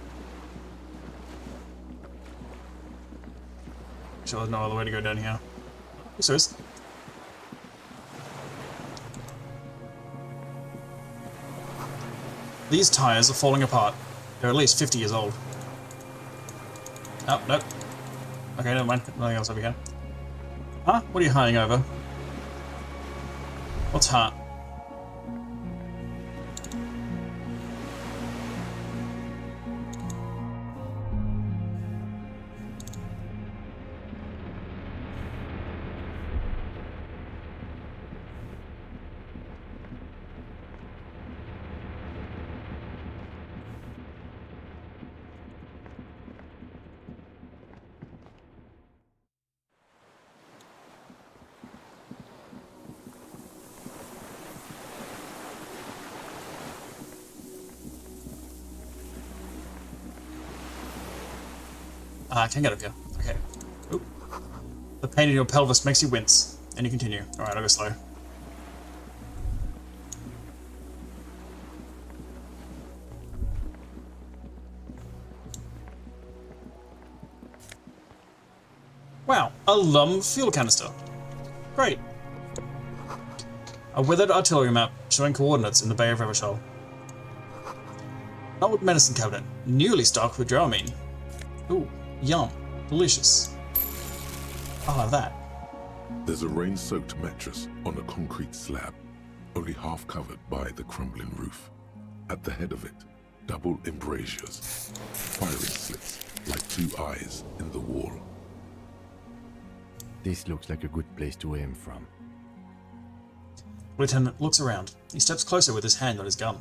Sure, there's no other way to go down here. Yes, there is. These tires are falling apart. They're at least 50 years old. Oh, nope. Okay, never mind. Nothing else over here. Huh? What are you hiding over? What's heart? I can't get up here. Okay. Oop. The pain in your pelvis makes you wince. And you continue. Alright, I'll go slow. Wow, a lum fuel canister. Great. A withered artillery map showing coordinates in the Bay of Revachol. An old medicine cabinet, newly stocked with Dramamine. Ooh. Yum. Delicious. I'll have that. There's a rain-soaked mattress on a concrete slab, only half covered by the crumbling roof. At the head of it, double embrasures, firing slits like two eyes in the wall. This looks like a good place to aim from. Lieutenant looks around. He steps closer with his hand on his gun.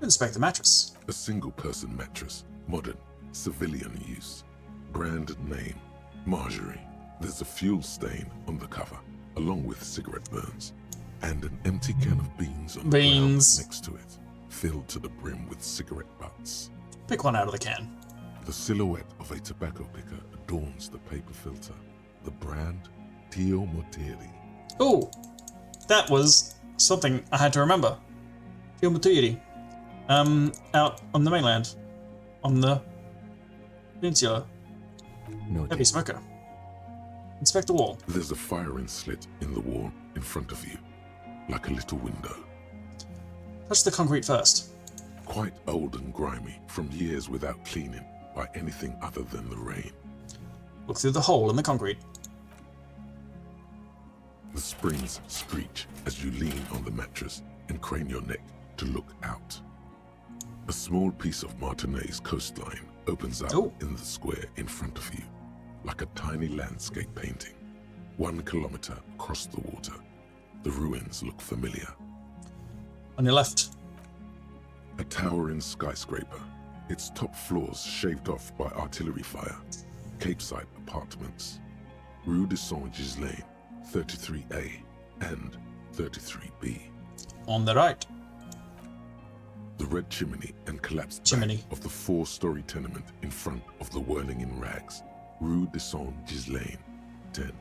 Inspect the mattress. A single-person mattress, modern, civilian use. Brand name, Marjorie. There's a fuel stain on the cover, along with cigarette burns, and an empty can of beans on the ground next to it, filled to the brim with cigarette butts. Pick one out of the can. The silhouette of a tobacco picker adorns the paper filter. The brand, Tio Moteri. Ooh, that was something I had to remember. Tio Moteri. Out on the mainland. On the peninsula. Heavy smoker. Inspect the wall. There's a firing slit in the wall in front of you, like a little window. Touch the concrete first. Quite old and grimy from years without cleaning by anything other than the rain. Look through the hole in the concrete. The springs screech as you lean on the mattress and crane your neck to look out. A small piece of Martinez coastline opens up in the square in front of you, like a tiny landscape painting. 1 kilometer across the water. The ruins look familiar. On your left. A towering skyscraper, its top floors shaved off by artillery fire. Capeside apartments. Rue de Saint-Ghislain, 33A and 33B. On the right. The red chimney and collapsed chimney back of the 4-story tenement in front of the whirling in rags. Rue de Saint-Ghislain, 10.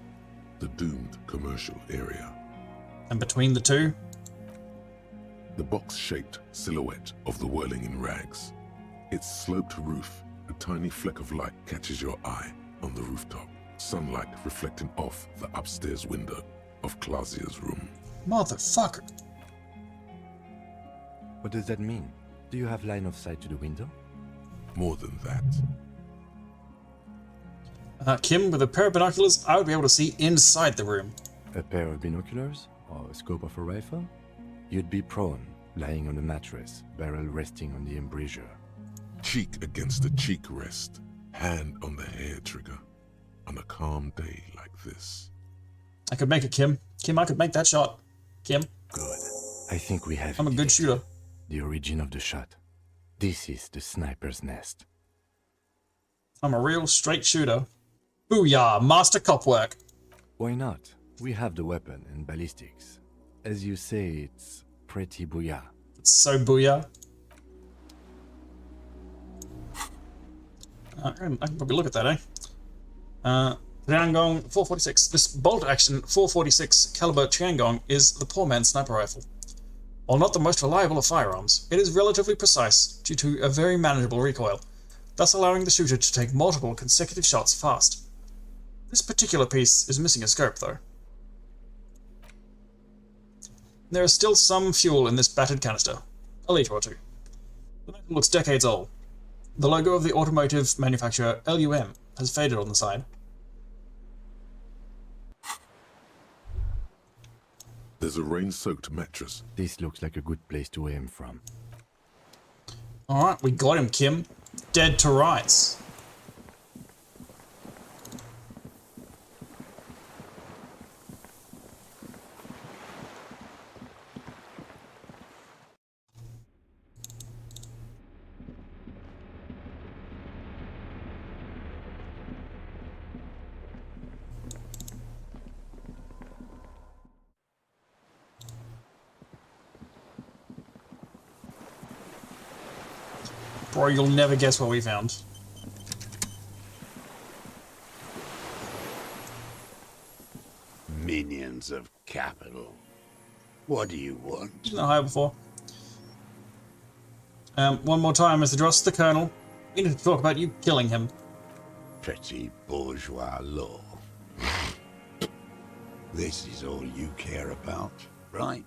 The doomed commercial area. And between the two? The box-shaped silhouette of the whirling in rags. Its sloped roof, a tiny fleck of light catches your eye on the rooftop. Sunlight reflecting off the upstairs window of Clausia's room. Motherfucker. What does that mean? Do you have line of sight to the window? More than that. Kim, with a pair of binoculars, I would be able to see inside the room. A pair of binoculars? Or a scope of a rifle? You'd be prone, lying on the mattress, barrel resting on the embrasure. Cheek against the cheek rest, hand on the hair trigger. On a calm day like this. I could make it, Kim. Kim, I could make that shot. Kim. Good. I think we have I'm a good shooter. The origin of the shot. This is the sniper's nest. I'm a real straight shooter. Booyah, master cop work. Why not? We have the weapon and ballistics. As you say, it's pretty booyah. It's so booyah. I can probably look at that, eh? Triangong 446. This bolt-action 446 caliber Triangong is the poor man's sniper rifle. While not the most reliable of firearms, it is relatively precise due to a very manageable recoil, thus allowing the shooter to take multiple consecutive shots fast. This particular piece is missing a scope, though. There is still some fuel in this battered canister. A litre or two. The metal looks decades old. The logo of the automotive manufacturer LUM has faded on the side. There's a rain-soaked mattress. This looks like a good place to aim from. Alright, we got him, Kim. Dead to rights. Bro, you'll never guess what we found. Minions of capital. What do you want? Didn't know higher before. One more time, Mr. Dross, the Colonel. We need to talk about you killing him. Petty bourgeois law. This is all you care about, right?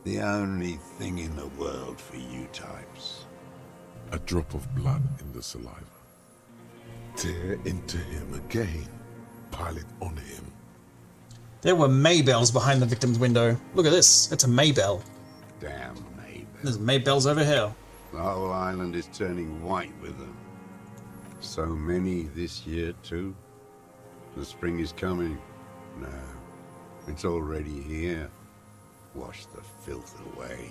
The only thing in the world for you types. A drop of blood in the saliva. Tear into him again. Pile it on him. There were Maybells behind the victim's window. Look at this. It's a Maybell. Damn Maybell. There's Maybells over here. The whole island is turning white with them. So many this year, too. The spring is coming. No, it's already here. Wash the filth away.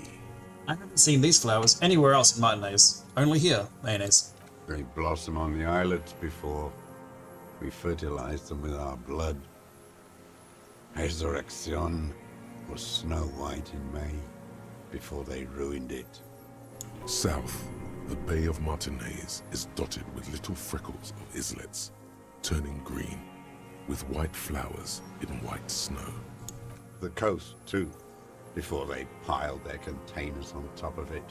I haven't seen these flowers anywhere else in Martinez. Only here, Mayonnaise. They blossom on the islets before. We fertilize them with our blood. Resurrection was snow white in May, before they ruined it. South, the Bay of Martinez is dotted with little freckles of islets, turning green, with white flowers in white snow. The coast, too, before they piled their containers on top of it,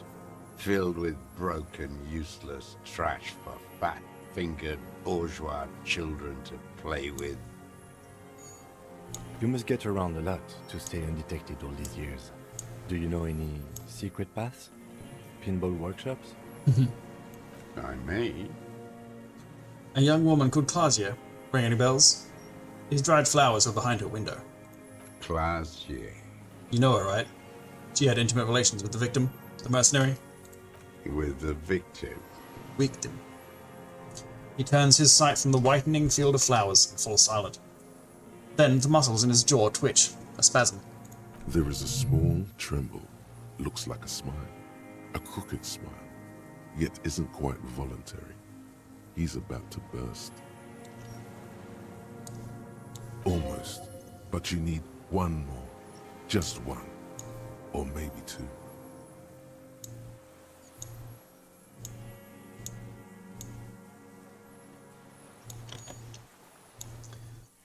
filled with broken, useless trash for fat-fingered bourgeois children to play with. You must get around a lot to stay undetected all these years. Do you know any secret paths? Pinball workshops? I may. A young woman called Claudia. Ring any bells? These dried flowers were behind her window. Claudia. You know her, right? She had intimate relations with the victim, the mercenary. With the victim. Victim. He turns his sight from the whitening field of flowers and falls silent. Then the muscles in his jaw twitch, a spasm. There is a small tremble, looks like a smile, a crooked smile, yet isn't quite voluntary. He's about to burst. Almost, but you need one more, just one, or maybe two.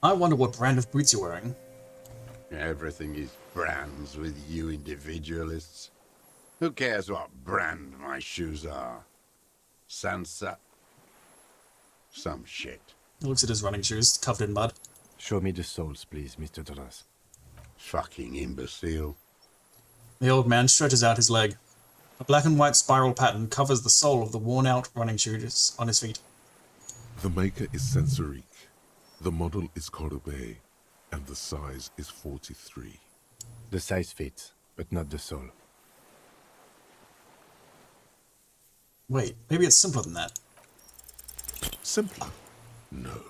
I wonder what brand of boots you're wearing. Everything is brands with you individualists. Who cares what brand my shoes are? Sansa? Some shit. He looks at his running shoes, covered in mud. Show me the soles, please, Mr. Doras. Fucking imbecile. The old man stretches out his leg. A black and white spiral pattern covers the sole of the worn-out running shoes on his feet. The maker is Sensorique. The model is Corbeil, and the size is 43. The size fits, but not the sole. Wait, maybe it's simpler than that. Simpler? No.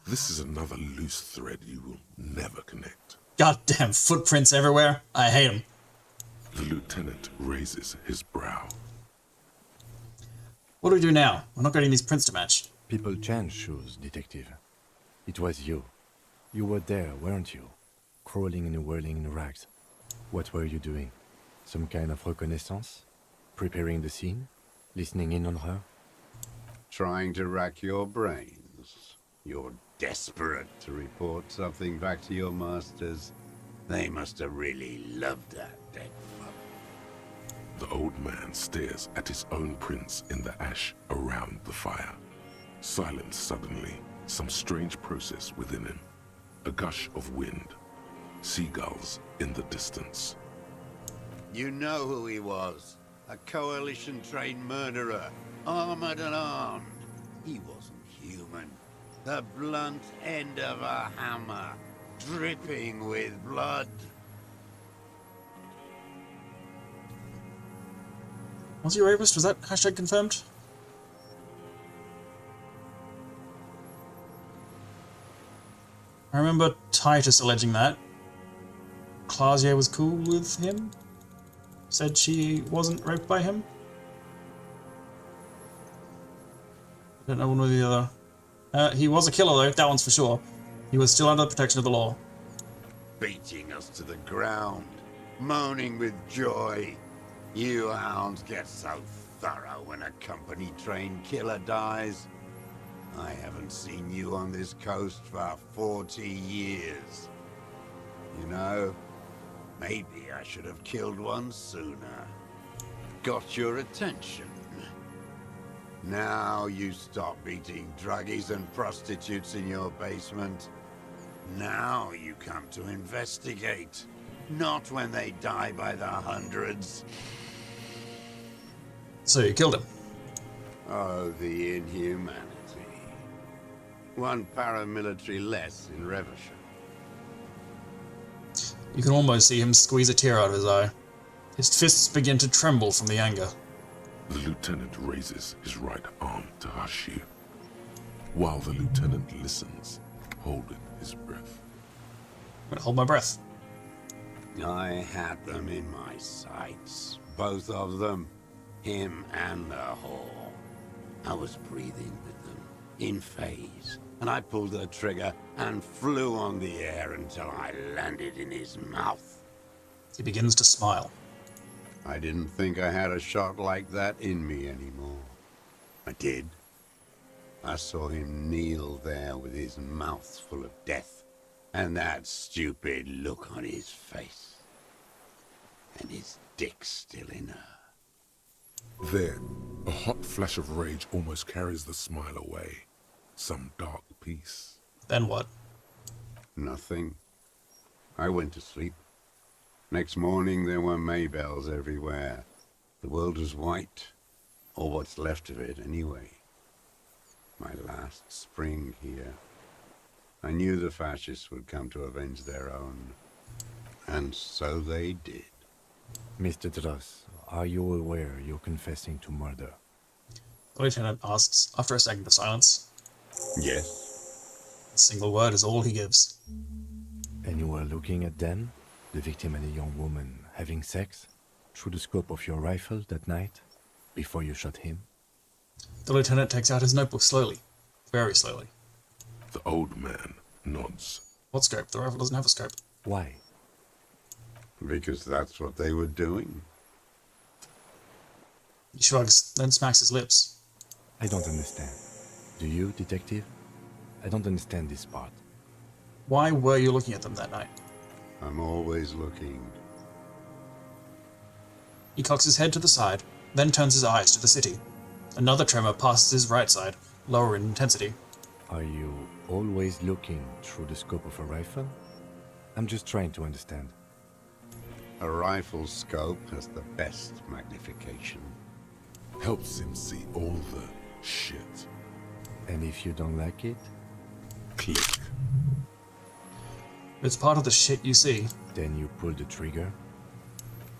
This is another loose thread you will never connect. Goddamn footprints everywhere. I hate them. The lieutenant raises his brow. What do we do now? We're not getting these prints to match. People change shoes, detective. It was you. You were there, weren't you? Crawling and whirling in rags. What were you doing? Some kind of reconnaissance? Preparing the scene? Listening in on her? Trying to rack your brains. You're desperate to report something back to your masters. They must have really loved that dead fuck. The old man stares at his own prints in the ash around the fire. Silent suddenly, some strange process within him. A gush of wind. Seagulls in the distance. You know who he was. A coalition-trained murderer. Armored and armed. He wasn't human. The blunt end of a hammer. Dripping with blood. Was he a rapist? Was that hashtag confirmed? I remember Titus alleging that. Clausier was cool with him? Said she wasn't raped by him? I don't know one or the other. He was a killer though, that one's for sure. He was still under the protection of the law. Beating us to the ground. Moaning with joy. You hounds get so thorough when a company-trained killer dies. I haven't seen you on this coast for 40 years. You know, maybe I should have killed one sooner. Got your attention. Now you stop beating druggies and prostitutes in your basement. Now you come to investigate. Not when they die by the hundreds. So you killed him? Oh, the inhumanity. One paramilitary less in Reversham. You can almost see him squeeze a tear out of his eye. His fists begin to tremble from the anger. The lieutenant raises his right arm to hush you, while the lieutenant listens, holding his breath. I'm gonna hold my breath. I had them in my sights. Both of them. Him and the whore. I was breathing with them, in phase, and I pulled the trigger and flew on the air until I landed in his mouth. He begins to smile. I didn't think I had a shot like that in me anymore. I did. I saw him kneel there with his mouth full of death, and that stupid look on his face. And his dick still in her. Then, a hot flash of rage almost carries the smile away. Some dark peace. Then what? Nothing. I went to sleep. Next morning there were Maybells everywhere. The world was white. Or what's left of it, anyway. My last spring here. I knew the fascists would come to avenge their own. And so they did. Mr. Dross, are you aware you're confessing to murder? The lieutenant asks, after a second of silence. Yes. A single word is all he gives. And you were looking at them, the victim and a young woman, having sex, through the scope of your rifle that night, before you shot him? The lieutenant takes out his notebook slowly. Very slowly. The old man nods. What scope? The rifle doesn't have a scope. Why? Because that's what they were doing. He shrugs, then smacks his lips. I don't understand. Do you, detective? I don't understand this part. Why were you looking at them that night? I'm always looking. He cocks his head to the side, then turns his eyes to the city. Another tremor passes his right side, lower in intensity. Are you always looking through the scope of a rifle? I'm just trying to understand. A rifle scope has the best magnification. Helps him see all the shit. And if you don't like it? Click. It's part of the shit you see. Then you pull the trigger?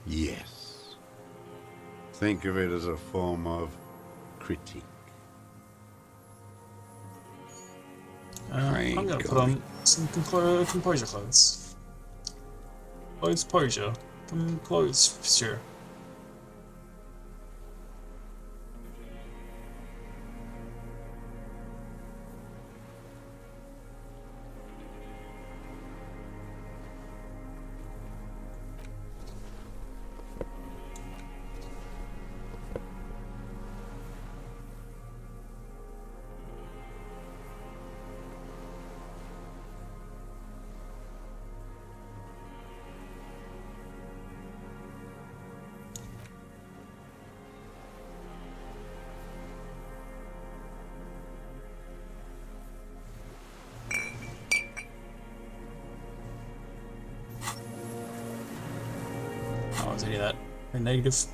Yes. Think of it as a form of critique. I'm gonna put on some composure clothes. Composure. Composure. was any of that. Very negative.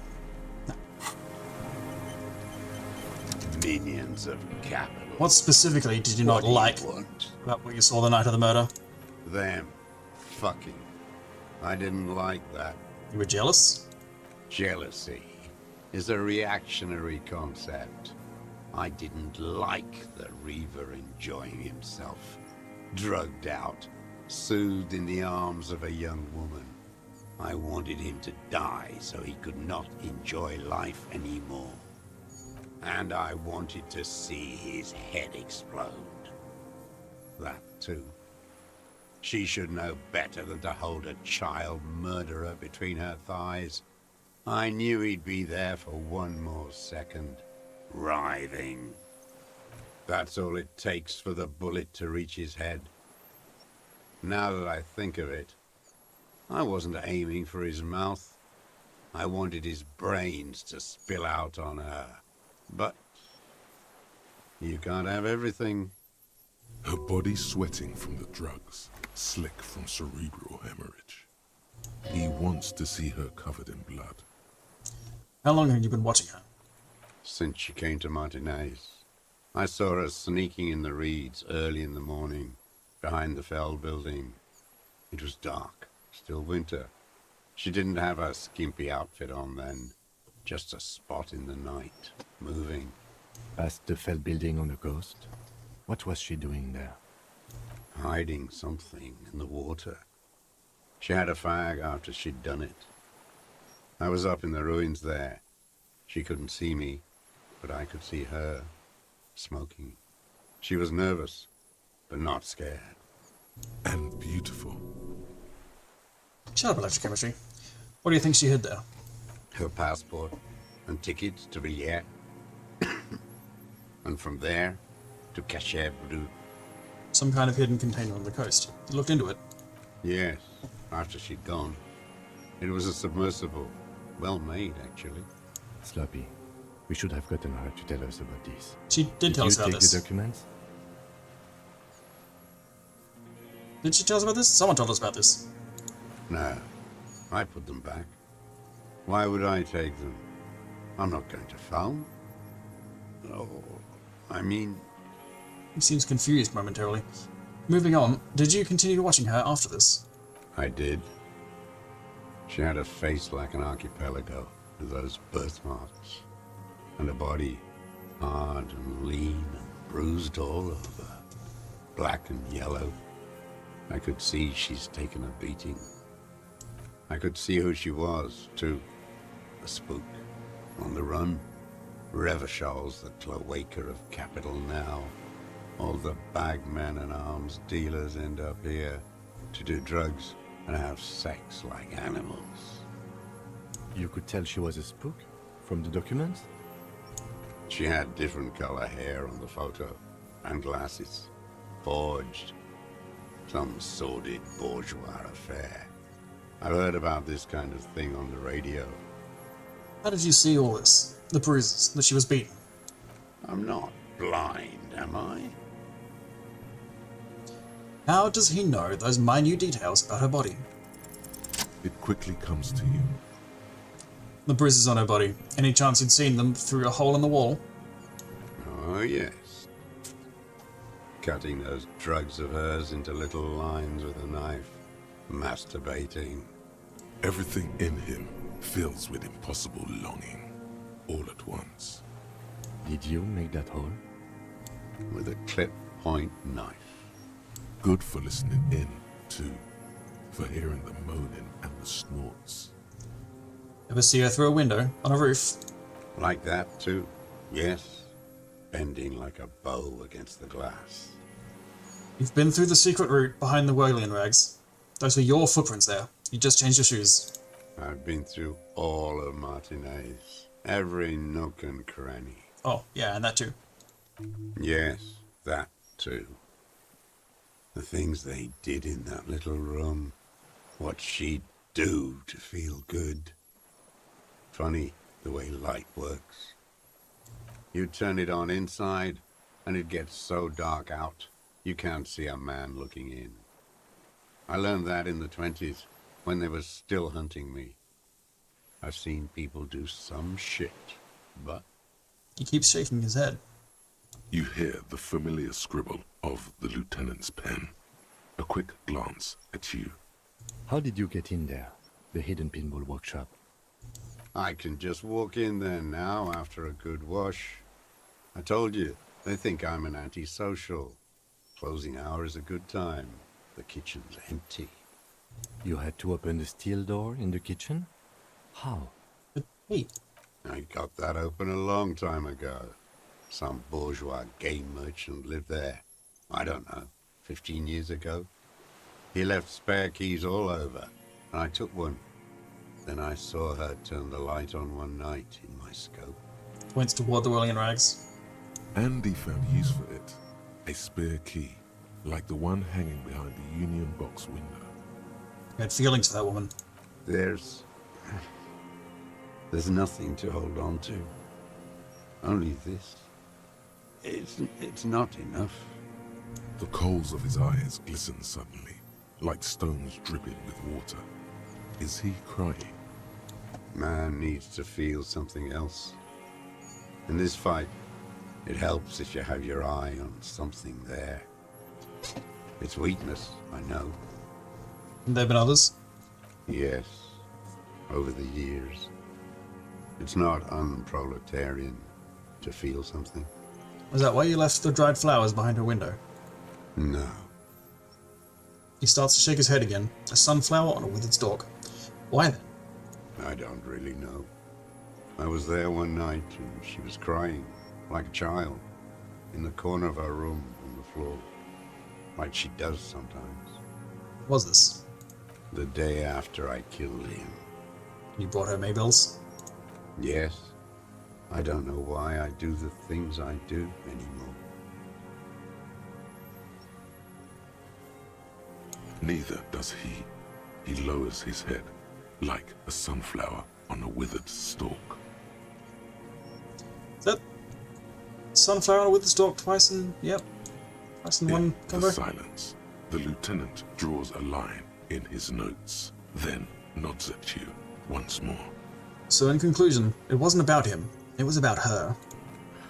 Minions of capital. What specifically did you not like about what you saw the night of the murder? Them. Fucking. I didn't like that. You were jealous? Jealousy is a reactionary concept. I didn't like the Reaver enjoying himself. Drugged out, soothed in the arms of a young woman. I wanted him to die so he could not enjoy life anymore. And I wanted to see his head explode. That too. She should know better than to hold a child murderer between her thighs. I knew he'd be there for one more second. Writhing. That's all it takes for the bullet to reach his head. Now that I think of it, I wasn't aiming for his mouth. I wanted his brains to spill out on her. But you can't have everything. Her body sweating from the drugs, slick from cerebral hemorrhage. He wants to see her covered in blood. How long have you been watching her? Since she came to Martinez. I saw her sneaking in the reeds early in the morning, behind the Fell building. It was dark, still winter. She didn't have her skimpy outfit on then. Just a spot in the night, moving. Past the Fell building on the coast? What was she doing there? Hiding something in the water. She had a fag after she'd done it. I was up in the ruins there. She couldn't see me, but I could see her, smoking. She was nervous, but not scared. And beautiful. Shut up, electrochemistry. What do you think she hid there? Her passport and tickets to Villiers. And from there to Cachet Bleu. Some kind of hidden container on the coast. You looked into it? Yes, after she'd gone. It was a submersible. Well made, actually. Sloppy. We should have gotten her to tell us about this. She did tell us about Did you this. take the documents? Did she tell us about this? Someone told us about this. No, I put them back. Why would I take them? I'm not going to phone. Oh, I mean... He seems confused momentarily. Moving on, did you continue watching her after this? I did. She had a face like an archipelago, with those birthmarks. And a body, hard and lean and bruised all over. Black and yellow. I could see she's taken a beating. I could see who she was, too. A spook. On the run. Revachol's the cloaca of capital now. All the bagmen and arms dealers end up here to do drugs and have sex like animals. You could tell she was a spook from the documents? She had different color hair on the photo, and glasses. Forged. Some sordid bourgeois affair. I've heard about this kind of thing on the radio. How did you see all this? The bruises, that she was beaten? I'm not blind, am I? How does he know those minute details about her body? It quickly comes to you. The bruises on her body. Any chance you'd seen them through a hole in the wall? Oh, yes. Cutting those drugs of hers into little lines with a knife. Masturbating. Everything in him fills with impossible longing, all at once. Did you make that hole? With a clip point knife. Good for listening in, too. For hearing the moaning and the snorts. Ever see her through a window on a roof? Like that, too. Yes. Bending like a bow against the glass. You've been through the secret route behind the Wolian rags. Those were your footprints there. You just changed your shoes. I've been through all of Martinez. Every nook and cranny. Oh, yeah, and that too. Yes, that too. The things they did in that little room. What she'd do to feel good. Funny the way light works. You turn it on inside, and it gets so dark out, you can't see a man looking in. I learned that in the 20s, when they were still hunting me. I've seen people do some shit, but... He keeps shaking his head. You hear the familiar scribble of the lieutenant's pen. A quick glance at you. How did you get in there? The hidden pinball workshop. I can just walk in there now after a good wash. I told you, they think I'm an antisocial. Closing hour is a good time. The kitchen's empty. You had to open the steel door in the kitchen? How? Hey. I got that open a long time ago. Some bourgeois game merchant lived there. I don't know, 15 years ago. He left spare keys all over, and I took one. Then I saw her turn the light on one night in my scope. Points toward the whirling in rags. Andy found use for it. A spare key, like the one hanging behind the Union box window. He had feelings for that woman. There's nothing to hold on to. Only this. It's not enough. The coals of his eyes glisten suddenly, like stones dripping with water. Is he crying? Man needs to feel something else. In this fight, it helps if you have your eye on something there. It's weakness, I know. And there have been others? Yes, over the years. It's not unproletarian to feel something. Was that why you left the dried flowers behind her window? No. He starts to shake his head again. A sunflower on a withered stalk. Why then? I don't really know. I was there one night and she was crying, like a child, in the corner of our room on the floor, like she does sometimes. What was this? The day after I killed him. You brought her Maybills? Yes. I don't know why I do the things I do anymore. Neither does he. He lowers his head, like a sunflower on a withered stalk. Is that sunflower on a withered stalk twice in... Yep. Twice in one combo? The silence. The lieutenant draws a line in his notes, then nods at you once more. So in conclusion, it wasn't about him. It was about her.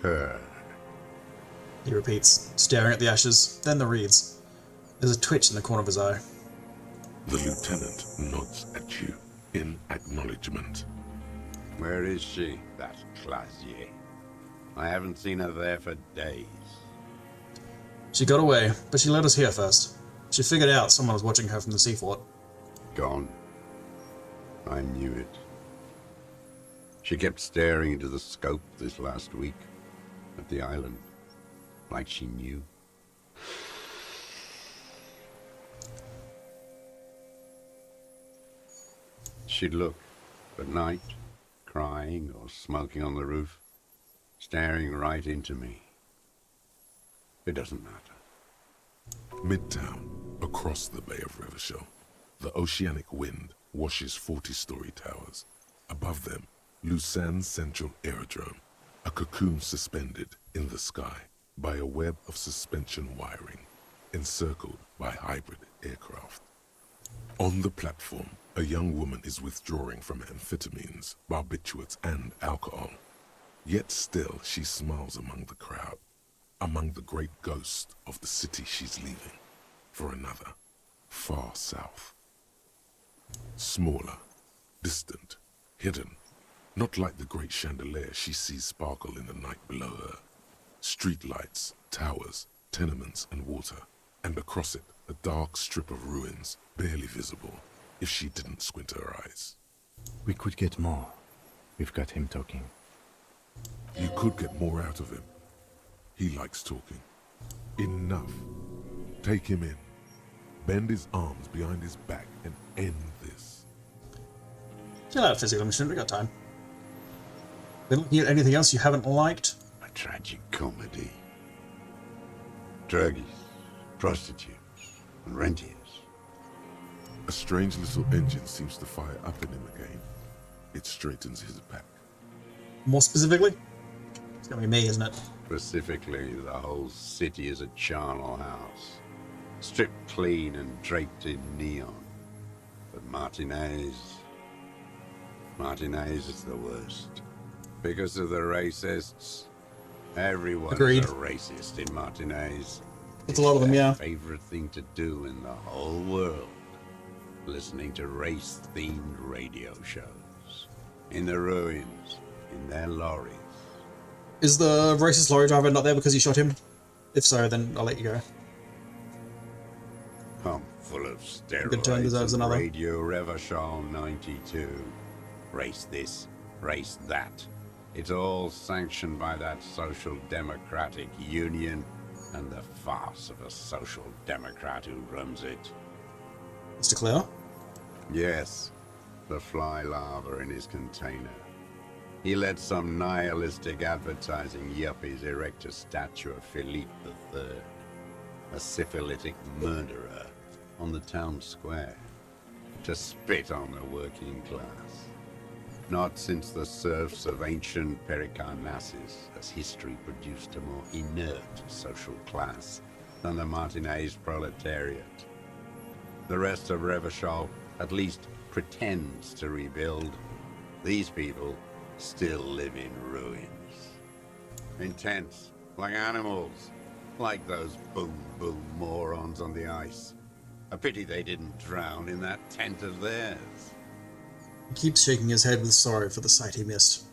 Her. He repeats, staring at the ashes, then the reeds. There's a twitch in the corner of his eye. The lieutenant nods at you in acknowledgement. Where is she, that Clasier? I haven't seen her there for days. She got away, but she let us hear first. She figured out someone was watching her from the sea fort. Gone. I knew it. She kept staring into the scope this last week at the island, like she knew. She'd look at night, crying or smoking on the roof, staring right into me. It doesn't matter. Midtown, across the Bay of Revachol, the oceanic wind washes 40-story towers. Above them, Lausanne Central Aerodrome, a cocoon suspended in the sky by a web of suspension wiring, encircled by hybrid aircraft. On the platform, a young woman is withdrawing from amphetamines, barbiturates, and alcohol. Yet still she smiles among the crowd, among the great ghost of the city she's leaving, for another, far south. Smaller, distant, hidden, not like the great chandelier she sees sparkle in the night below her. Streetlights, towers, tenements, and water, and across it a dark strip of ruins, barely visible if she didn't squint her eyes. We could get more. We've got him talking. You could get more out of him. He likes talking. Enough. Take him in. Bend his arms behind his back and end this. Chill out, physical mission. We got time. Been looking at anything else you haven't liked? A tragic comedy. Druggies, prostitutes, and rentiers. A strange little engine seems to fire up in him again. It straightens his back. More specifically? It's gonna be me, isn't it? Specifically, the whole city is a charnel house. Stripped clean and draped in neon. But Martinez... Martinez is the worst. Because of the racists. Everyone Agreed. is a racist in Martinez. It's a lot of them, yeah. Favorite thing to do in the whole world. Listening to race-themed radio shows. In the ruins. In their lorries. Is the racist lorry driver not there because you shot him? If so, then I'll let you go. I'm full of Good turn deserves steroids and another. Radio Revachol 92. Race this, race that. It's all sanctioned by that Social Democratic Union and the farce of a Social Democrat who runs it. Mr. Clare? Yes, the fly larva in his container. He let some nihilistic advertising yuppies erect a statue of Philippe III, a syphilitic murderer, on the town square, to spit on the working class. Not since the serfs of ancient Pericarnassus has history produced a more inert social class than the Martinez proletariat. The rest of Revachol at least pretends to rebuild. These people still live in ruins. In tents, like animals, like those boom-boom morons on the ice. A pity they didn't drown in that tent of theirs. He keeps shaking his head with sorrow for the sight he missed.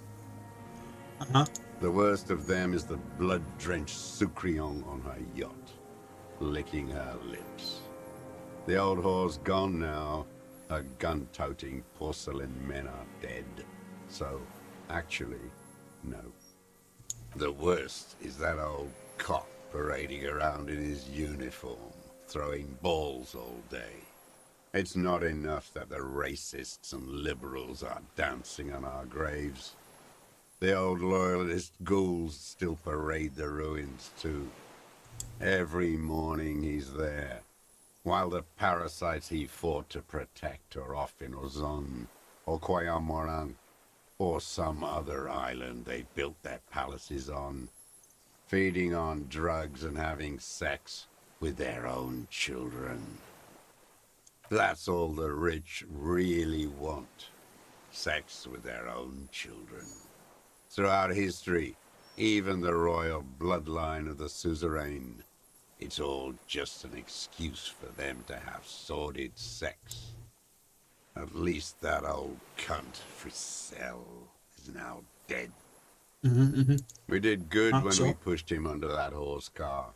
Uh-huh. The worst of them is the blood-drenched Sucrion on her yacht, licking her lips. The old whore's gone now. Her gun-toting porcelain men are dead. So, actually, no. The worst is that old cock parading around in his uniform, throwing balls all day. It's not enough that the racists and liberals are dancing on our graves. The old loyalist ghouls still parade the ruins too. Every morning he's there, while the parasites he fought to protect are off in Ozon, or Koyamorang, or some other island they built their palaces on, feeding on drugs and having sex with their own children. That's all the rich really want. Sex with their own children. Throughout history, even the royal bloodline of the suzerain, it's all just an excuse for them to have sordid sex. At least that old cunt, Frisell, is now dead. We did good when we pushed him under that horse car.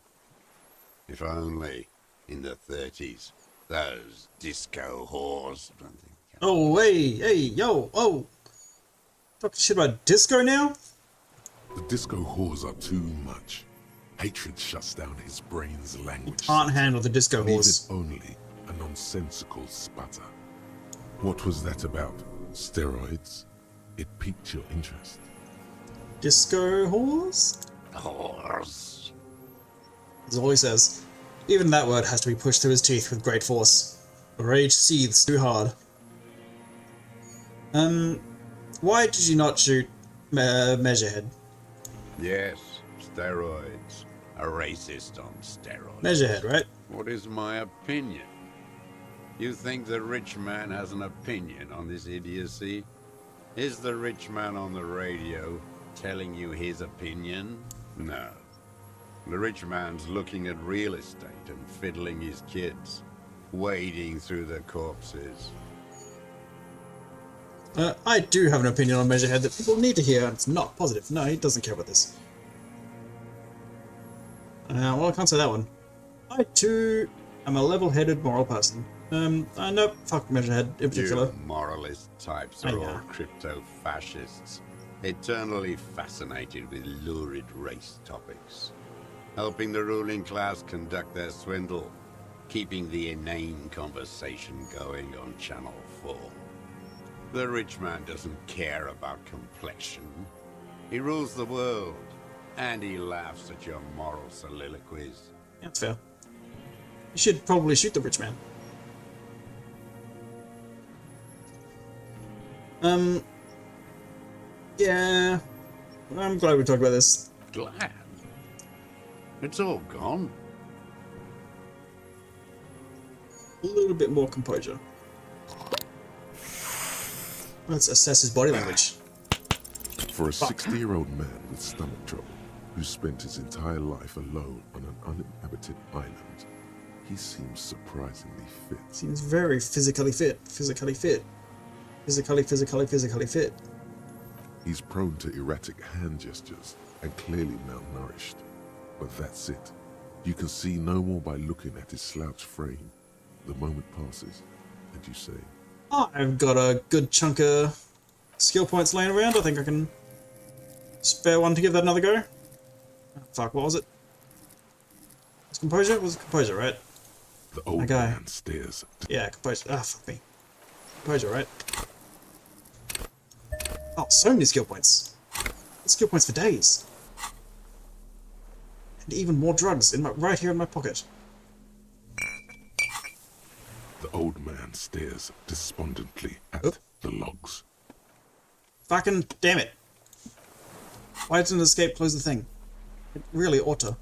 If only, in the 30s, those disco whores. Oh, hey, yo, oh! Talking shit about disco now? The disco whores are too much. Hatred shuts down his brain's language. Can't handle the disco Leave whores. it only a nonsensical sputter. What was that about? Steroids? It piqued your interest. Disco whores? Whores. That's all he says. Even that word has to be pushed through his teeth with great force. Rage seethes too hard. Why did you not shoot Measurehead? Yes, steroids. A racist on steroids. Measurehead, right? What is my opinion? You think the rich man has an opinion on this idiocy? Is the rich man on the radio telling you his opinion? No. The rich man's looking at real estate and fiddling his kids, wading through the corpses. I do have an opinion on Measurehead that people need to hear, and it's not positive. No, he doesn't care about this. Well, I can't say that one. I, too, am a level-headed moral person. Nope, fuck Measurehead in particular. You moralist types are all crypto-fascists, eternally fascinated with lurid race topics, helping the ruling class conduct their swindle, keeping the inane conversation going on Channel 4. The rich man doesn't care about complexion. He rules the world, and he laughs at your moral soliloquies. Yeah, that's fair. You should probably shoot the rich man. Yeah. I'm glad we talked about this. Glad? It's all gone. A little bit more composure. Let's assess his body language. For a 60-year-old man with stomach trouble, who spent his entire life alone on an uninhabited island, he seems surprisingly fit. Seems very physically fit. Physically fit. Physically fit. He's prone to erratic hand gestures and clearly malnourished. But that's it. You can see no more by looking at his slouched frame. The moment passes, and you say, I've got a good chunk of skill points laying around. I think I can spare one to give that another go. Oh, fuck, what was it? Was composure? Was it composure, right? The old man stares. Yeah, composure. Ah, fuck me. Composure, right? Oh, so many skill points. Skill points for days. And even more drugs right here in my pocket. The old man stares despondently at the logs. Fucking damn it. Why didn't escape close the thing? It really ought to.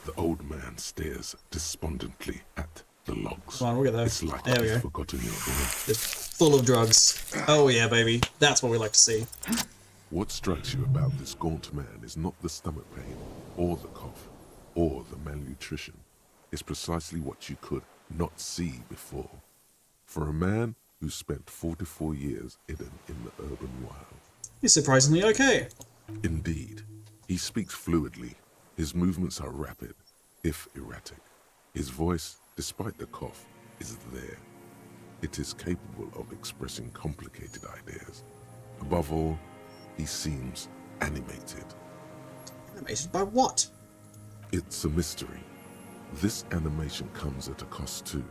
The old man stares despondently at the logs. Come on, we'll get there. It's like There we he's go. forgotten your name. It's full of drugs. Oh yeah, baby. That's what we like to see. What strikes you about this gaunt man is not the stomach pain, or the cough, or the malnutrition. It's precisely what you could not see before. For a man who spent 44 years hidden in the urban wild. He's surprisingly okay. Indeed. He speaks fluidly. His movements are rapid, if erratic. His voice, despite the cough, is there. It is capable of expressing complicated ideas. Above all, he seems animated. Animated by what? It's a mystery. This animation comes at a cost too.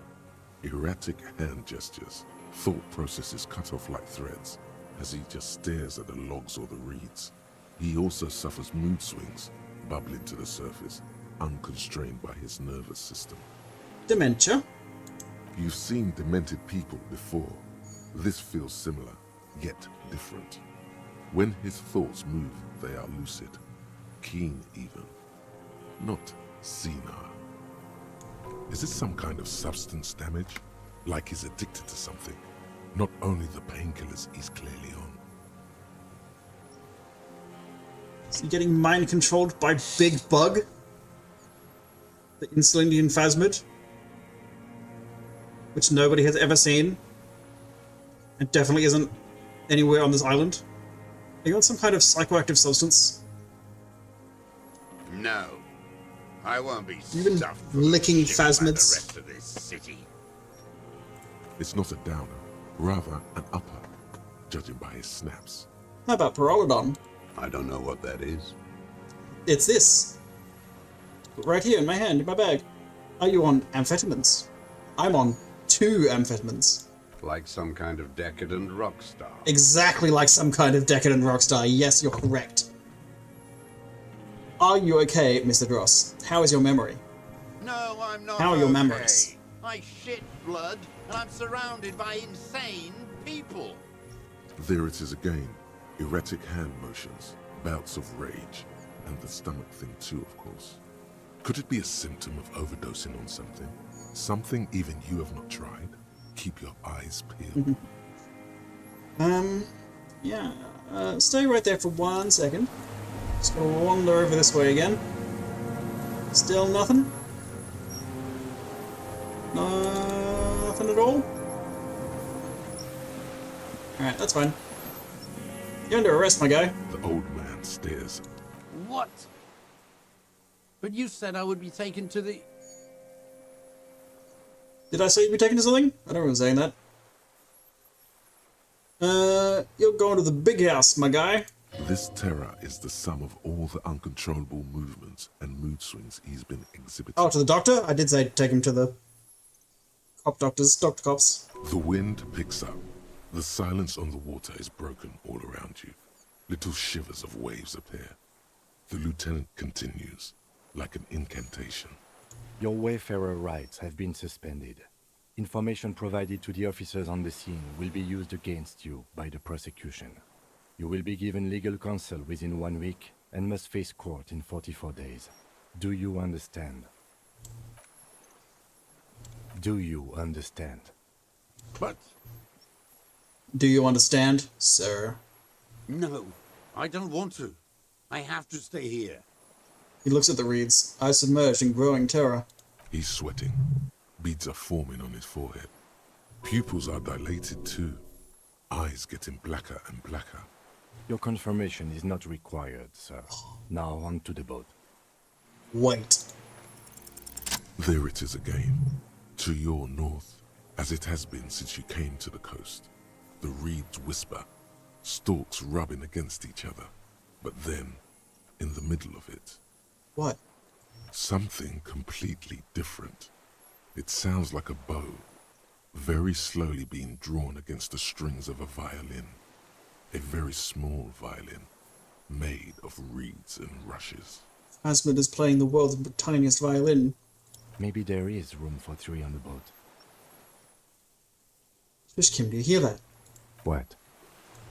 Erratic hand gestures, thought processes cut off like threads, as he just stares at the logs or the reeds. He also suffers mood swings, bubbling to the surface, unconstrained by his nervous system. Dementia? You've seen demented people before. This feels similar, yet different. When his thoughts move, they are lucid, keen even, not senile. Is it some kind of substance damage? Like he's addicted to something? Not only the painkillers he's clearly on. Is he getting mind controlled by Big Bug? The Insulindian phasmid? Which nobody has ever seen. And definitely isn't anywhere on this island. Are you on some kind of psychoactive substance? No. I won't be You've been stuffed licking with shit by the phasmids. rest of this city. It's not a downer, rather an upper, judging by his snaps. How about Pyrrolidon? I don't know what that is. It's this. Right here in my hand, in my bag. Are you on amphetamines? I'm on 2 amphetamines. Like some kind of decadent rock star. Exactly like some kind of decadent rock star. Yes, you're correct. Are you okay, Mr. Dross? How is your memory? No, I'm not. How are your okay. memories? I shit blood, and I'm surrounded by insane people. There it is again. Erratic hand motions, bouts of rage, and the stomach thing too, of course. Could it be a symptom of overdosing on something? Something even you have not tried? Keep your eyes peeled. Yeah. Stay right there for 1 second. Just gonna wander over this way again. Still nothing? Nothing at all? Alright, that's fine. You're under arrest, my guy. The old man stares. What? But you said I would be taken to the... Did I say you'd be taken to something? I don't remember saying that. You're going to the big house, my guy. This terror is the sum of all the uncontrollable movements and mood swings he's been exhibiting. Oh, to the doctor? I did say take him to the Doctor Cops. The wind picks up. The silence on the water is broken all around you. Little shivers of waves appear. The lieutenant continues, like an incantation. Your Wayfarer rights have been suspended. Information provided to the officers on the scene will be used against you by the prosecution. You will be given legal counsel within 1 week and must face court in 44 days. Do you understand? Do you understand? But Do you understand, sir? no, I don't want to. I have to stay here. He looks at the reeds, eyes submerged in growing terror. He's sweating. Beads are forming on his forehead. Pupils are dilated too. Eyes getting blacker and blacker. Your confirmation is not required, sir. Now onto the boat. Wait. There it is again. To your north, as it has been since you came to the coast. The reeds whisper, stalks rubbing against each other. But then, in the middle of it... What? Something completely different. It sounds like a bow, very slowly being drawn against the strings of a violin. A very small violin, made of reeds and rushes. Asmund is playing the world's tiniest violin. Maybe there is room for 3 on the boat. Fish Kim, do you hear that? What?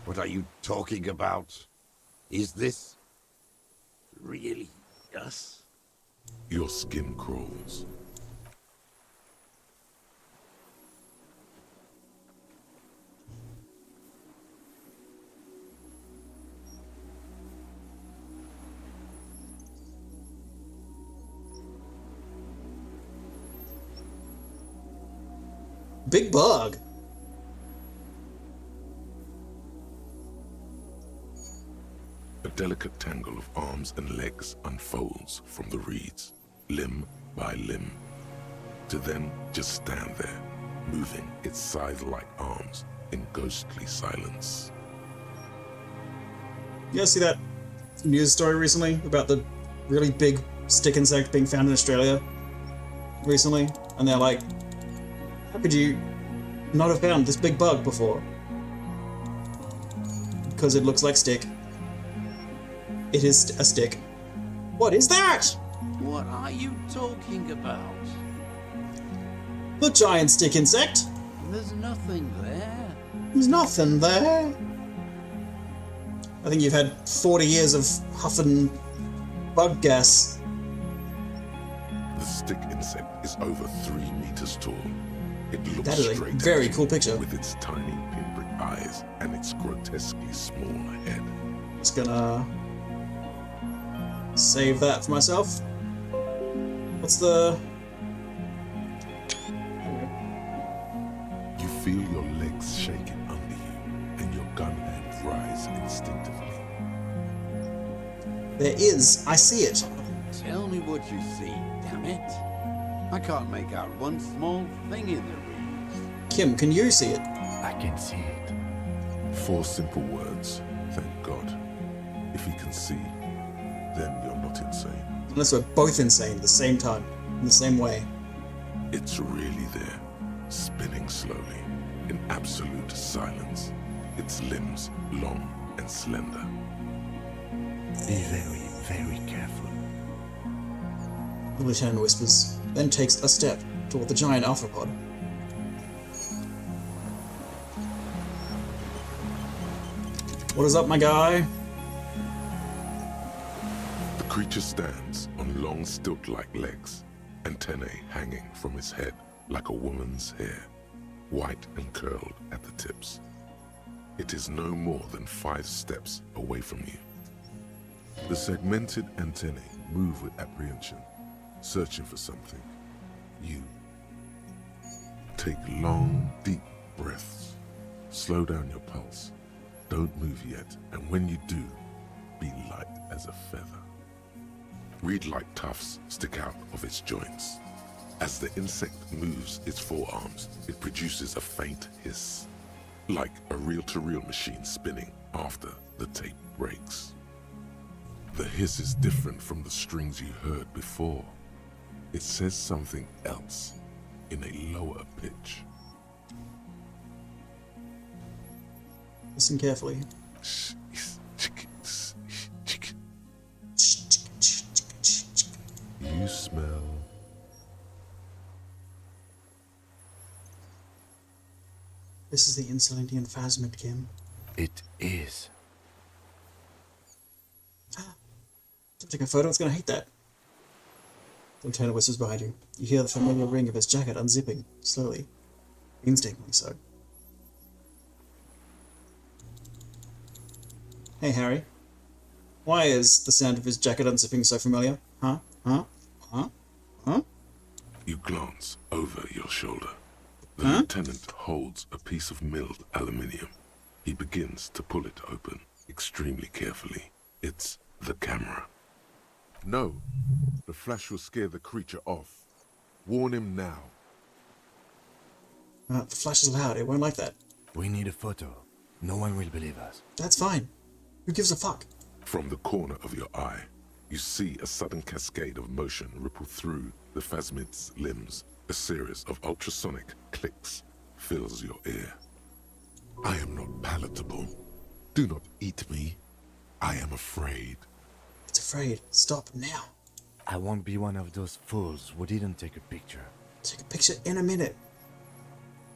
What are you talking about? Is this really us? Your skin crawls. Big bug. A delicate tangle of arms and legs unfolds from the reeds, limb by limb, to then just stand there, moving its scythe-like arms in ghostly silence. You guys see that news story recently about the really big stick insect being found in Australia recently? And they're like, how could you not have found this big bug before? Because it looks like stick. It is a stick. What is that? What are you talking about? The giant stick insect. There's nothing there. There's nothing there. I think you've had 40 years of huffing bug gas. The stick insect is over 3 meters tall. It looks That is a straight very at you cool picture. with its tiny pinprick eyes and its grotesquely small head. Just gonna save that for myself. What's the... You feel your legs shaking under you and your gun hand rise instinctively. There is. I see it. Tell me what you see, damn it. I can't make out one small thing in the reeds. Kim, can you see it? I can see it. 4 simple words, thank God. If he can see, then you're not insane. Unless we're both insane at the same time, in the same way. It's really there, spinning slowly, in absolute silence, its limbs long and slender. Be very, very careful. The lieutenant whispers, then takes a step toward the giant arthropod. What is up, my guy? The creature stands on long stilt-like legs, antennae hanging from its head like a woman's hair, white and curled at the tips. It is no more than 5 steps away from you. The segmented antennae move with apprehension, searching for something. You. Take long, deep breaths. Slow down your pulse. Don't move yet, and when you do, be light as a feather. Reed-like tufts stick out of its joints. As the insect moves its forearms, it produces a faint hiss, like a reel-to-reel machine spinning after the tape breaks. The hiss is different from the strings you heard before. It says something else in a lower pitch. Listen carefully. You smell... This is the Insulindian phasmid, Kim. It is. Don't take a photo, it's gonna hate that. The lieutenant whispers behind you. You hear the familiar ring of his jacket unzipping, slowly, painstakingly so. Hey, Harry. Why is the sound of his jacket unzipping so familiar? Huh? Huh? Huh? Huh? You glance over your shoulder. The lieutenant holds a piece of milled aluminium. He begins to pull it open, extremely carefully. It's the camera. No, the flash will scare the creature off. Warn him now. The flash is loud. It won't like that. We need a photo. No one will believe us. That's fine. Who gives a fuck? From the corner of your eye, you see a sudden cascade of motion ripple through the phasmid's limbs. A series of ultrasonic clicks fills your ear. I am not palatable. Do not eat me. I am afraid. It's afraid. Stop now. I won't be one of those fools who didn't take a picture. Take a picture in a minute.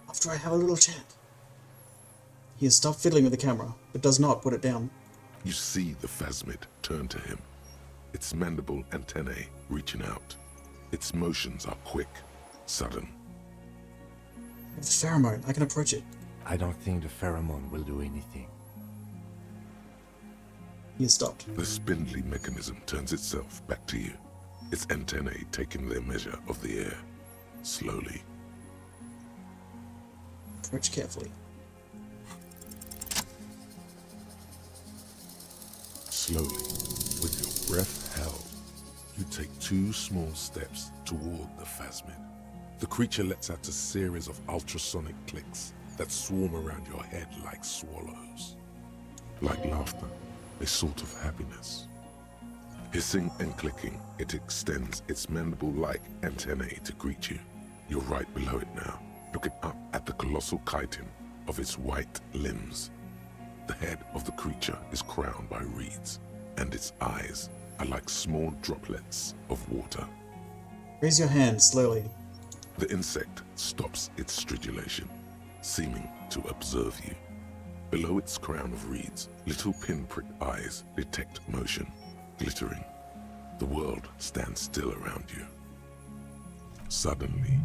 After I have a little chat. He has stopped fiddling with the camera, but does not put it down. You see the phasmid turn to him, its mandible antennae reaching out. Its motions are quick, sudden. With the pheromone, I can approach it. I don't think the pheromone will do anything. He has stopped. The spindly mechanism turns itself back to you, its antennae taking their measure of the air, slowly. Approach carefully. Slowly, with your breath held, you take 2 small steps toward the phasmid. The creature lets out a series of ultrasonic clicks that swarm around your head like swallows. Like laughter, a sort of happiness. Hissing and clicking, it extends its mandible-like antennae to greet you. You're right below it now, looking up at the colossal chitin of its white limbs. The head of the creature is crowned by reeds, and its eyes are like small droplets of water. Raise your hand slowly. The insect stops its stridulation, seeming to observe you. Below its crown of reeds, little pinprick eyes detect motion, glittering. The world stands still around you. Suddenly,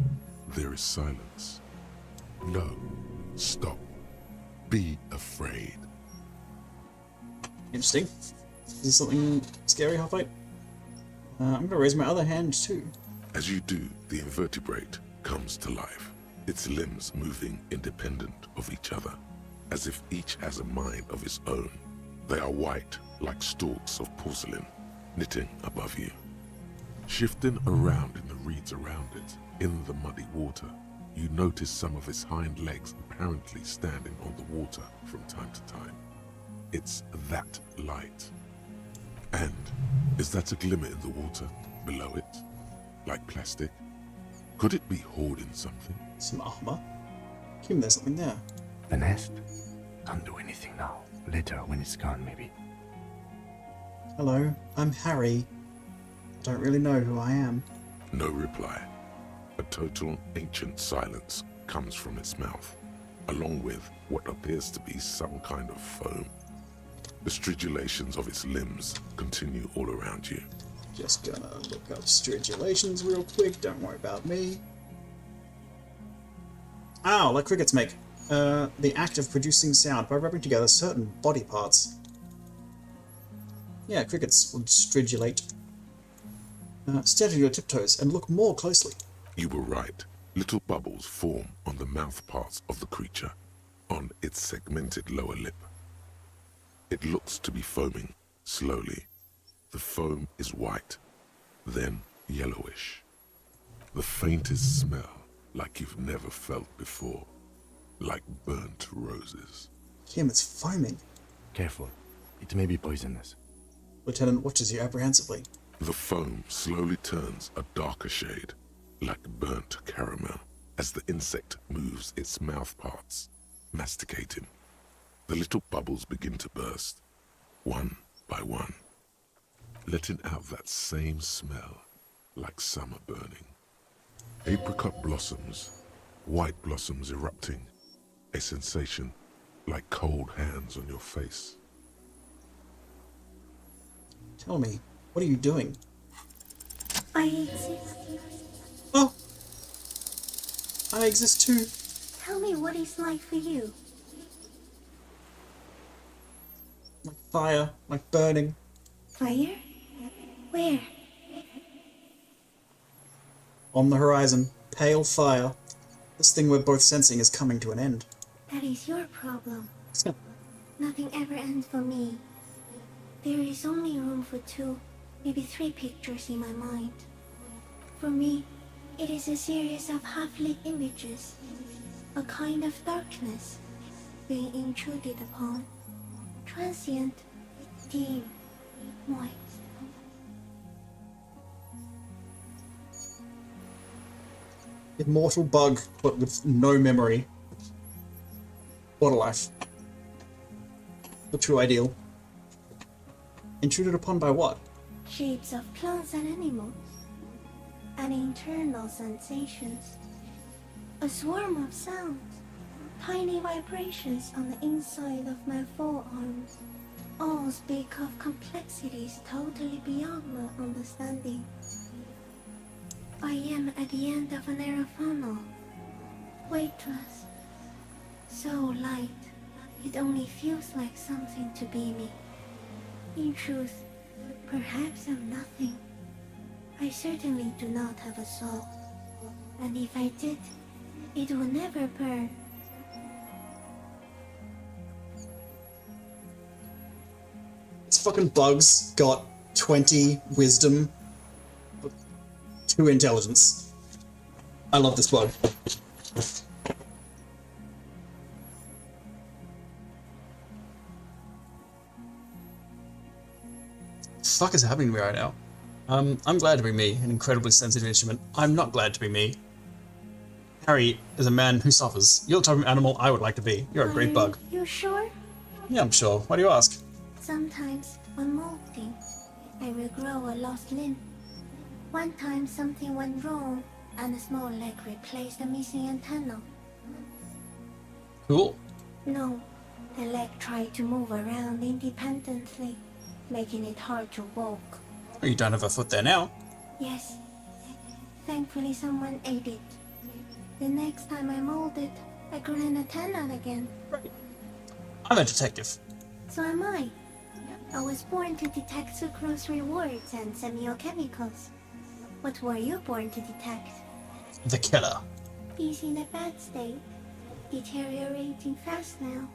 there is silence. No, stop. Be afraid. Interesting. Is this something scary, Half-Light? I'm going to raise my other hand too. As you do, the invertebrate comes to life, its limbs moving independent of each other, as if each has a mind of its own. They are white, like stalks of porcelain, knitting above you. Shifting around in the reeds around it, in the muddy water, you notice some of its hind legs apparently standing on the water from time to time. It's that light. And is that a glimmer in the water below it? Like plastic? Could it be hoarding something? Some armor? Kim, there's something there. The nest? Can't do anything now. Later, when it's gone, maybe. Hello, I'm Harry. Don't really know who I am. No reply. A total ancient silence comes from its mouth, along with what appears to be some kind of foam. The stridulations of its limbs continue all around you. Just gonna look up stridulations real quick, don't worry about me. Ow, like crickets make. The act of producing sound by rubbing together certain body parts. Yeah, crickets would stridulate. Stand on your tiptoes and look more closely. You were right. Little bubbles form on the mouth parts of the creature, on its segmented lower lip. It looks to be foaming, slowly. The foam is white, then yellowish. The faintest smell like you've never felt before, like burnt roses. Kim, it's foaming. Careful, it may be poisonous. Lieutenant watches you apprehensively. The foam slowly turns a darker shade, like burnt caramel, as the insect moves its mouth parts, masticating. The little bubbles begin to burst, one by one, letting out that same smell, like summer burning. Apricot blossoms, white blossoms erupting, a sensation like cold hands on your face. Tell me, what are you doing? I exist. Oh! I exist too. Tell me what it's like for you. Like fire, like burning. Fire? Where? On the horizon, pale fire. This thing we're both sensing is coming to an end. That is your problem. Nothing ever ends for me. There is only room for 2, maybe 3 pictures in my mind. For me, it is a series of half-lit images, a kind of darkness being intruded upon, transient, dim, moist. Immortal bug, but with no memory. What a life. The true ideal. Intruded upon by what? Shapes of plants and animals, and internal sensations. A swarm of sounds, tiny vibrations on the inside of my forearms. All speak of complexities totally beyond my understanding. I am at the end of a narrow funnel, weightless, so light, it only feels like something to be me. In truth, perhaps I'm nothing. I certainly do not have a soul, and if I did, it would never burn. This fucking bug's got 20 wisdom, but 2 intelligence. I love this bug. Fuck is happening to me right now? I'm glad to be me, an incredibly sensitive instrument. I'm not glad to be me. Harry is a man who suffers. You're the type of animal I would like to be. You're a great bug. You sure? Yeah, I'm sure. Why do you ask? Sometimes, when molting, I regrow a lost limb. One time something went wrong, and a small leg replaced a missing antenna. Cool. No, the leg tried to move around independently, making it hard to walk. Oh, you don't have a foot there now. Yes. Thankfully someone ate it. The next time I molded, I grew an antenna again. I'm a detective. So am I. I was born to detect sucrose rewards and semiochemicals. What were you born to detect? The killer. He's in a bad state, deteriorating fast now.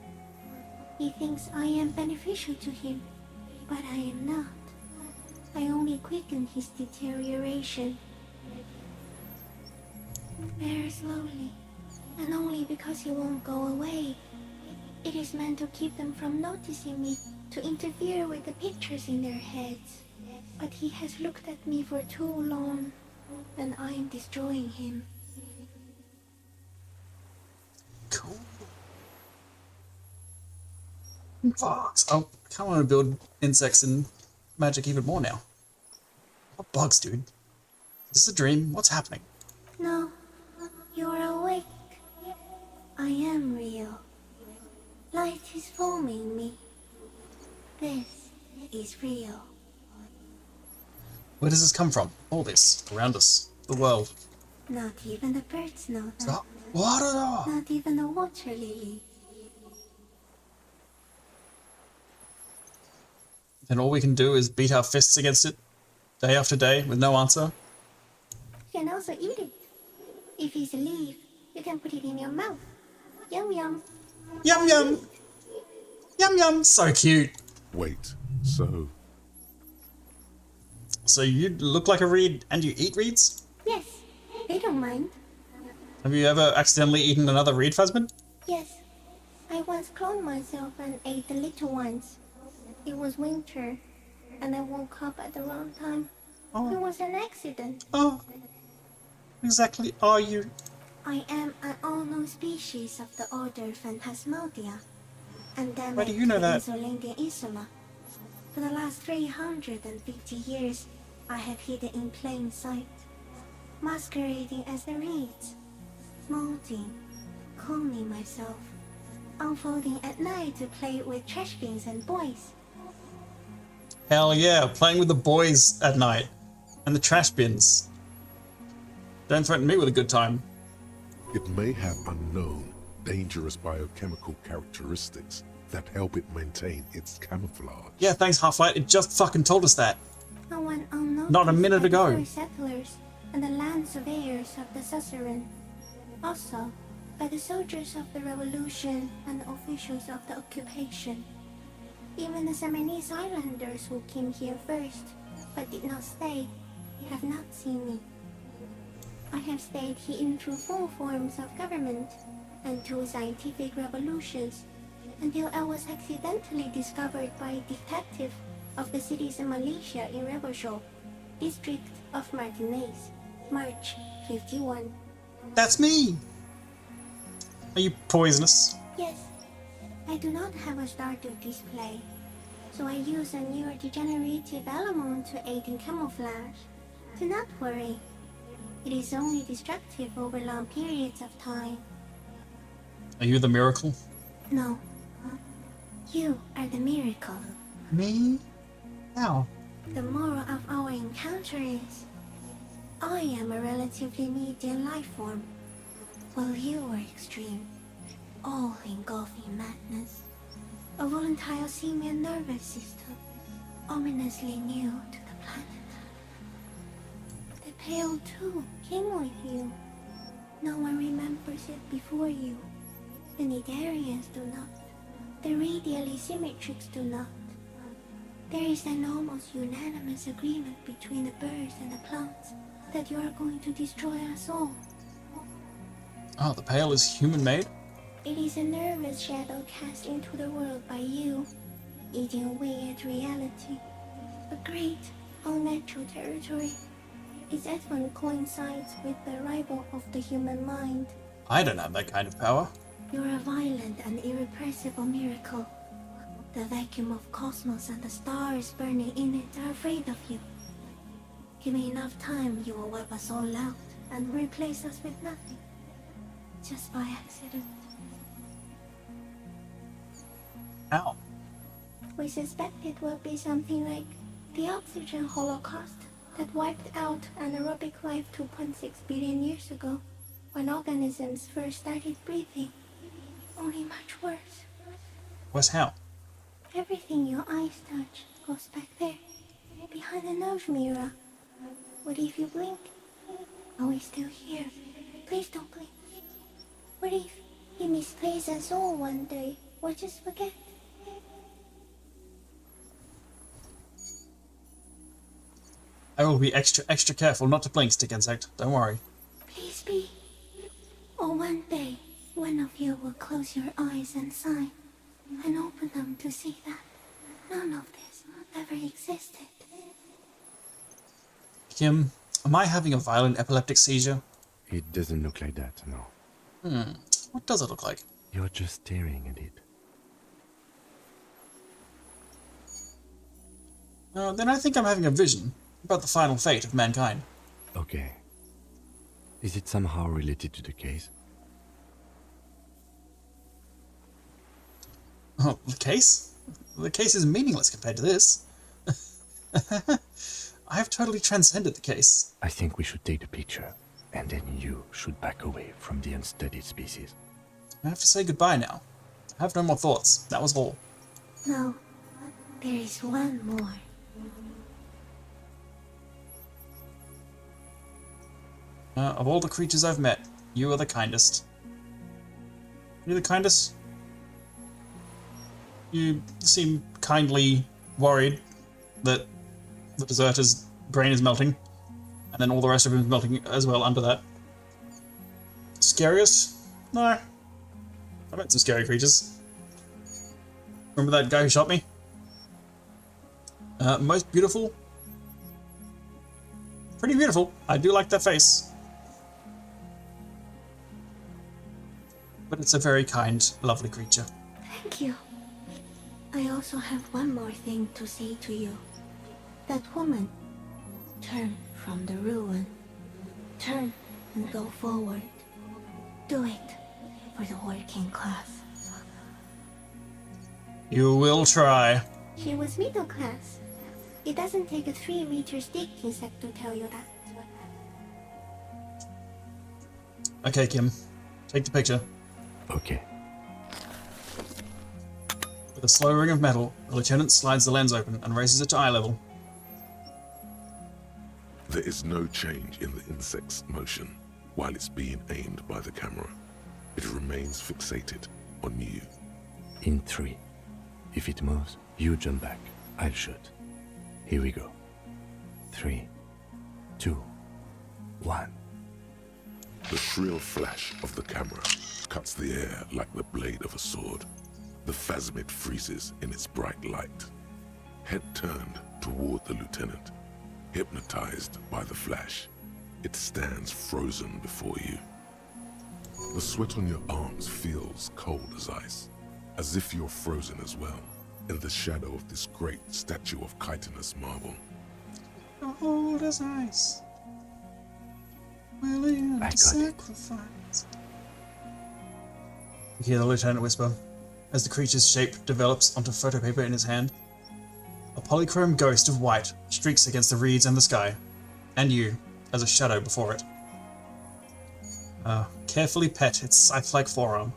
He thinks I am beneficial to him, but I am not. I only quicken his deterioration. Very slowly, and only because he won't go away. It is meant to keep them from noticing me, to interfere with the pictures in their heads. But he has looked at me for too long, and I am destroying him. Cool. Bugs. Oh, I kind of want to build insects and magic even more now. What bugs, dude? Is this a dream? What's happening? No, you're awake. I am real. Light is forming me. This is real. Where does this come from? All this around us, the world. Not even the birds know that. What? Not even the water lily. Then all we can do is beat our fists against it, day after day, with no answer. You can also eat it. If it's a leaf, you can put it in your mouth. Yum yum. Yum yum. Yum yum. So cute. Wait, so you look like a reed and you eat reeds? Yes, they don't mind. Have you ever accidentally eaten another reed, Phasmid? Yes, I once cloned myself and ate the little ones. It was winter, and I woke up at the wrong time. Oh. It was an accident. Oh. Exactly are you? I am an unknown species of the order Phantasmadia. And Why do you know that? Insolindia Isoma. For the last 350 years, I have hidden in plain sight, masquerading as the reeds, molting, cloning myself, unfolding at night to play with trash bins and boys. Hell yeah, playing with the boys at night. And the trash bins. Don't threaten me with a good time. It may have unknown, dangerous biochemical characteristics that help it maintain its camouflage. Yeah, thanks, Half-Light. It just fucking told us that. No one unnoticed Not a minute by the ago. first settlers and the land surveyors of the suzerain. Also, by the soldiers of the revolution and the officials of the occupation. Even the Samanese islanders who came here first, but did not stay, have not seen me. I have stayed hidden through 4 forms of government and 2 scientific revolutions, until I was accidentally discovered by a detective of the citizen militia in Revelshore, district of Martinez, March 51. That's me! Are you poisonous? Yes, I do not have a starter display, so I use a neurodegenerative element to aid in camouflage. Do not worry, it is only destructive over long periods of time. Are you the miracle? No, you are the miracle. Me? How? The moral of our encounter is, I am a relatively medium life form, while you are extreme, all-engulfing madness. A volatile simian nervous system, ominously new to the planet. The Pale too came with you. No one remembers it before you. The Nidarians do not. The radially symmetrics do not. There is an almost unanimous agreement between the birds and the plants that you are going to destroy us all. Oh, the Pale is human-made? It is a nervous shadow cast into the world by you, eating away at reality. A great, unnatural territory. Its advent coincides with the arrival of the human mind. I don't have that kind of power. You're a violent and irrepressible miracle. The vacuum of cosmos and the stars burning in it are afraid of you. Give me enough time, you will wipe us all out and replace us with nothing. Just by accident. How? We suspect it will be something like the oxygen holocaust that wiped out anaerobic life 2.6 billion years ago, when organisms first started breathing. Only much worse. Worse how? Everything your eyes touch goes back there, behind the nose mirror. What if you blink? Are we still here? Please don't blink. What if you misplace us all one day, or just forget? I will be extra careful not to blink, Stick Insect. Don't worry. Please be. Or one day, one of you will close your eyes and sigh, and open them to see that none of this ever existed. Kim, am I having a violent epileptic seizure? It doesn't look like that, no. What does it look like? You're just staring at it. Then I think I'm having a vision about the final fate of mankind. Okay. Is it somehow related to the case? Oh, the case? The case is meaningless compared to this. I have totally transcended the case. I think we should take the picture, and then you should back away from the unstudied species. I have to say goodbye now. I have no more thoughts. That was all. No, there is one more. Of all the creatures I've met, you are the kindest. You're the kindest? You seem kindly worried that the deserter's brain is melting, and then all the rest of him is melting as well under that. Scariest? No. I met some scary creatures. Remember that guy who shot me? Most beautiful? Pretty beautiful. I do like that face. But it's a very kind, lovely creature. Thank you. I also have one more thing to say to you. That woman, turn from the ruin. Turn and go forward. Do it for the working class. You will try. She was middle class. It doesn't take a 3-meter stick insect to tell you that. Okay, Kim. Take the picture. Okay. With a slow ring of metal, the lieutenant slides the lens open and raises it to eye level. There is no change in the insect's motion while it's being aimed by the camera. It remains fixated on you. In 3. If it moves, you jump back. I'll shoot. Here we go. 3, 2, 1. The shrill flash of the camera cuts the air like the blade of a sword. The phasmid freezes in its bright light. Head turned toward the lieutenant, hypnotized by the flash. It stands frozen before you. The sweat on your arms feels cold as ice, as if you're frozen as well, in the shadow of this great statue of chitinous marble. Cold as ice. Willing to sacrifice. You hear the lieutenant whisper, as the creature's shape develops onto photopaper in his hand. A polychrome ghost of white streaks against the reeds and the sky, and you, as a shadow before it. Carefully pet its scythe-like forearm.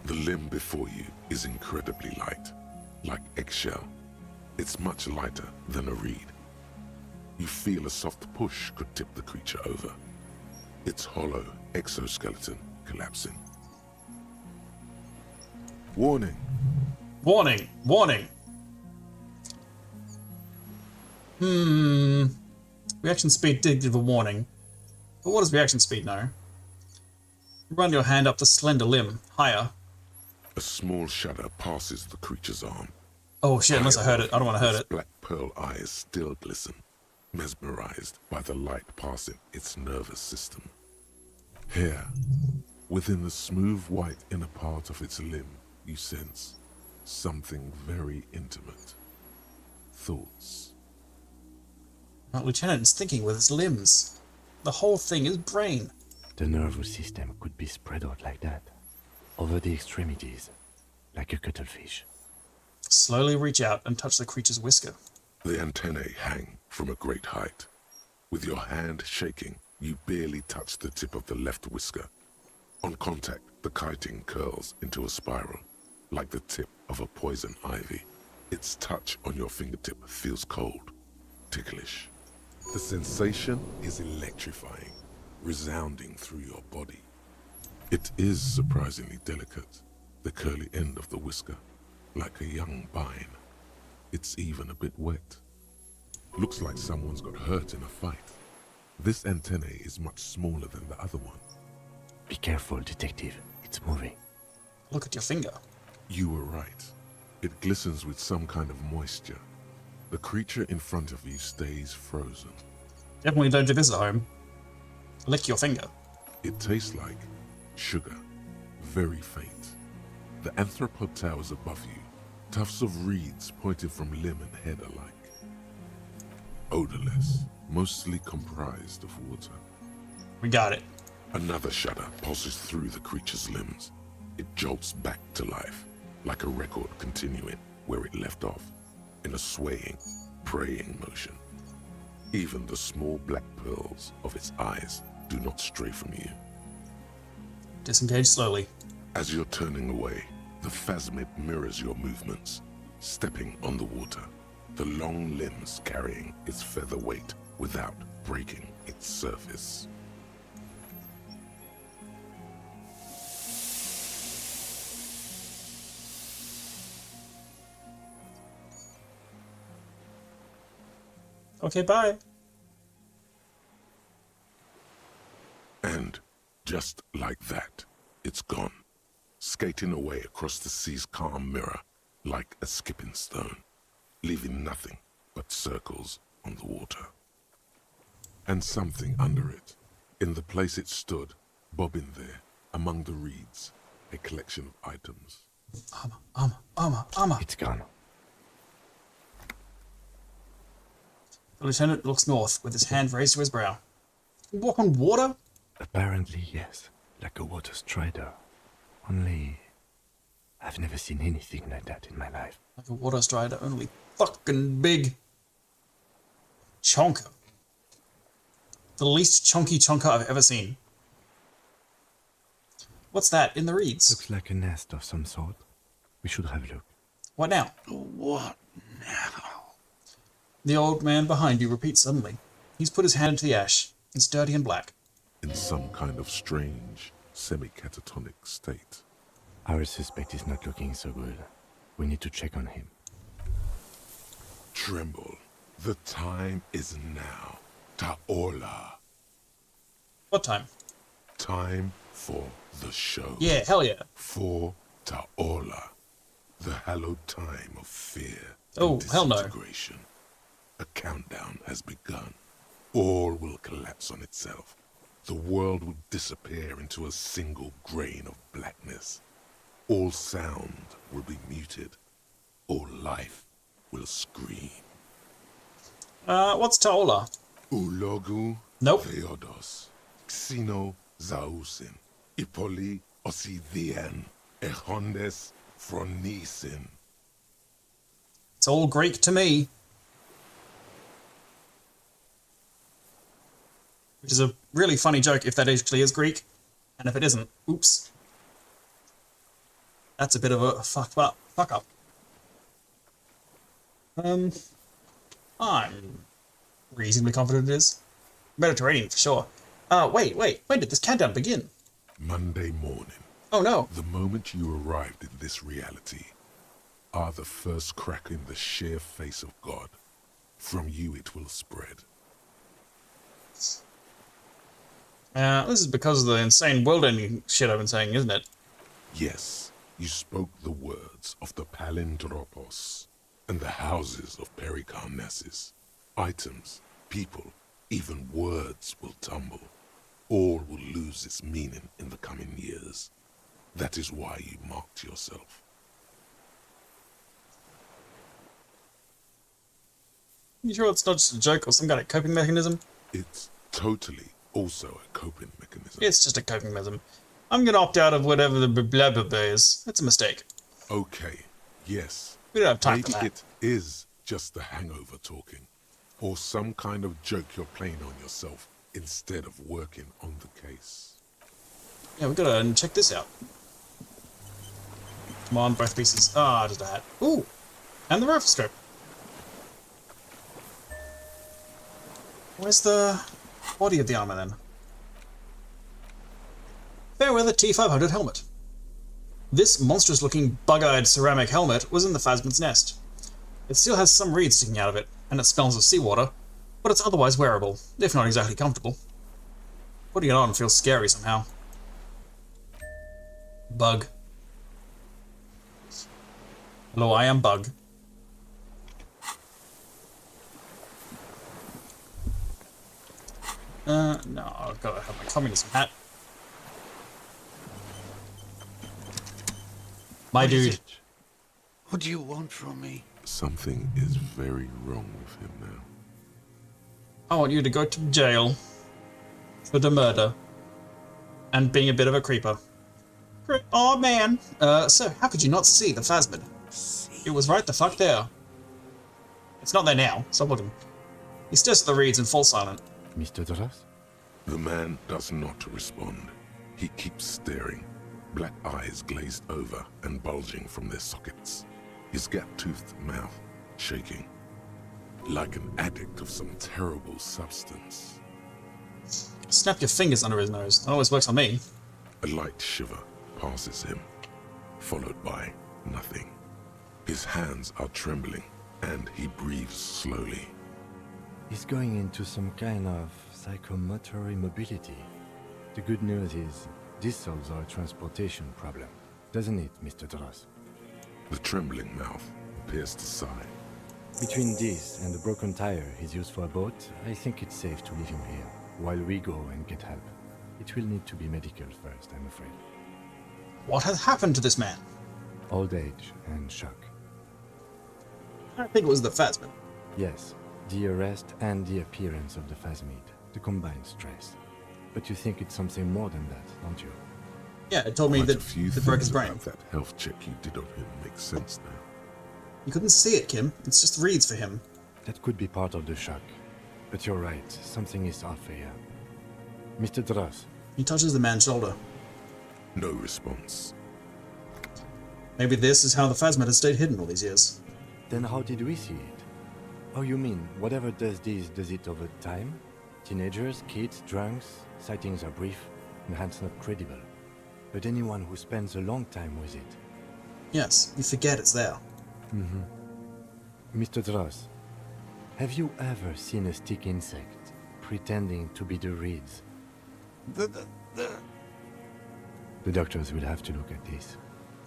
The limb before you is incredibly light, like eggshell. It's much lighter than a reed. You feel a soft push could tip the creature over. Its hollow exoskeleton collapsing. Warning! Warning! Warning! Reaction speed did give a warning. But what does reaction speed know? Run your hand up the slender limb, higher. A small shudder passes the creature's arm. Oh shit, unless I heard it. I don't want to hurt it. Black pearl eyes still glisten, mesmerized by the light passing its nervous system. Here, within the smooth white inner part of its limb, you sense something very intimate. Thoughts. Our lieutenant is thinking with its limbs. The whole thing is brain. The nervous system could be spread out like that, over the extremities, like a cuttlefish. Slowly reach out and touch the creature's whisker. The antennae hang from a great height. With your hand shaking, you barely touch the tip of the left whisker. On contact, the chitin curls into a spiral, like the tip of a poison ivy. Its touch on your fingertip feels cold, ticklish. The sensation is electrifying, resounding through your body. It is surprisingly delicate, the curly end of the whisker, like a young vine. It's even a bit wet. Looks like someone's got hurt in a fight. This antennae is much smaller than the other one. Be careful, detective. It's moving. Look at your finger. You were right. It glistens with some kind of moisture. The creature in front of you stays frozen. Definitely don't do this at home. Lick your finger. It tastes like sugar, very faint. The anthropod towers above you, tufts of reeds pointing from limb and head alike. Odorless, mostly comprised of water. We got it. Another shudder pulses through the creature's limbs. It jolts back to life, like a record continuing where it left off, in a swaying, praying motion. Even the small black pearls of its eyes do not stray from you. Disengage slowly. As you're turning away, the phasmid mirrors your movements, stepping on the water, the long limbs carrying its feather weight without breaking its surface. Okay, bye. And just like that, it's gone, skating away across the sea's calm mirror like a skipping stone, leaving nothing but circles on the water. And something under it, in the place it stood, bobbing there, among the reeds, a collection of items. Armor. It's gone. The lieutenant looks north with his hand raised to his brow. Walk on water? Apparently, yes. Like a water strider. Only, I've never seen anything like that in my life. Like a water strider, only fucking big. Chonker. The least chonky chonker I've ever seen. What's that in the reeds? Looks like a nest of some sort. We should have a look. What now? What now? The old man behind you repeats suddenly. He's put his hand into the ash. It's dirty and black. In some kind of strange, semi-catatonic state. Our suspect is not looking so good. We need to check on him. Tremble. The time is now. Ta'ola. What time? Time for the show. Yeah, hell yeah. For Ta'ola. The hallowed time of fear. Oh, hell no. Disintegration. A countdown has begun. All will collapse on itself. The world will disappear into a single grain of blackness. All sound will be muted. All life will scream. What's Ta'ola? Ulogu Nope. Theodos. Xeno Zausin. Ipoli Osidien. Echondes Fronisin. It's all Greek to me. Which is a really funny joke if that actually is Greek. And if it isn't, oops. That's a bit of a fuck up. I'm reasonably confident it is. Mediterranean for sure. Wait, when did this countdown begin? Monday morning. Oh no. The moment you arrived in this reality are the first crack in the sheer face of God. From you it will spread. This is because of the insane world-ending shit I've been saying, isn't it? Yes, you spoke the words of the Palindropos and the houses of Pericarnassus. Items, people, even words will tumble. All will lose its meaning in the coming years. That is why you marked yourself. You sure it's not just a joke or some kind of coping mechanism? It's totally also a coping mechanism. It's just a coping mechanism. I'm gonna opt out of whatever the blah blah blah is. It's a mistake. Okay, yes. We don't have time Maybe for that. it is just the hangover talking. Or some kind of joke you're playing on yourself instead of working on the case. Yeah, we gotta check this out. Come on, both pieces. Ah, just a hat. Ooh! And the rifle scope. Where's the body of the armor then? Fairweather T500 helmet. This monstrous-looking, bug-eyed ceramic helmet was in the phasmid's nest. It still has some reeds sticking out of it, and it smells of seawater, but it's otherwise wearable, if not exactly comfortable. Putting it on feels scary somehow. Bug. Hello, I am Bug. No, I've got to have my communism hat. My dude. What do you want from me? Something is very wrong with him now. I want you to go to jail for the murder and being a bit of a creeper. Oh man. So how could you not see the phasmid? It was right the fuck there. It's not there now. Stop looking. He stares at the reeds and falls silent. Mr. Doras? The man does not respond. He keeps staring, black eyes glazed over and bulging from their sockets. His gap-toothed mouth shaking, like an addict of some terrible substance. Snap your fingers under his nose. That always works on me. A light shiver passes him, followed by nothing. His hands are trembling, and he breathes slowly. He's going into some kind of psychomotor immobility. The good news is, this solves our transportation problem, doesn't it, Mr. Doras? The trembling mouth appears to sigh. Between this and the broken tire he's used for a boat, I think it's safe to leave him here, while we go and get help. It will need to be medical first, I'm afraid. What has happened to this man? Old age and shock. I think it was the phasmid. Yes, the arrest and the appearance of the phasmid, the combined stress. But you think it's something more than that, don't you? Yeah, it told me Quite that a few it broke his things brain. about that health check you did on him makes sense now. You couldn't see it, Kim. It's just reeds for him. That could be part of the shock. But you're right, something is off here. Mr. Dross. He touches the man's shoulder. No response. Maybe this is how the Phasmid has stayed hidden all these years. Then how did we see it? Oh, you mean, whatever does this, does it over time? Teenagers, kids, drunks, sightings are brief, and hence not credible. But anyone who spends a long time with it. Yes, you forget it's there. Mr. Dross, have you ever seen a stick insect pretending to be the reeds? The doctors will have to look at this.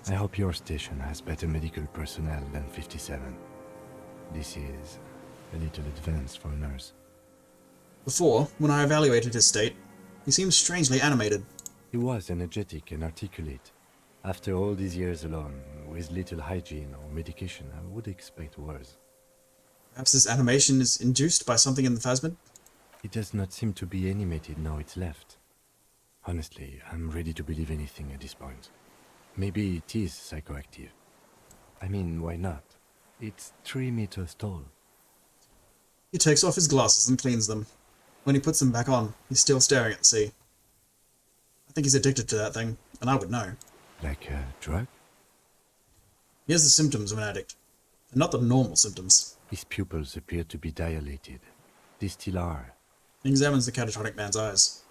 I hope your station has better medical personnel than 57. This is a little advanced for a nurse. Before, when I evaluated his state, he seemed strangely animated. He was energetic and articulate. After all these years alone, with little hygiene or medication, I would expect worse. Perhaps this animation is induced by something in the Phasmid? It does not seem to be animated now it's left. Honestly, I'm ready to believe anything at this point. Maybe it is psychoactive. I mean, why not? It's 3 meters tall. He takes off his glasses and cleans them. When he puts them back on, he's still staring at the sea. I think he's addicted to that thing, and I would know. Like a drug? He has the symptoms of an addict, and not the normal symptoms. His pupils appear to be dilated. They still are. He examines the catatonic man's eyes.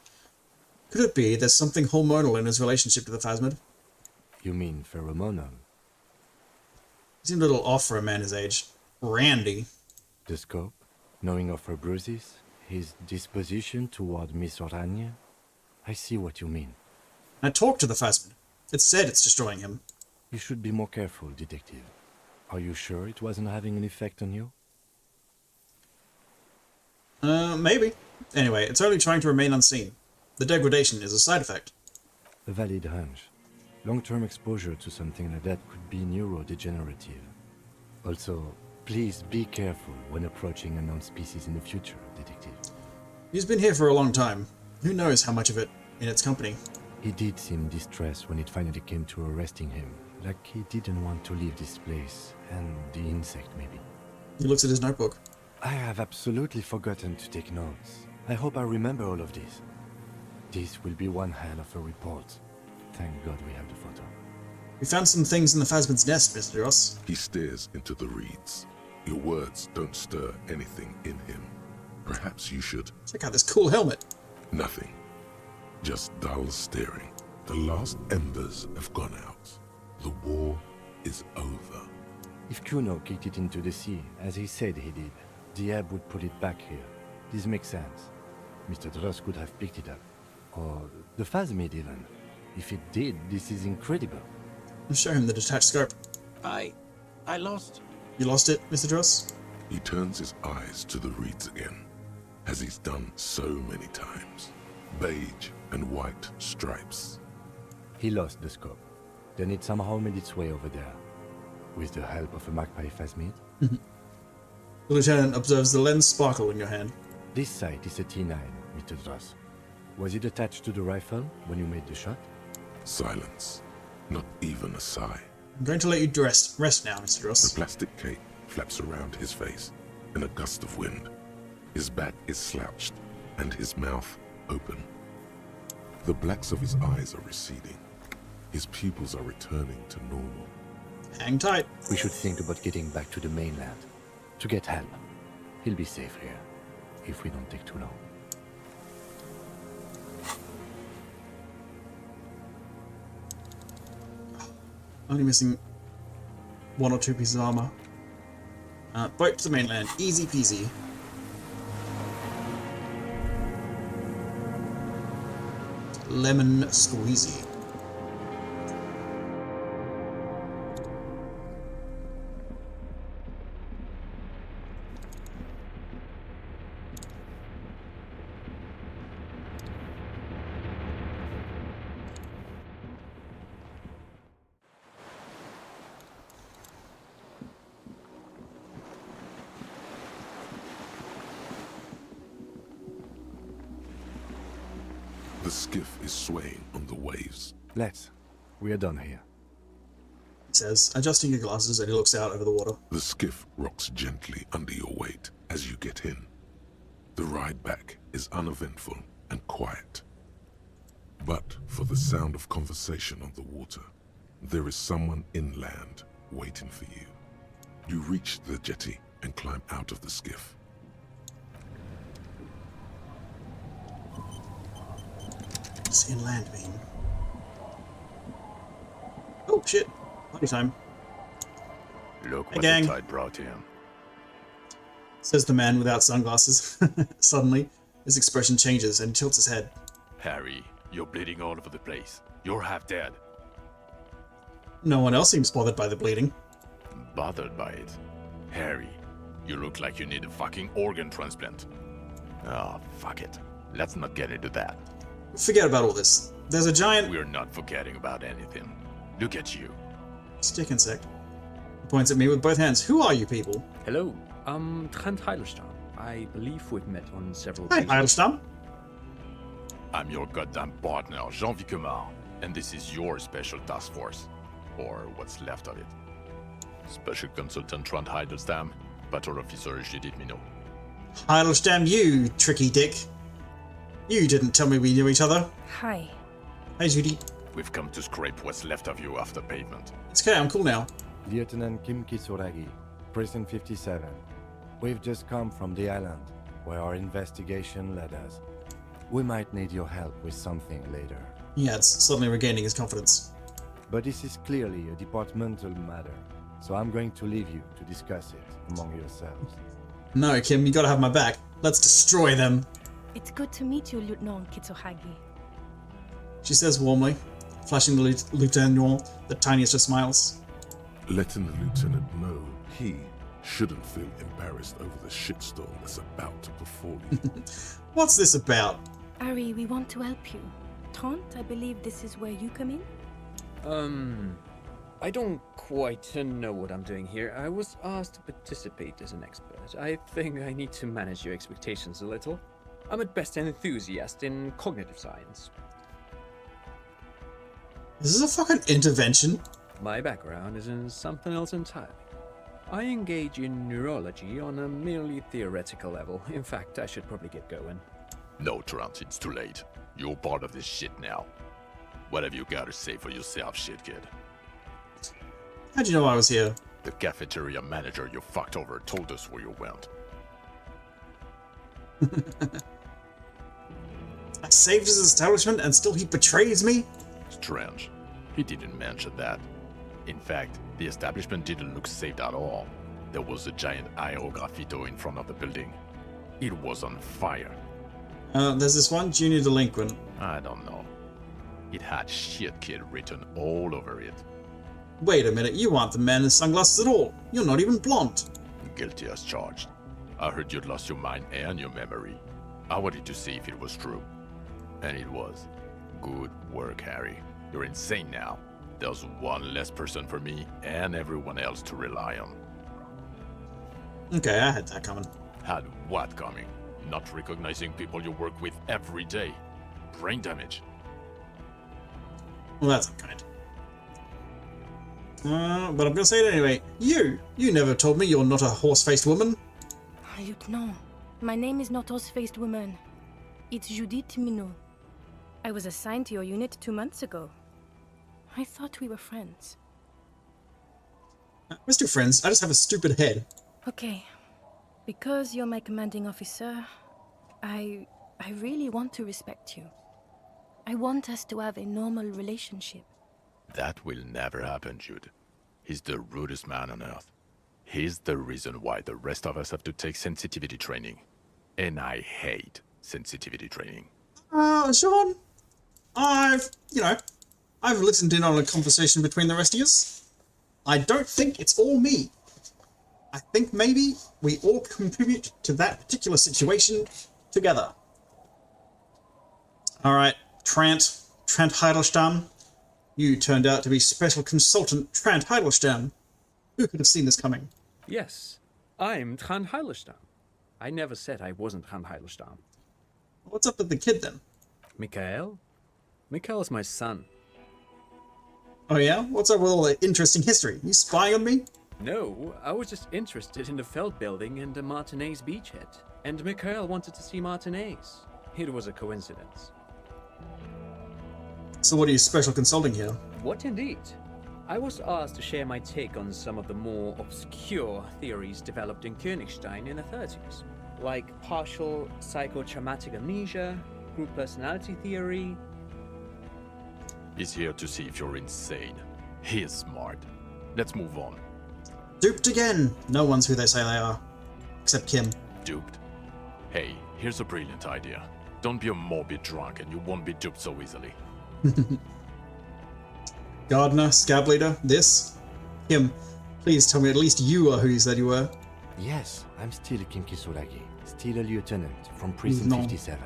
Could it be there's something hormonal in his relationship to the Phasmid? You mean pheromonal? He seemed a little off for a man his age. Randy. The scope? Knowing of her bruises? His disposition toward Miss Orania? I see what you mean. I talked to the Phasmid. It said it's destroying him. You should be more careful, Detective. Are you sure it wasn't having an effect on you? Maybe. Anyway, it's only trying to remain unseen. The degradation is a side effect. A valid hunch. Long-term exposure to something like that could be neurodegenerative. Also, please be careful when approaching unknown species in the future, Detective. He's been here for a long time. Who knows how much of it in its company? He did seem distressed when it finally came to arresting him. Like he didn't want to leave this place, and the insect maybe. He looks at his notebook. I have absolutely forgotten to take notes. I hope I remember all of this. This will be one hell of a report. Thank God we have the photo. We found some things in the Phasmid's nest, Mr. Ross. He stares into the reeds. Your words don't stir anything in him. Perhaps you should. Check out this cool helmet. Nothing. Just dull staring. The last embers have gone out. The war is over. If Kuno kicked it into the sea, as he said he did, Diab would put it back here. This makes sense. Mr. Dross could have picked it up. Or the Phasmid even. If it did, this is incredible. I'll show him the detached scope. I lost... You lost it, Mr. Dross? He turns his eyes to the reeds again, as he's done so many times. Beige and white stripes. He lost the scope. Then it somehow made its way over there. With the help of a magpie Phasmid. The lieutenant observes the lens sparkle in your hand. This sight is a T9, Mr. Dross. Was it attached to the rifle when you made the shot? Silence. Not even a sigh. I'm going to let you rest now, Mr. Dross. The plastic cape flaps around his face in a gust of wind. His back is slouched and his mouth open. The blacks of his eyes are receding. His pupils are returning to normal. Hang tight. We should think about getting back to the mainland. To get help. He'll be safe here. If we don't take too long. Only missing 1 or 2 pieces of armor. Boat to the mainland. Easy peasy. Lemon squeezy. The skiff is swaying on the waves. Let's. We are done here. He says, adjusting your glasses, and he looks out over the water. The skiff rocks gently under your weight as you get in. The ride back is uneventful and quiet. But for the sound of conversation on the water, there is someone inland waiting for you. You reach the jetty and climb out of the skiff. What's inland mean? Oh shit! Party time. Look Hey, what gang. the tide brought him. Says the man without sunglasses. Suddenly, his expression changes and tilts his head. Harry, you're bleeding all over the place. You're half dead. No one else seems bothered by the bleeding. Bothered by it? Harry, you look like you need a fucking organ transplant. Oh, fuck it. Let's not get into that. Forget about all this. There's a giant... We're not forgetting about anything. Look at you. Stick insect. He points at me with both hands. Who are you people? Hello, I'm Trent Heidelstam. I believe we've met on several Hi, occasions. Heidelstam. I'm your goddamn partner, Jean Vicomar, and this is your special task force. Or what's left of it. Special Consultant Trent Heidelstam, Patrol Officer Judith Minot. Heidelstam, you tricky dick. You didn't tell me we knew each other. Hi. Hi, Judy. We've come to scrape what's left of you after pavement. It's okay, I'm cool now. Lieutenant Kim Kitsuragi, Precinct 57. We've just come from the island, where our investigation led us. We might need your help with something later. He adds, suddenly regaining his confidence. But this is clearly a departmental matter, so I'm going to leave you to discuss it among yourselves. No, Kim, you gotta have my back. Let's destroy them. It's good to meet you, Lieutenant Kitsuhagi. She says warmly, flashing the lieutenant the tiniest of smiles. Letting the lieutenant know he shouldn't feel embarrassed over the shitstorm that's about to befall you. What's this about? Ari, we want to help you. Trent, I believe this is where you come in? I don't quite know what I'm doing here. I was asked to participate as an expert. I think I need to manage your expectations a little. I'm at best an enthusiast in cognitive science. Is this a fucking intervention? My background is in something else entirely. I engage in neurology on a merely theoretical level. In fact, I should probably get going. No, Trent, it's too late. You're part of this shit now. What have you got to say for yourself, shit kid? How'd you know I was here? The cafeteria manager you fucked over told us where you went. I saved his establishment and still he betrays me? Strange. He didn't mention that. In fact, the establishment didn't look saved at all. There was a giant aerograffito in front of the building. It was on fire. There's this one junior delinquent. I don't know. It had shit kid written all over it. Wait a minute, you aren't the man in sunglasses at all. You're not even blonde. Guilty as charged. I heard you'd lost your mind and your memory. I wanted to see if it was true. And it was. Good work, Harry. You're insane now. There's one less person for me and everyone else to rely on. Okay, I had that coming. Had what coming? Not recognizing people you work with every day. Brain damage. Well, that's unkind. But I'm gonna say it anyway. You never told me you're not a horse-faced woman. Lieutenant, my name is not Horse-Faced Woman. It's Judith Minot. I was assigned to your unit 2 months ago. I thought we were friends. Mr. Friends, I just have a stupid head. Okay. Because you're my commanding officer, I really want to respect you. I want us to have a normal relationship. That will never happen, Jude. He's the rudest man on earth. He's the reason why the rest of us have to take sensitivity training. And I hate sensitivity training. Sean, I've listened in on a conversation between the rest of us. I don't think it's all me. I think maybe we all contribute to that particular situation together. Alright, Trent Heidelstam. You turned out to be Special Consultant Trent Heidelstam. Who could have seen this coming? Yes, I'm Trent Heidelstam. I never said I wasn't Trent Heidelstam. What's up with the kid then? Mikhail? Mikhail's my son. Oh yeah? What's up with all the interesting history? You spying on me? No, I was just interested in the Feld building and the Martinez beachhead. And Mikhail wanted to see Martinez. It was a coincidence. So what are you special consulting here? What indeed? I was asked to share my take on some of the more obscure theories developed in Königstein in the 30s, like partial psychotraumatic amnesia, group personality theory. He's here to see if you're insane. He is smart. Let's move on. Duped again! No one's who they say they are. Except Kim. Duped? Hey, here's a brilliant idea. Don't be a morbid drunk and you won't be duped so easily. Gardener, scab leader, this? Kim, please tell me at least you are who you said you were. Yes, I'm still Kim Kisuragi, still a lieutenant from Precinct 57.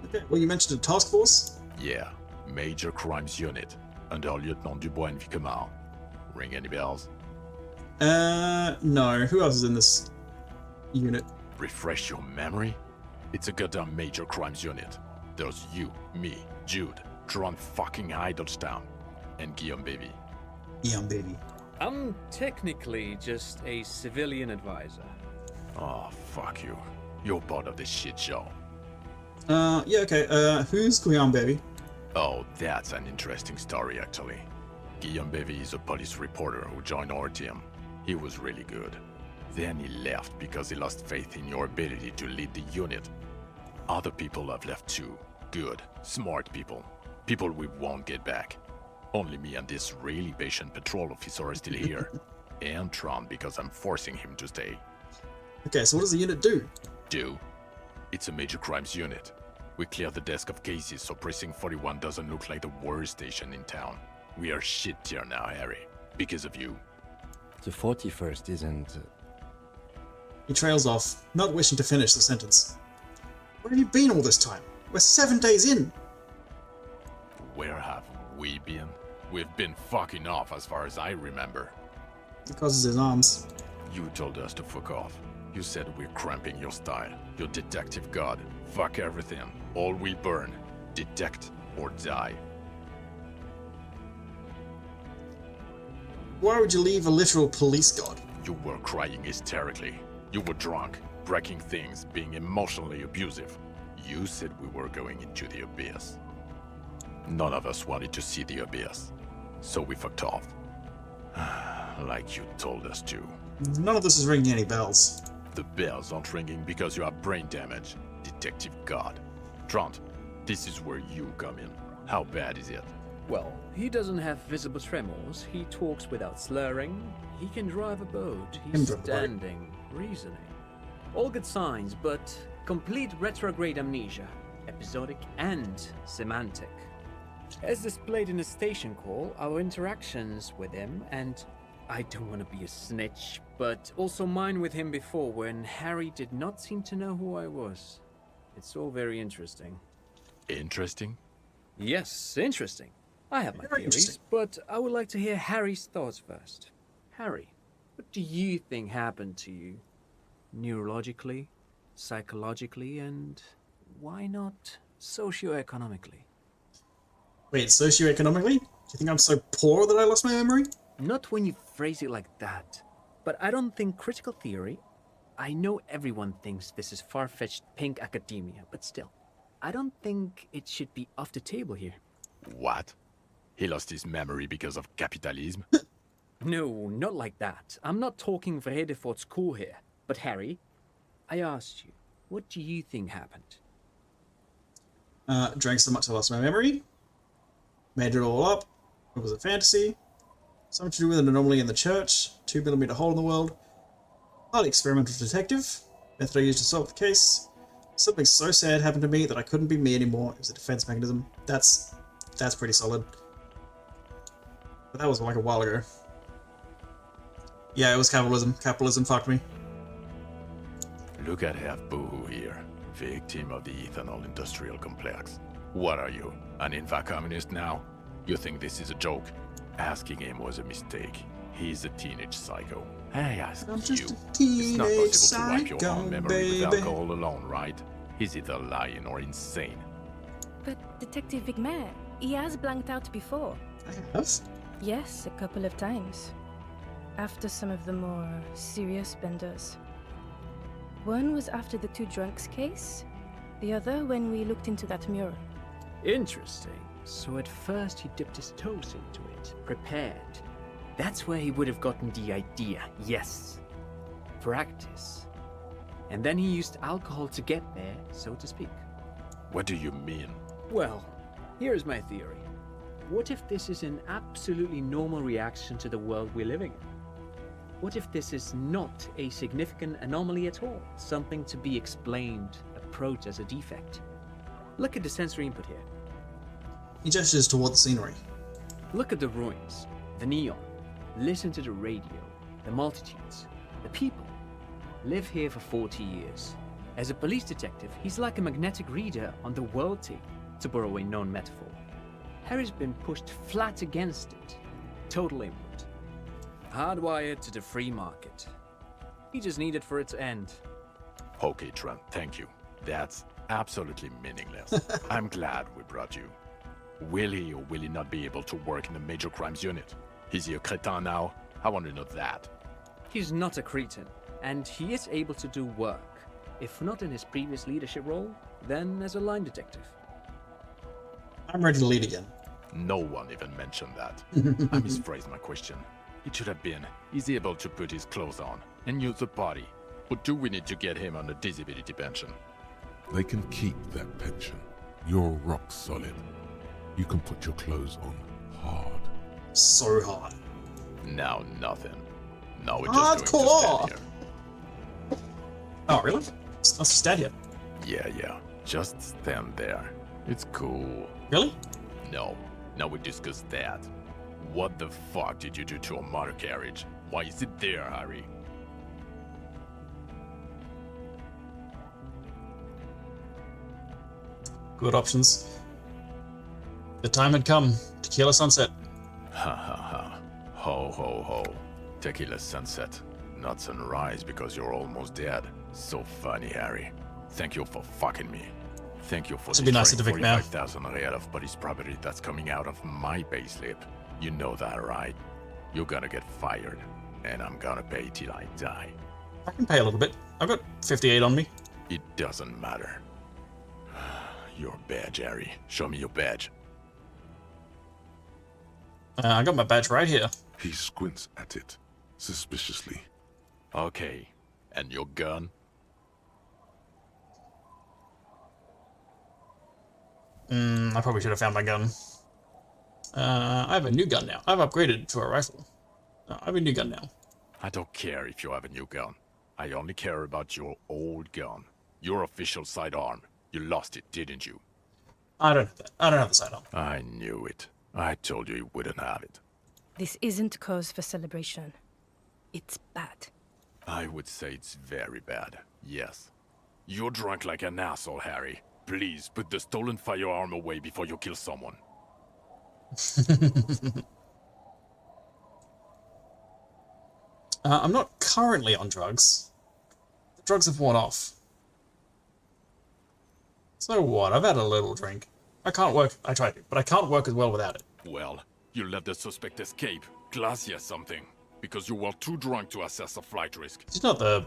Okay, well you mentioned a task force? Yeah, Major Crimes Unit, under Lieutenant Dubois and Vicomar. Ring any bells? No. Who else is in this unit? Refresh your memory? It's a goddamn Major Crimes Unit. There's you, me, Jude, Tron fucking Heidelstown, and Guillaume Baby. Guillaume Baby. I'm technically just a civilian advisor. Oh, fuck you. You're part of this shit show. Yeah, okay. Who's Guillaume Baby? Oh, that's an interesting story, actually. Guillaume Baby is a police reporter who joined our team. He was really good. Then he left because he lost faith in your ability to lead the unit. Other people have left too. Good, smart people. People we won't get back. Only me and this really patient patrol officer are still here. And Tron because I'm forcing him to stay. Okay, so what does the unit do? Do? It's a major crimes unit. We clear the desk of cases so Precinct 41 doesn't look like the worst station in town. We are shit tier now, Harry. Because of you. The 41st isn't... He trails off, not wishing to finish the sentence. Where have you been all this time? We're 7 days in! Where have we been? We've been fucking off as far as I remember. He crosses his arms. You told us to fuck off. You said we're cramping your style. Your detective god. Fuck everything. All we burn. Detect or die. Why would you leave a literal police god? You were crying hysterically. You were drunk, breaking things, being emotionally abusive. You said we were going into the abyss. None of us wanted to see the abyss. So we fucked off. Like you told us to. None of this is ringing any bells. The bells aren't ringing because you have brain damage. Detective God. Trant, this is where you come in. How bad is it? Well, he doesn't have visible tremors, he talks without slurring, he can drive a boat, he's standing, reasoning. All good signs, but complete retrograde amnesia, episodic and semantic. As displayed in the station call, our interactions with him, and I don't want to be a snitch, but also mine with him before when Harry did not seem to know who I was. It's all very interesting. Interesting? Yes, interesting. I have my theories, but I would like to hear Harry's thoughts first. Harry, what do you think happened to you? Neurologically, psychologically, and why not socioeconomically? Wait, socioeconomically? Do you think I'm so poor that I lost my memory? Not when you phrase it like that. But I don't think critical theory... I know everyone thinks this is far-fetched pink academia, but still. I don't think it should be off the table here. What? He lost his memory because of capitalism? No, not like that. I'm not talking Vrede for school here. But Harry, I asked you, what do you think happened? Drank so much I lost my memory. Made it all up. It was a fantasy. Something to do with an anomaly in the church. 2mm hole in the world. Highly experimental detective. Method I used to solve the case. Something so sad happened to me that I couldn't be me anymore. It was a defense mechanism. That's pretty solid. But that was like a while ago. Yeah, it was capitalism. Capitalism fucked me. Look at Half Boohoo here. Victim of the ethanol industrial complex. What are you? An infa-communist now? You think this is a joke? Asking him was a mistake. He's a teenage psycho. I ask you. It's not possible to wipe your own memory with alcohol alone, right? He's either lying or insane. But Detective Vigmer, he has blanked out before. I have? Yes, a couple of times. After some of the more serious benders. One was after the two drunks case, the other when we looked into that mural. Interesting. So at first he dipped his toes into it, prepared. That's where he would have gotten the idea, yes. Practice. And then he used alcohol to get there, so to speak. What do you mean? Well, here's my theory. What if this is an absolutely normal reaction to the world we're living in? What if this is not a significant anomaly at all? Something to be explained, approached as a defect? Look at the sensory input here. He gestures toward the scenery. Look at the ruins, the neon. Listen to the radio, the multitudes, the people. Live here for 40 years. As a police detective, he's like a magnetic reader on the world tape, to borrow a known metaphor. Harry's been pushed flat against it. Total input. Hardwired to the free market. He just needed for it to end. Okay, Trent, thank you. That's absolutely meaningless. I'm glad we brought you. Will he or will he not be able to work in the major crimes unit? Is he a crétin now? I want to know that. He's not a cretin, and he is able to do work. If not in his previous leadership role, then as a line detective. I'm ready to lead again. No one even mentioned that. I misphrased my question. It should have been, is he able to put his clothes on and use the body? Or do we need to get him on a disability pension? They can keep that pension. You're rock solid. You can put your clothes on hard. So hard. Now nothing. Now we're just going to stand here. Oh, really? Let's just stand here. Yeah. Just stand there. It's cool. Really? No. Now we discuss that. What the fuck did you do to a motor carriage? Why is it there, Harry? Good options. The time had come. Tequila sunset. Ha ha ha. Ho ho ho. Tequila sunset. Not sunrise because you're almost dead. So funny, Harry. Thank you for fucking me. Thank you for Should be nice to destroying Vic now. 45,000 real of police property that's coming out of my payslip. You know that, right? You're gonna get fired, and I'm gonna pay till I die. I can pay a little bit. I've got 58 on me. It doesn't matter. Your badge, Harry. Show me your badge. I got my badge right here. He squints at it, suspiciously. Okay. And your gun? I probably should have found my gun. I have a new gun now. I've upgraded to a rifle. I have a new gun now. I don't care if you have a new gun. I only care about your old gun. Your official sidearm. You lost it, didn't you? I don't have that. I don't have the sidearm. I knew it. I told you wouldn't have it. This isn't cause for celebration. It's bad. I would say it's very bad, yes. You're drunk like an asshole, Harry. Please, put the stolen firearm away before you kill someone. I'm not currently on drugs. The drugs have worn off. So what? I've had a little drink. I can't work. I tried to, but I can't work as well without it. Well, you let the suspect escape. Glacia something. Because you were too drunk to assess a flight risk. She's not the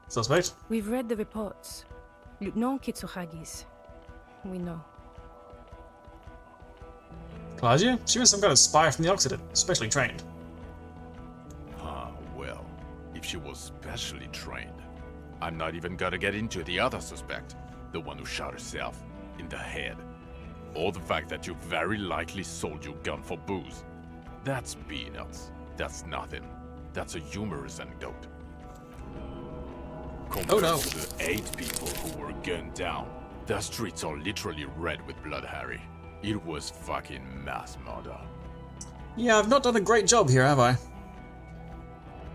suspect. We've read the reports. Lieutenant Kitsuhagi's. We know. Claudia? She was some kind of spy from the Occident, specially trained. Ah, well, if she was specially trained, I'm not even gonna get into the other suspect, the one who shot herself in the head. Or the fact that you very likely sold your gun for booze. That's peanuts. That's nothing. That's a humorous anecdote. Compared to the 8 people who were gunned down, the streets are literally red with blood, Harry. It was fucking mass murder. Yeah, I've not done a great job here, have I?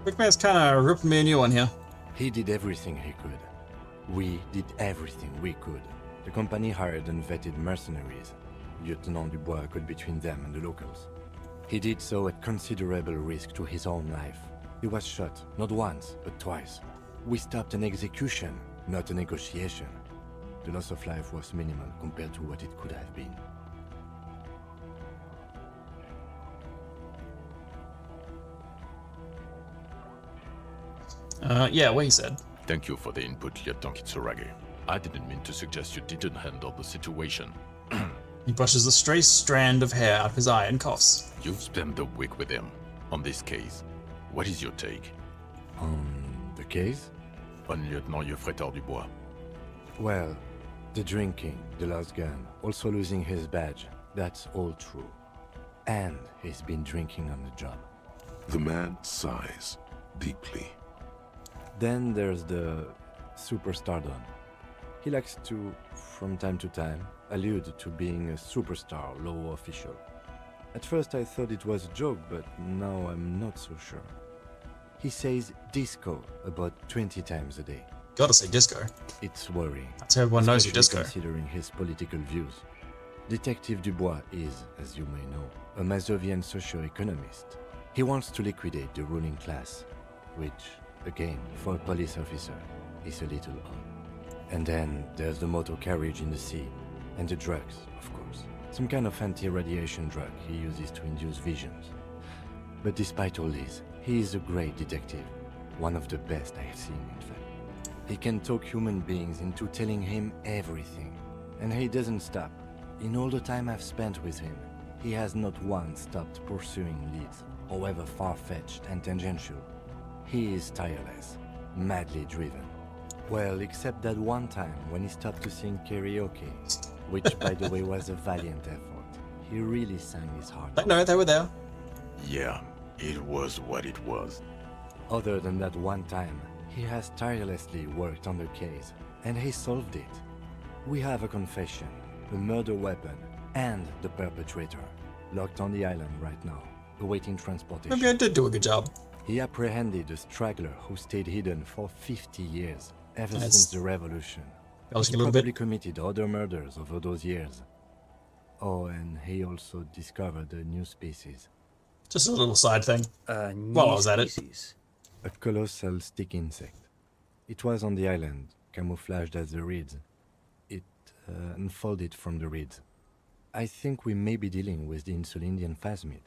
Wickman's kinda ripped me a new one here. He did everything he could. We did everything we could. The company hired and vetted mercenaries. Lieutenant Dubois got between them and the locals. He did so at considerable risk to his own life. He was shot, not once, but twice. We stopped an execution, not a negotiation. The loss of life was minimal compared to what it could have been. Yeah, what he said. Thank you for the input, Lieutenant Kitsuragi. I didn't mean to suggest you didn't handle the situation. He brushes a stray strand of hair out of his eye and coughs. You've spent a week with him on this case. What is your take? On the case? On Lieutenant Yefretor Dubois. Well, the drinking, the lost gun, also losing his badge, that's all true. And he's been drinking on the job. The man sighs deeply. Then there's the superstardom. He likes to, from time to time, allude to being a superstar law official. At first I thought it was a joke, but now I'm not so sure. He says disco about 20 times a day. Gotta say disco. It's worrying. That's how everyone knows you disco. Considering his political views. Detective Dubois is, as you may know, a Mazovian socio-economist. He wants to liquidate the ruling class, which, again, for a police officer, is a little odd. And then there's the motor carriage in the sea, and the drugs, of course. Some kind of anti-radiation drug he uses to induce visions. But despite all this, he is a great detective, one of the best I have seen, in fact. He can talk human beings into telling him everything, and he doesn't stop. In all the time I've spent with him, he has not once stopped pursuing leads, however far-fetched and tangential. He is tireless, madly driven. Well, except that one time when he stopped to sing karaoke, which by the way was a valiant effort. He really sang his heart out. No, they were there. Yeah, it was what it was. Other than that one time, he has tirelessly worked on the case, and he solved it. We have a confession, a murder weapon, and the perpetrator, locked on the island right now, awaiting transportation. Maybe I did do a good job. He apprehended a straggler who stayed hidden for 50 years, ever That's since the revolution. He's He probably committed other murders over those years. Oh, and he also discovered a new species. Just a little side thing. While I was at it. A colossal stick insect. It was on the island, camouflaged as the reeds. It unfolded from the reeds. I think we may be dealing with the Insulindian phasmid.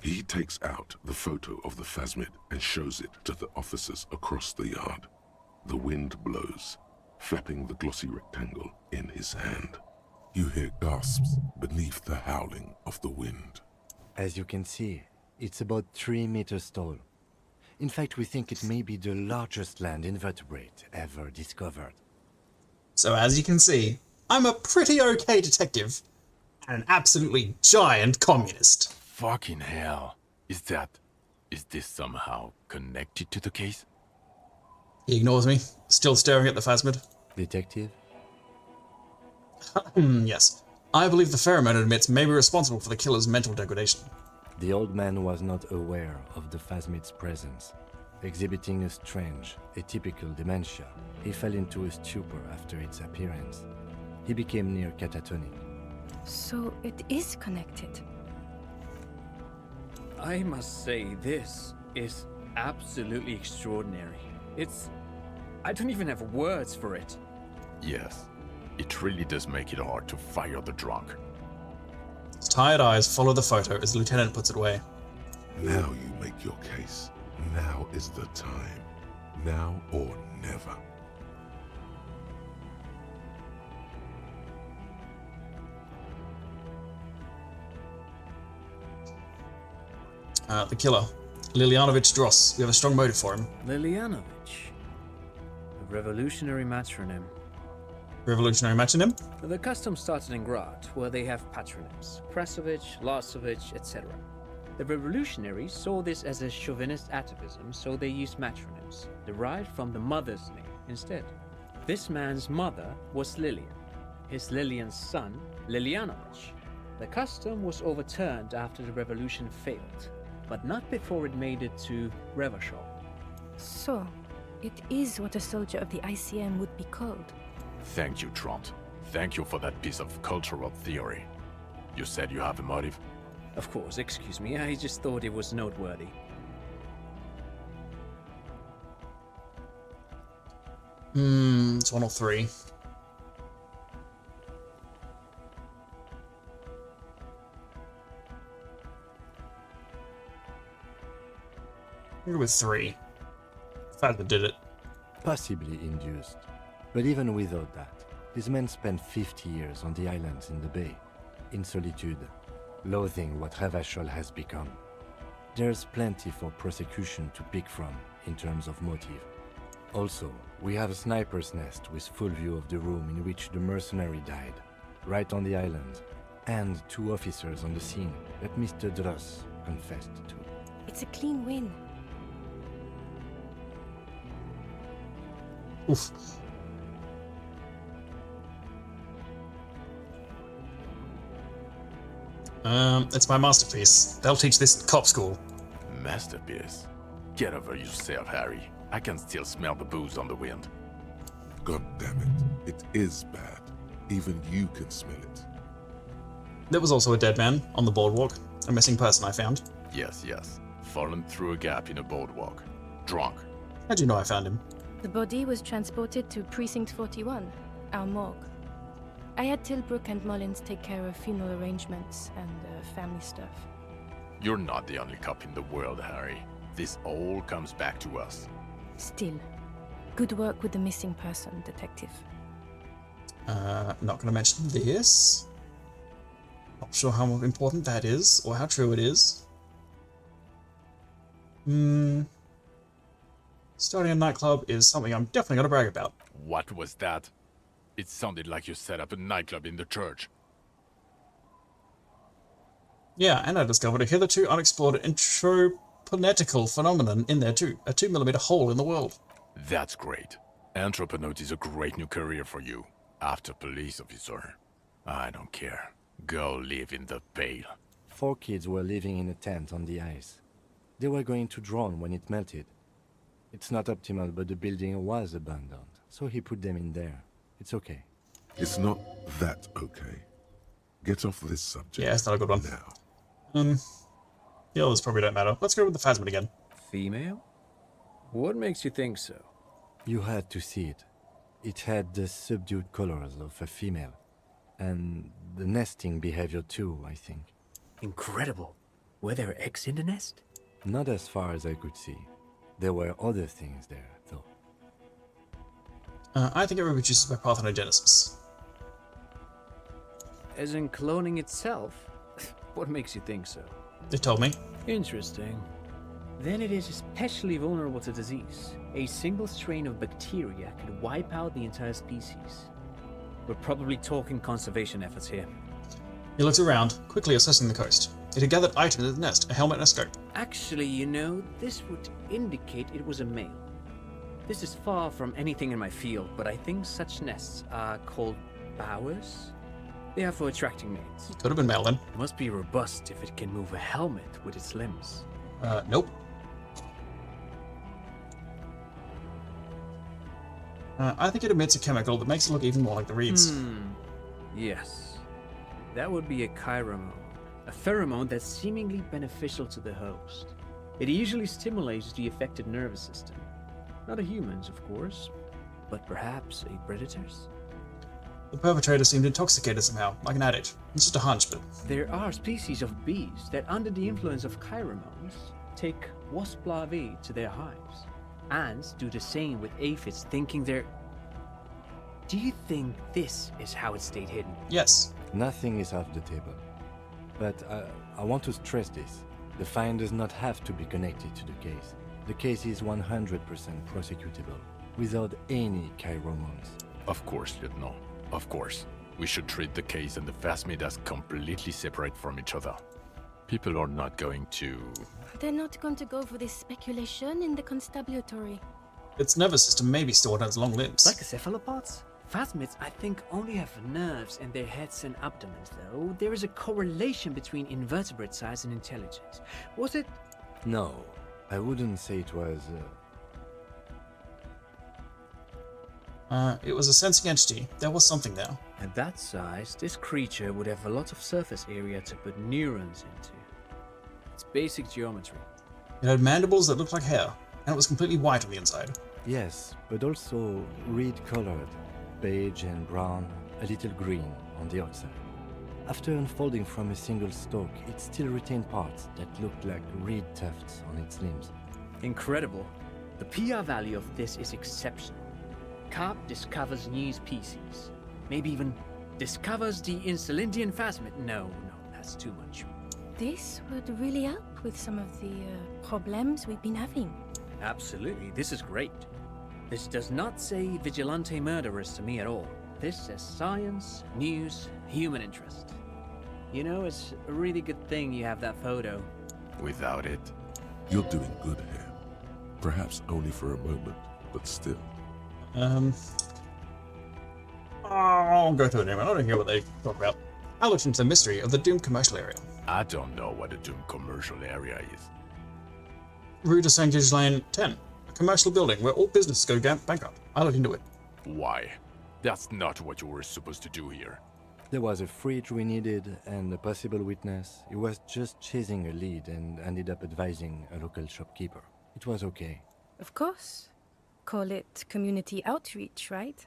He takes out the photo of the phasmid and shows it to the officers across the yard. The wind blows, flapping the glossy rectangle in his hand. You hear gasps beneath the howling of the wind. As you can see, it's about 3 meters tall. In fact, we think it may be the largest land invertebrate ever discovered. So as you can see, I'm a pretty okay detective, and an absolutely giant communist. Fucking hell. Is this somehow connected to the case? He ignores me, still staring at the phasmid. Detective? Yes. I believe the pheromone it emits may be responsible for the killer's mental degradation. The old man was not aware of the phasmid's presence. Exhibiting a strange, atypical dementia, he fell into a stupor after its appearance. He became near catatonic. So it is connected. I must say, this is absolutely extraordinary. I don't even have words for it. Yes, it really does make it hard to fire the drunk. His tired eyes follow the photo as the lieutenant puts it away. Now you make your case. Now is the time. Now or never. The killer, Lilianovich Dross. We have a strong motive for him. Lilianovich. A revolutionary matronym. Revolutionary matronym? The custom started in Grad, where they have patronyms. Krasovich, Lasovich, etc. The revolutionaries saw this as a chauvinist atavism, so they used matronyms, derived from the mother's name instead. This man's mother was Lilian. His Lilian's son, Lilianovich. The custom was overturned after the revolution failed, but not before it made it to Revachol. So, it is what a soldier of the ICM would be called. Thank you, Trant. Thank you for that piece of cultural theory. You said you have a motive? Of course, excuse me, I just thought it was noteworthy. It's 103. I'll go with 3. The fact that did it. Possibly induced. But even without that, these men spent 50 years on the islands in the bay, in solitude, loathing what Ravachol has become. There's plenty for prosecution to pick from in terms of motive. Also, we have a sniper's nest with full view of the room in which the mercenary died, right on the island, and 2 officers on the scene that Mr. Dross confessed to. It's a clean win. Oof. It's my masterpiece. They'll teach this at cop school. Masterpiece? Get over yourself, Harry. I can still smell the booze on the wind. God damn it. It is bad. Even you can smell it. There was also a dead man on the boardwalk. A missing person I found. Yes, yes. Fallen through a gap in a boardwalk. Drunk. How'd you know I found him? The body was transported to Precinct 41, our morgue. I had Tilbrook and Mullins take care of funeral arrangements and family stuff. You're not the only cop in the world, Harry. This all comes back to us. Still, good work with the missing person, Detective. Not gonna mention this. Not sure how important that is, or how true it is. Starting a nightclub is something I'm definitely gonna brag about. What was that? It sounded like you set up a nightclub in the church. Yeah, and I discovered a hitherto unexplored anthroponetical phenomenon in there too. A 2mm hole in the world. That's great. Anthroponaut is a great new career for you. After police officer. I don't care. Go live in the Pale. 4 kids were living in a tent on the ice. They were going to drown when it melted. It's not optimal, but the building was abandoned, so he put them in there. It's okay. It's not that okay. Get off this subject. Yeah, it's not a good one. Now. The others probably don't matter. Let's go with the Phasmid again. Female? What makes you think so? You had to see it. It had the subdued colors of a female. And the nesting behavior too, I think. Incredible. Were there eggs in the nest? Not as far as I could see. There were other things there, though. I think it reproduces by parthenogenesis. As in cloning itself? What makes you think so? They told me. Interesting. Then it is especially vulnerable to disease. A single strain of bacteria could wipe out the entire species. We're probably talking conservation efforts here. He looked around, quickly assessing the coast. It had gathered items in the nest, a helmet and a scope. Actually, you know, this would indicate it was a male. This is far from anything in my field, but I think such nests are called bowers. They are for attracting mates. Could have been male then. It must be robust if it can move a helmet with its limbs. Nope. I think it emits a chemical that makes it look even more like the reeds. Yes. That would be a chiromone. A pheromone that's seemingly beneficial to the host. It usually stimulates the affected nervous system. Not a human's, of course, but perhaps a predator's. The perpetrator seemed intoxicated somehow, like an addict. It's just a hunch, but... There are species of bees that, under the influence of chiromones, take wasp larvae to their hives. Ants do the same with aphids, thinking they're... Do you think this is how it stayed hidden? Yes. Nothing is off the table. But I want to stress this. The find does not have to be connected to the case. The case is 100% prosecutable, without any chiromones. Of course, Lieutenant. Of course. We should treat the case and the Phasmid as completely separate from each other. People are not going to... They're not going to go for this speculation in the constabulary. Its nervous system may be stored on its long limbs. Like cephalopods? Phasmids, I think, only have nerves in their heads and abdomens, though. There is a correlation between invertebrate size and intelligence. Was it... No, I wouldn't say it was... It was a sensing entity. There was something there. At that size, this creature would have a lot of surface area to put neurons into. It's basic geometry. It had mandibles that looked like hair, and it was completely white on the inside. Yes, but also reed-colored. Beige and brown, a little green on the outside. After unfolding from a single stalk, it still retained parts that looked like reed tufts on its limbs. Incredible. The PR value of this is exceptional. Carp discovers new species. Maybe even discovers the Insulindian phasmid. No, that's too much. This would really help with some of the problems we've been having. Absolutely, this is great. This does not say vigilante murderers to me at all. This says science, news, human interest. You know, it's a really good thing you have that photo. Without it, You're doing good here. Perhaps only for a moment, but still. I'll go through it anyway. I don't hear what they talk about. I looked into the mystery of the Doom commercial area. I don't know what a Doom commercial area is. Rue de Saint Lane 10, a commercial building where all businesses go bankrupt. I looked into it. Why? That's not what you were supposed to do here. There was a fridge we needed and a possible witness. He was just chasing a lead and ended up advising a local shopkeeper. It was okay. Of course. Call it community outreach, right?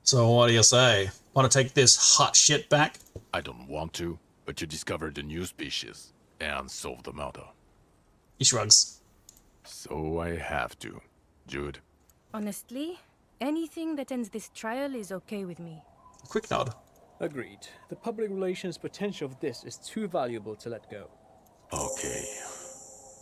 So what do you say? Want to take this hot shit back? I don't want to, but you discovered a new species and solved the murder. He shrugs. So I have to. Jude? Honestly, anything that ends this trial is okay with me. A quick nod. Agreed. The public relations potential of this is too valuable to let go. Okay.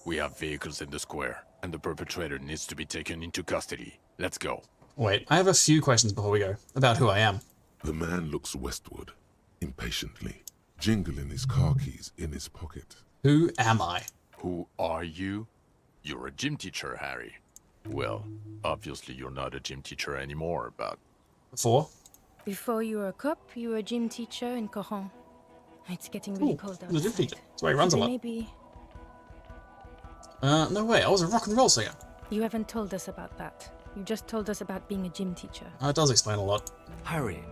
We have vehicles in the square, and the perpetrator needs to be taken into custody. Let's go. Wait, I have a few questions before we go, about who I am. The man looks westward, impatiently, jingling his car keys in his pocket. Who am I? Who are you? You're a gym teacher, Harry. Well, obviously you're not a gym teacher anymore, but... Before? Before you were a cop, you were a gym teacher in Coron. It's getting really cold outside. The gym teacher. That's why he runs a lot. Maybe... No way, I was a rock and roll singer. You haven't told us about that. You just told us about being a gym teacher. It does explain a lot. Harry,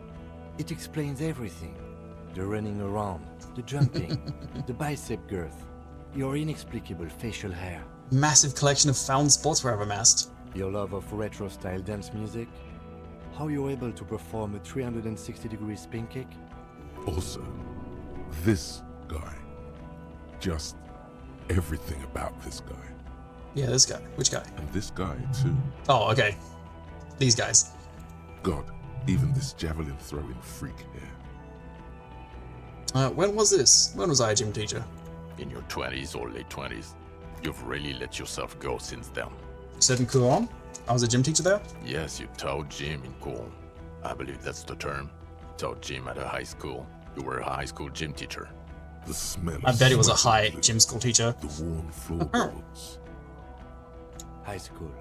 it explains everything. The running around, the jumping, the bicep girth, your inexplicable facial hair. Massive collection of found sportswear I've amassed. Your love of retro-style dance music. How you're able to perform a 360-degree spin kick. Also, this guy. Just everything about this guy. Yeah, this guy. Which guy? And this guy, too. Oh, okay. These guys. God, even this javelin throwing freak here. When was this? When was I a gym teacher? In your 20s or late 20s. You've really let yourself go since then. You said in Coron? I was a gym teacher there? Yes, you taught gym in Coron. I believe that's the term. Taught gym at a high school. You were a high school gym teacher. The smell I of bet he was a sweat high gym school teacher. The worn floorboards. High school.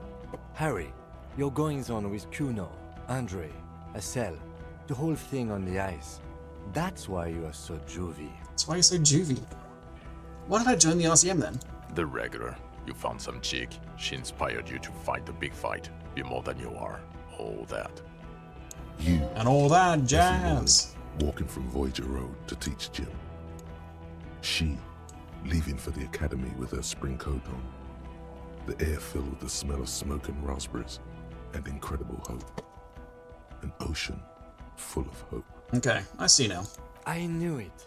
Harry, your goings-on with Kuno, Andre, Acel, the whole thing on the ice. That's why you are so juvie. That's why you're so juvie. Why did I join the RCM then? The regular. You found some chick. She inspired you to fight the big fight. Be more than you are. All that. You. And all that jazz. Walking from Voyager Road to teach gym. She, leaving for the academy with her spring coat on. The air filled with the smell of smoke and raspberries, and incredible hope. An ocean full of hope. Okay, I see now. I knew it.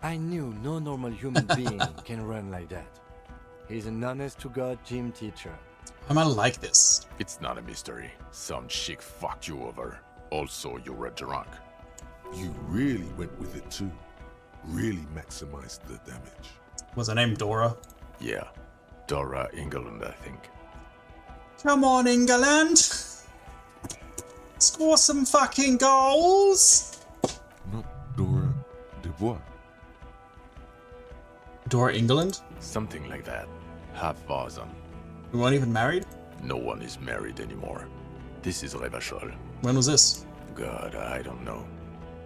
I knew no normal human being can run like that. He's an honest-to-God gym teacher. Why am I like this? It's not a mystery. Some chick fucked you over. Also, you were drunk. You really went with it too. Really maximized the damage. Was her name Dora? Yeah. Dora England, I think. Come on, England! Score some fucking goals! Not Dora Dubois. Dora England? Something like that. Half Vazan. We weren't even married? No one is married anymore. This is Revachol. When was this? God, I don't know.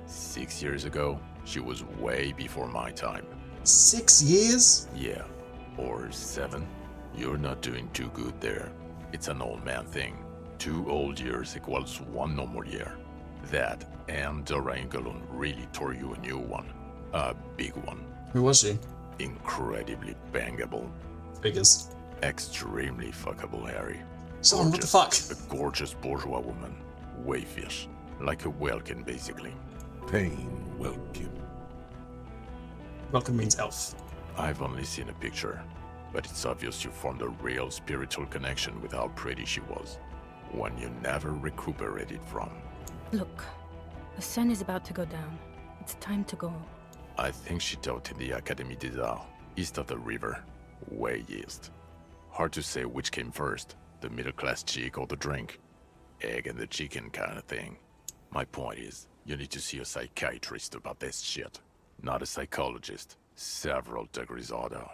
6 years ago? She was way before my time. 6 years? Yeah. Or 7. You're not doing too good there. It's an old man thing. 2 old years equals 1 normal year. That and Dora England really tore you a new one. A big one. Who was she? Incredibly bangable. Figures. Extremely fuckable, Harry. Son, what the fuck? A gorgeous bourgeois woman. Wayfish. Like a Welkin, basically. Pain Welkin. Welcome means elf. I've only seen a picture. but it's obvious you formed a real spiritual connection with how pretty she was. One you never recuperated from. Look, the sun is about to go down. It's time to go. I think she taught in the Académie des Arts, east of the river. Way east. Hard to say which came first, the middle-class chick or the drink. Egg and the chicken kind of thing. My point is, you need to see a psychiatrist about this shit. Not a psychologist. Several degrees harder.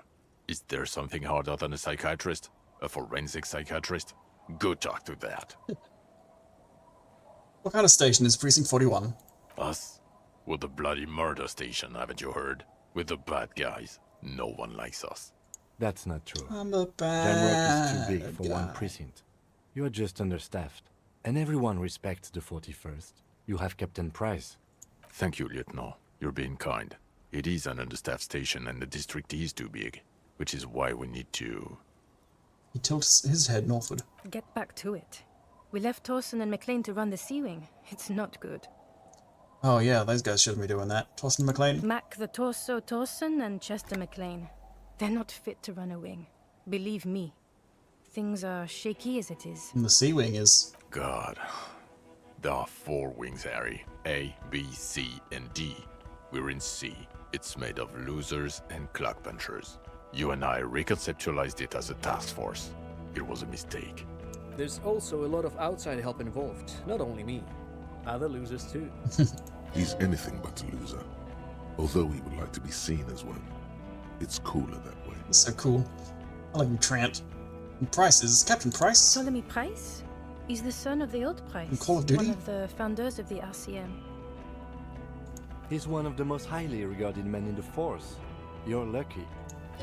Is there something harder than a psychiatrist? A forensic psychiatrist? Go talk to that. What kind of station is Precinct 41? Us? We're the bloody murder station, haven't you heard? We're the bad guys. No one likes us. That's not true. I'm a Jamrock is too big bad for one guy. precinct. You are just understaffed. And everyone respects the 41st. You have Captain Price. Thank you, Lieutenant. You're being kind. It is an understaffed station and the district is too big, which is why we need to... He tilts his head northward. Get back to it. We left Torsen and McLean to run the Sea Wing. It's not good. Oh yeah, those guys shouldn't be doing that. Torsten McLean? Mac the Torso Torsen and Chester McLean. They're not fit to run a wing. Believe me. Things are shaky as it is. And the Sea Wing is... God. There are 4 wings, Harry. A, B, C, and D. We're in C. It's made of losers and clock punchers. You and I reconceptualized it as a task force. It was a mistake. There's also a lot of outside help involved, not only me. Other losers too. He's anything but a loser. Although he would like to be seen as one. It's cooler that way. It's so cool. I like him Trant. And Price is Captain Price? Ptolemy Price? He's the son of the old Price. In Call of Duty? One of the founders of the RCM. He's one of the most highly regarded men in the force. You're lucky.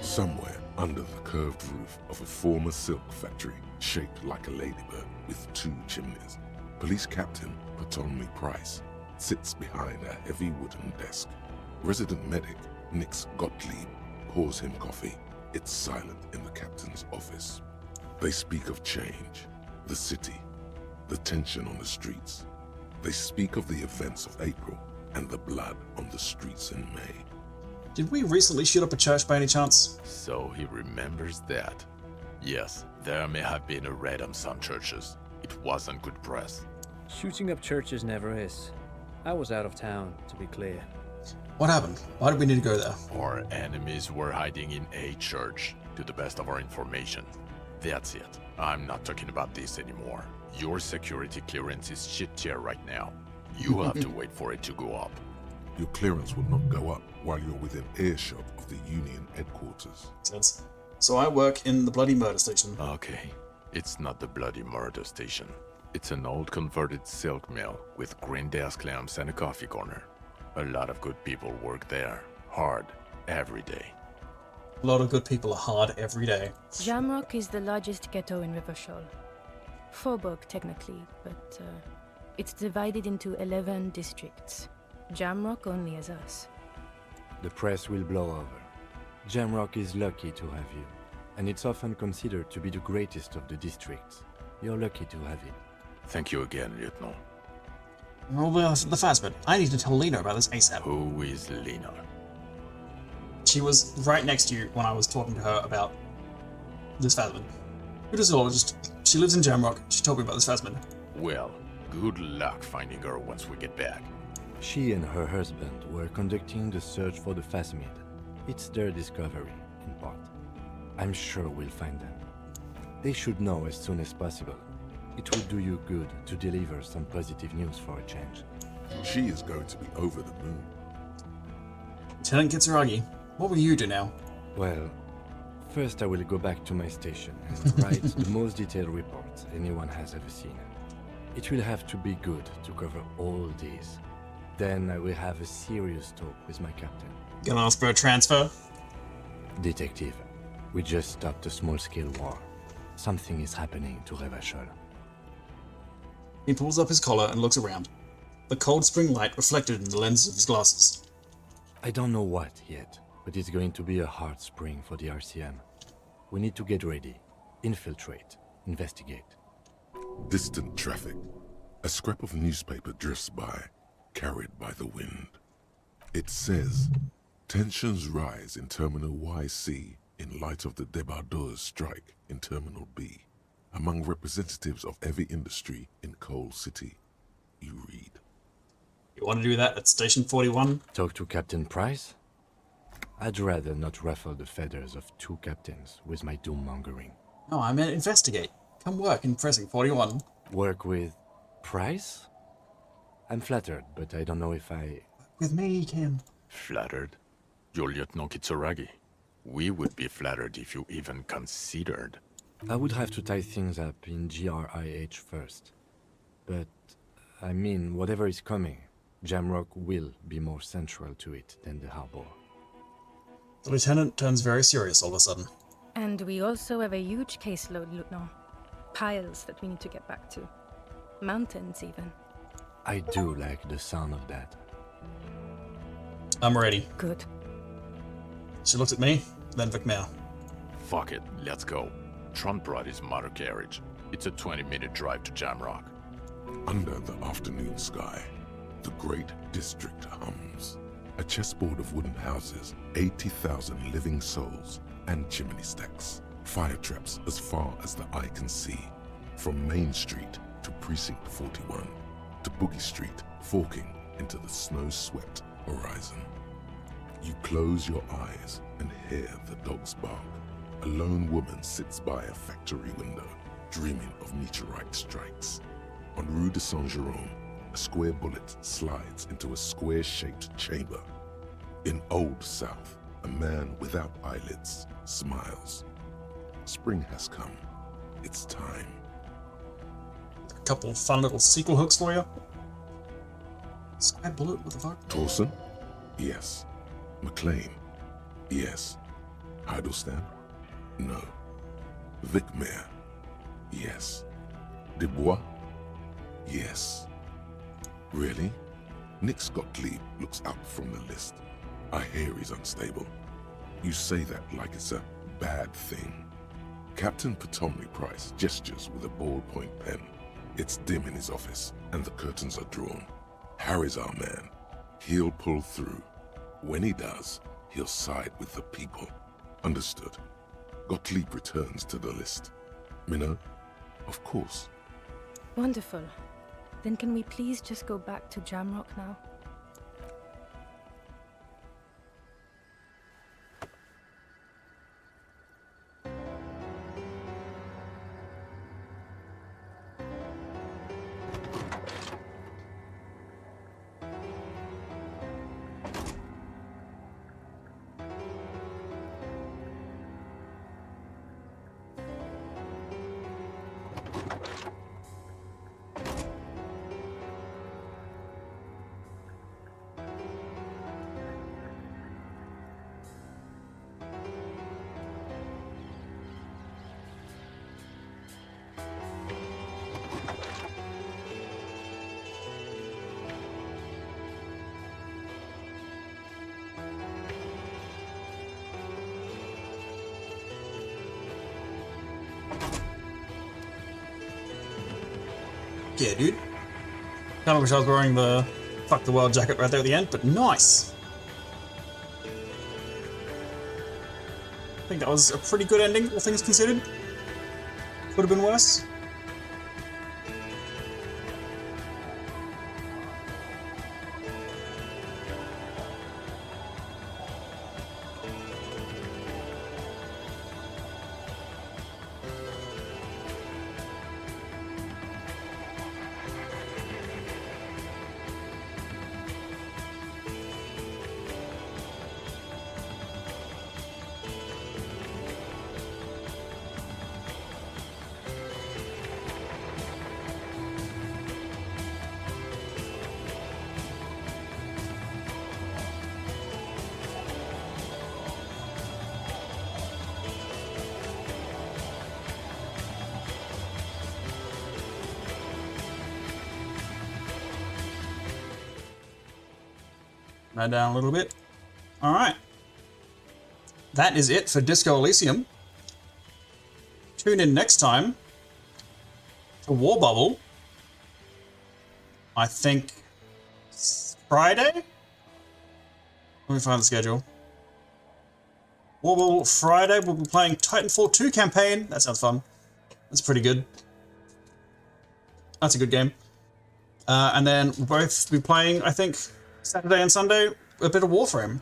Somewhere under the curved roof of a former silk factory, shaped like a ladybird with 2 chimneys, Police Captain Ptolemy Price sits behind a heavy wooden desk. Resident medic Nix Gottlieb pours him coffee. It's silent in the captain's office. They speak of change, the city, the tension on the streets. They speak of the events of April and the blood on the streets in May. Did we recently shoot up a church by any chance? So he remembers that. Yes, there may have been a raid on some churches. It wasn't good press. Shooting up churches never is. I was out of town, to be clear. What happened? Why did we need to go there? Our enemies were hiding in a church, to the best of our information. That's it. I'm not talking about this anymore. Your security clearance is shit tier right now. You have to wait for it to go up. Your clearance will not go up while you're within earshot of the Union headquarters. So I work in the bloody murder station. Okay. It's not the bloody murder station. It's an old converted silk mill with green desk lamps and a coffee corner. A lot of good people work there. Hard. Every day. A lot of good people are hard every day. Jamrock is the largest ghetto in Rivershore. Faubourg, technically, but it's divided into 11 districts. Jamrock only has us. The press will blow over. Jamrock is lucky to have you, and it's often considered to be the greatest of the districts. You're lucky to have it. Thank you again, Lieutenant. Well, the Phasmid. I need to tell Lena about this ASAP. Who is Lena? She was right next to you when I was talking to her about this Phasmid. Good zoologist. She lives in Jamrock. She told me about this Phasmid. Well, good luck finding her once we get back. She and her husband were conducting the search for the Phasmid. It's their discovery, in part. I'm sure we'll find them. They should know as soon as possible. It will do you good to deliver some positive news for a change. She is going to be over the moon. Lieutenant Kitsuragi, what will you do now? Well, first I will go back to my station and write the most detailed report anyone has ever seen. It will have to be good to cover all these. Then I will have a serious talk with my captain. Gonna ask for a transfer? Detective, we just stopped a small-scale war. Something is happening to Revachol. He pulls up his collar and looks around. The cold spring light reflected in the lenses of his glasses. I don't know what yet, but it's going to be a hard spring for the RCM. We need to get ready, infiltrate, investigate. Distant traffic. A scrap of newspaper drifts by, carried by the wind. It says, tensions rise in Terminal YC in light of the débardeurs strike in Terminal B, among representatives of every industry in Coal City. You read. You want to do that at Station 41? Talk to Captain Price? I'd rather not ruffle the feathers of two captains with my doom-mongering. No, I meant investigate. Come work in Precinct 41. Work with Price? I'm flattered, but I don't know if I... With me, Kim. Flattered? You're Lieutenant Kitsuragi. We would be flattered if you even considered. I would have to tie things up in GRIH first. But, I mean, whatever is coming, Jamrock will be more central to it than the harbor. The lieutenant turns very serious all of a sudden. And we also have a huge caseload, Lieutenant. Piles that we need to get back to. Mountains, even. I do like the sound of that. I'm ready. Good. She looked at me, then Vicmare. Fuck it, let's go. Tron brought his motor carriage. It's a 20-minute drive to Jamrock. Under the afternoon sky, the great district hums. A chessboard of wooden houses, 80,000 living souls, and chimney stacks. Fire traps as far as the eye can see. From Main Street to Precinct 41, to Boogie Street, forking into the snow-swept horizon. You close your eyes and hear the dogs bark. A lone woman sits by a factory window, dreaming of meteorite strikes. On Rue de Saint-Jérôme, a square bullet slides into a square-shaped chamber. In Old South, a man without eyelids smiles. Spring has come. It's time. A couple of fun little sequel hooks for you. Square bullet, what the fuck? Torsen? Yes. McLean? Yes. Heidelstein? No. Vicmare? Yes. Dubois? Yes. Really? Nick Gottlieb looks up from the list. I hear he's unstable. You say that like it's a bad thing. Captain Potomny Price gestures with a ballpoint pen. It's dim in his office, and the curtains are drawn. Harry's our man. He'll pull through. When he does, he'll side with the people. Understood. Gottlieb returns to the list. Minnow? Of course. Wonderful. Then can we please just go back to Jamrock now? Yeah, dude. Kinda wish I was wearing the fuck the world jacket right there at the end, but nice! I think that was a pretty good ending, all things considered. Could have been worse. That down a little bit. Alright. That is it for Disco Elysium. Tune in next time to War Bubble. I think Friday? Let me find the schedule. Well, Friday we'll be playing Titanfall 2 campaign. That sounds fun. That's pretty good. That's a good game. And then we'll both be playing, I think, Saturday and Sunday, a bit of Warframe.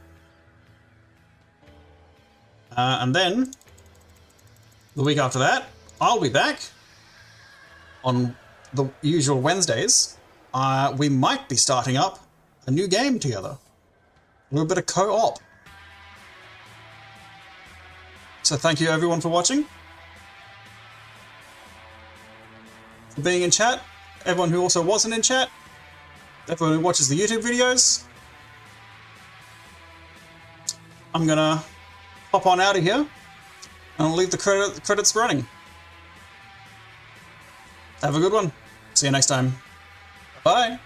And then, the week after that, I'll be back on the usual Wednesdays. We might be starting up a new game together. A little bit of co-op. So thank you everyone for watching. For being in chat. Everyone who also wasn't in chat. Everyone who watches the YouTube videos. I'm gonna hop on out of here. And I'll leave the credits running. Have a good one. See you next time. Bye.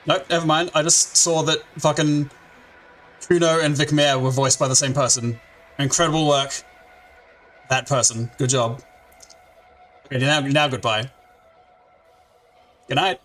Nope, never mind. I just saw that fucking Kuno and Vic Mayer were voiced by the same person. Incredible work. That person. Good job. Okay, now goodbye. Good night.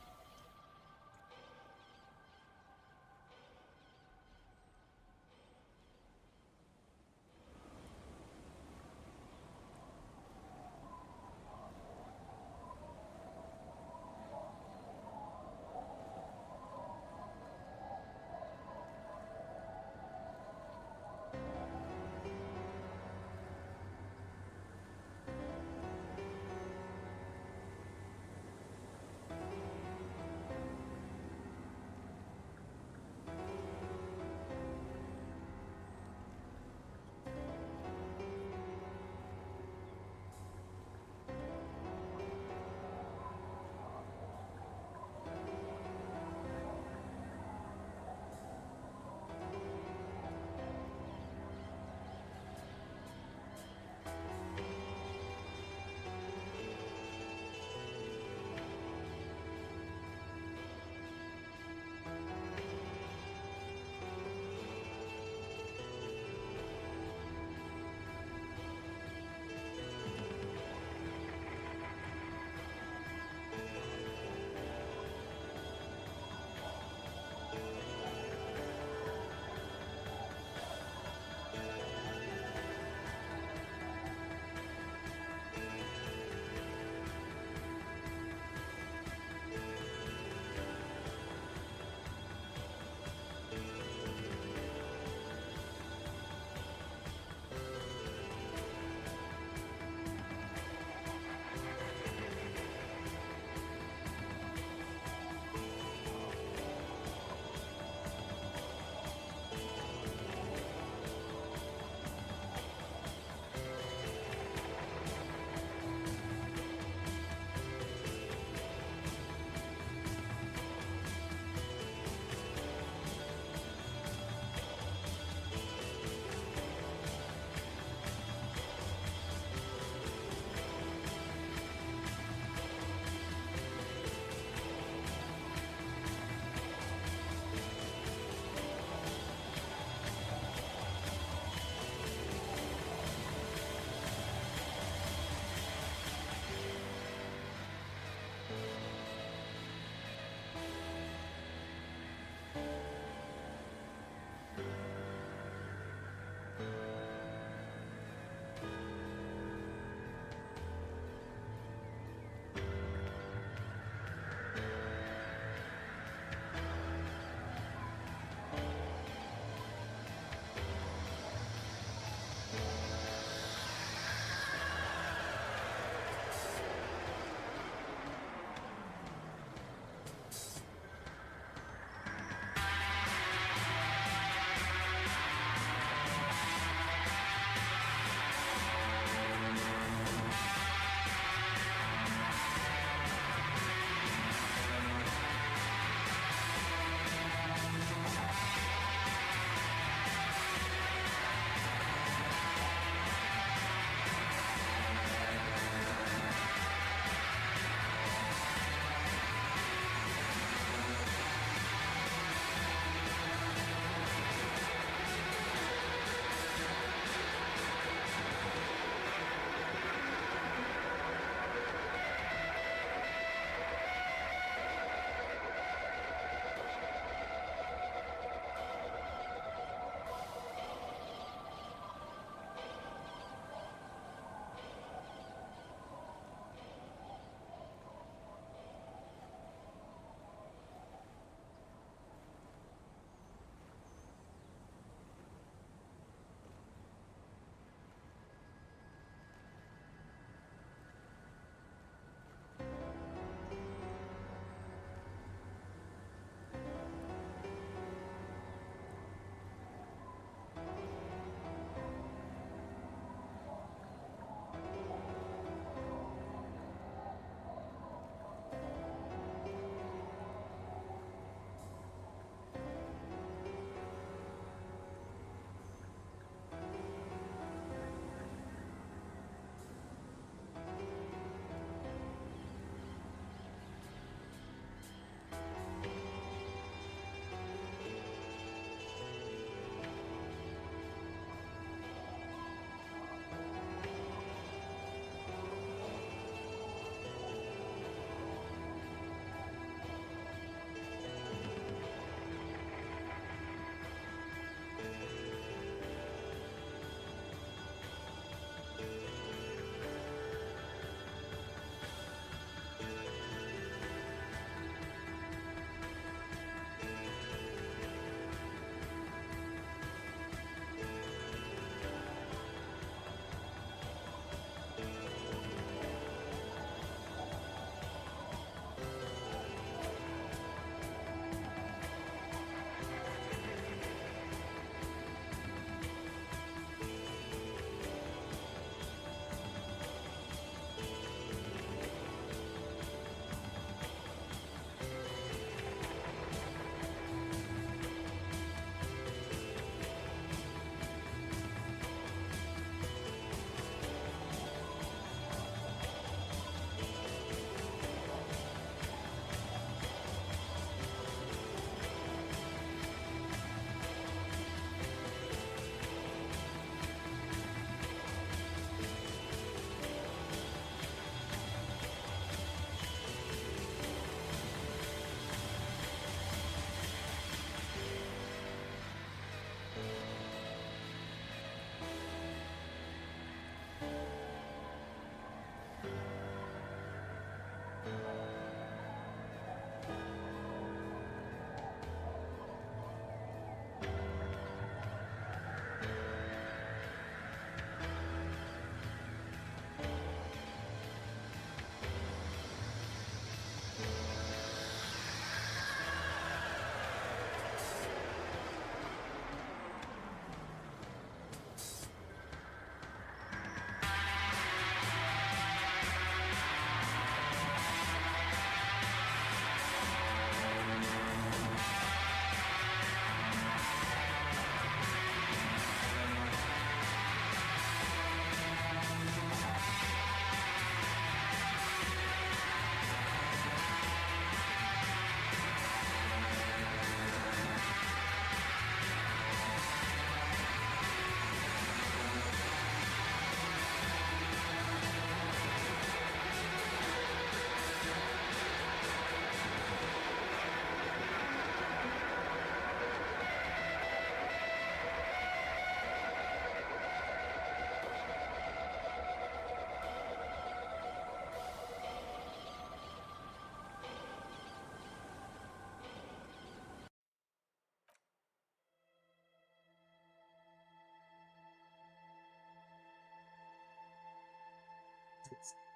Peace.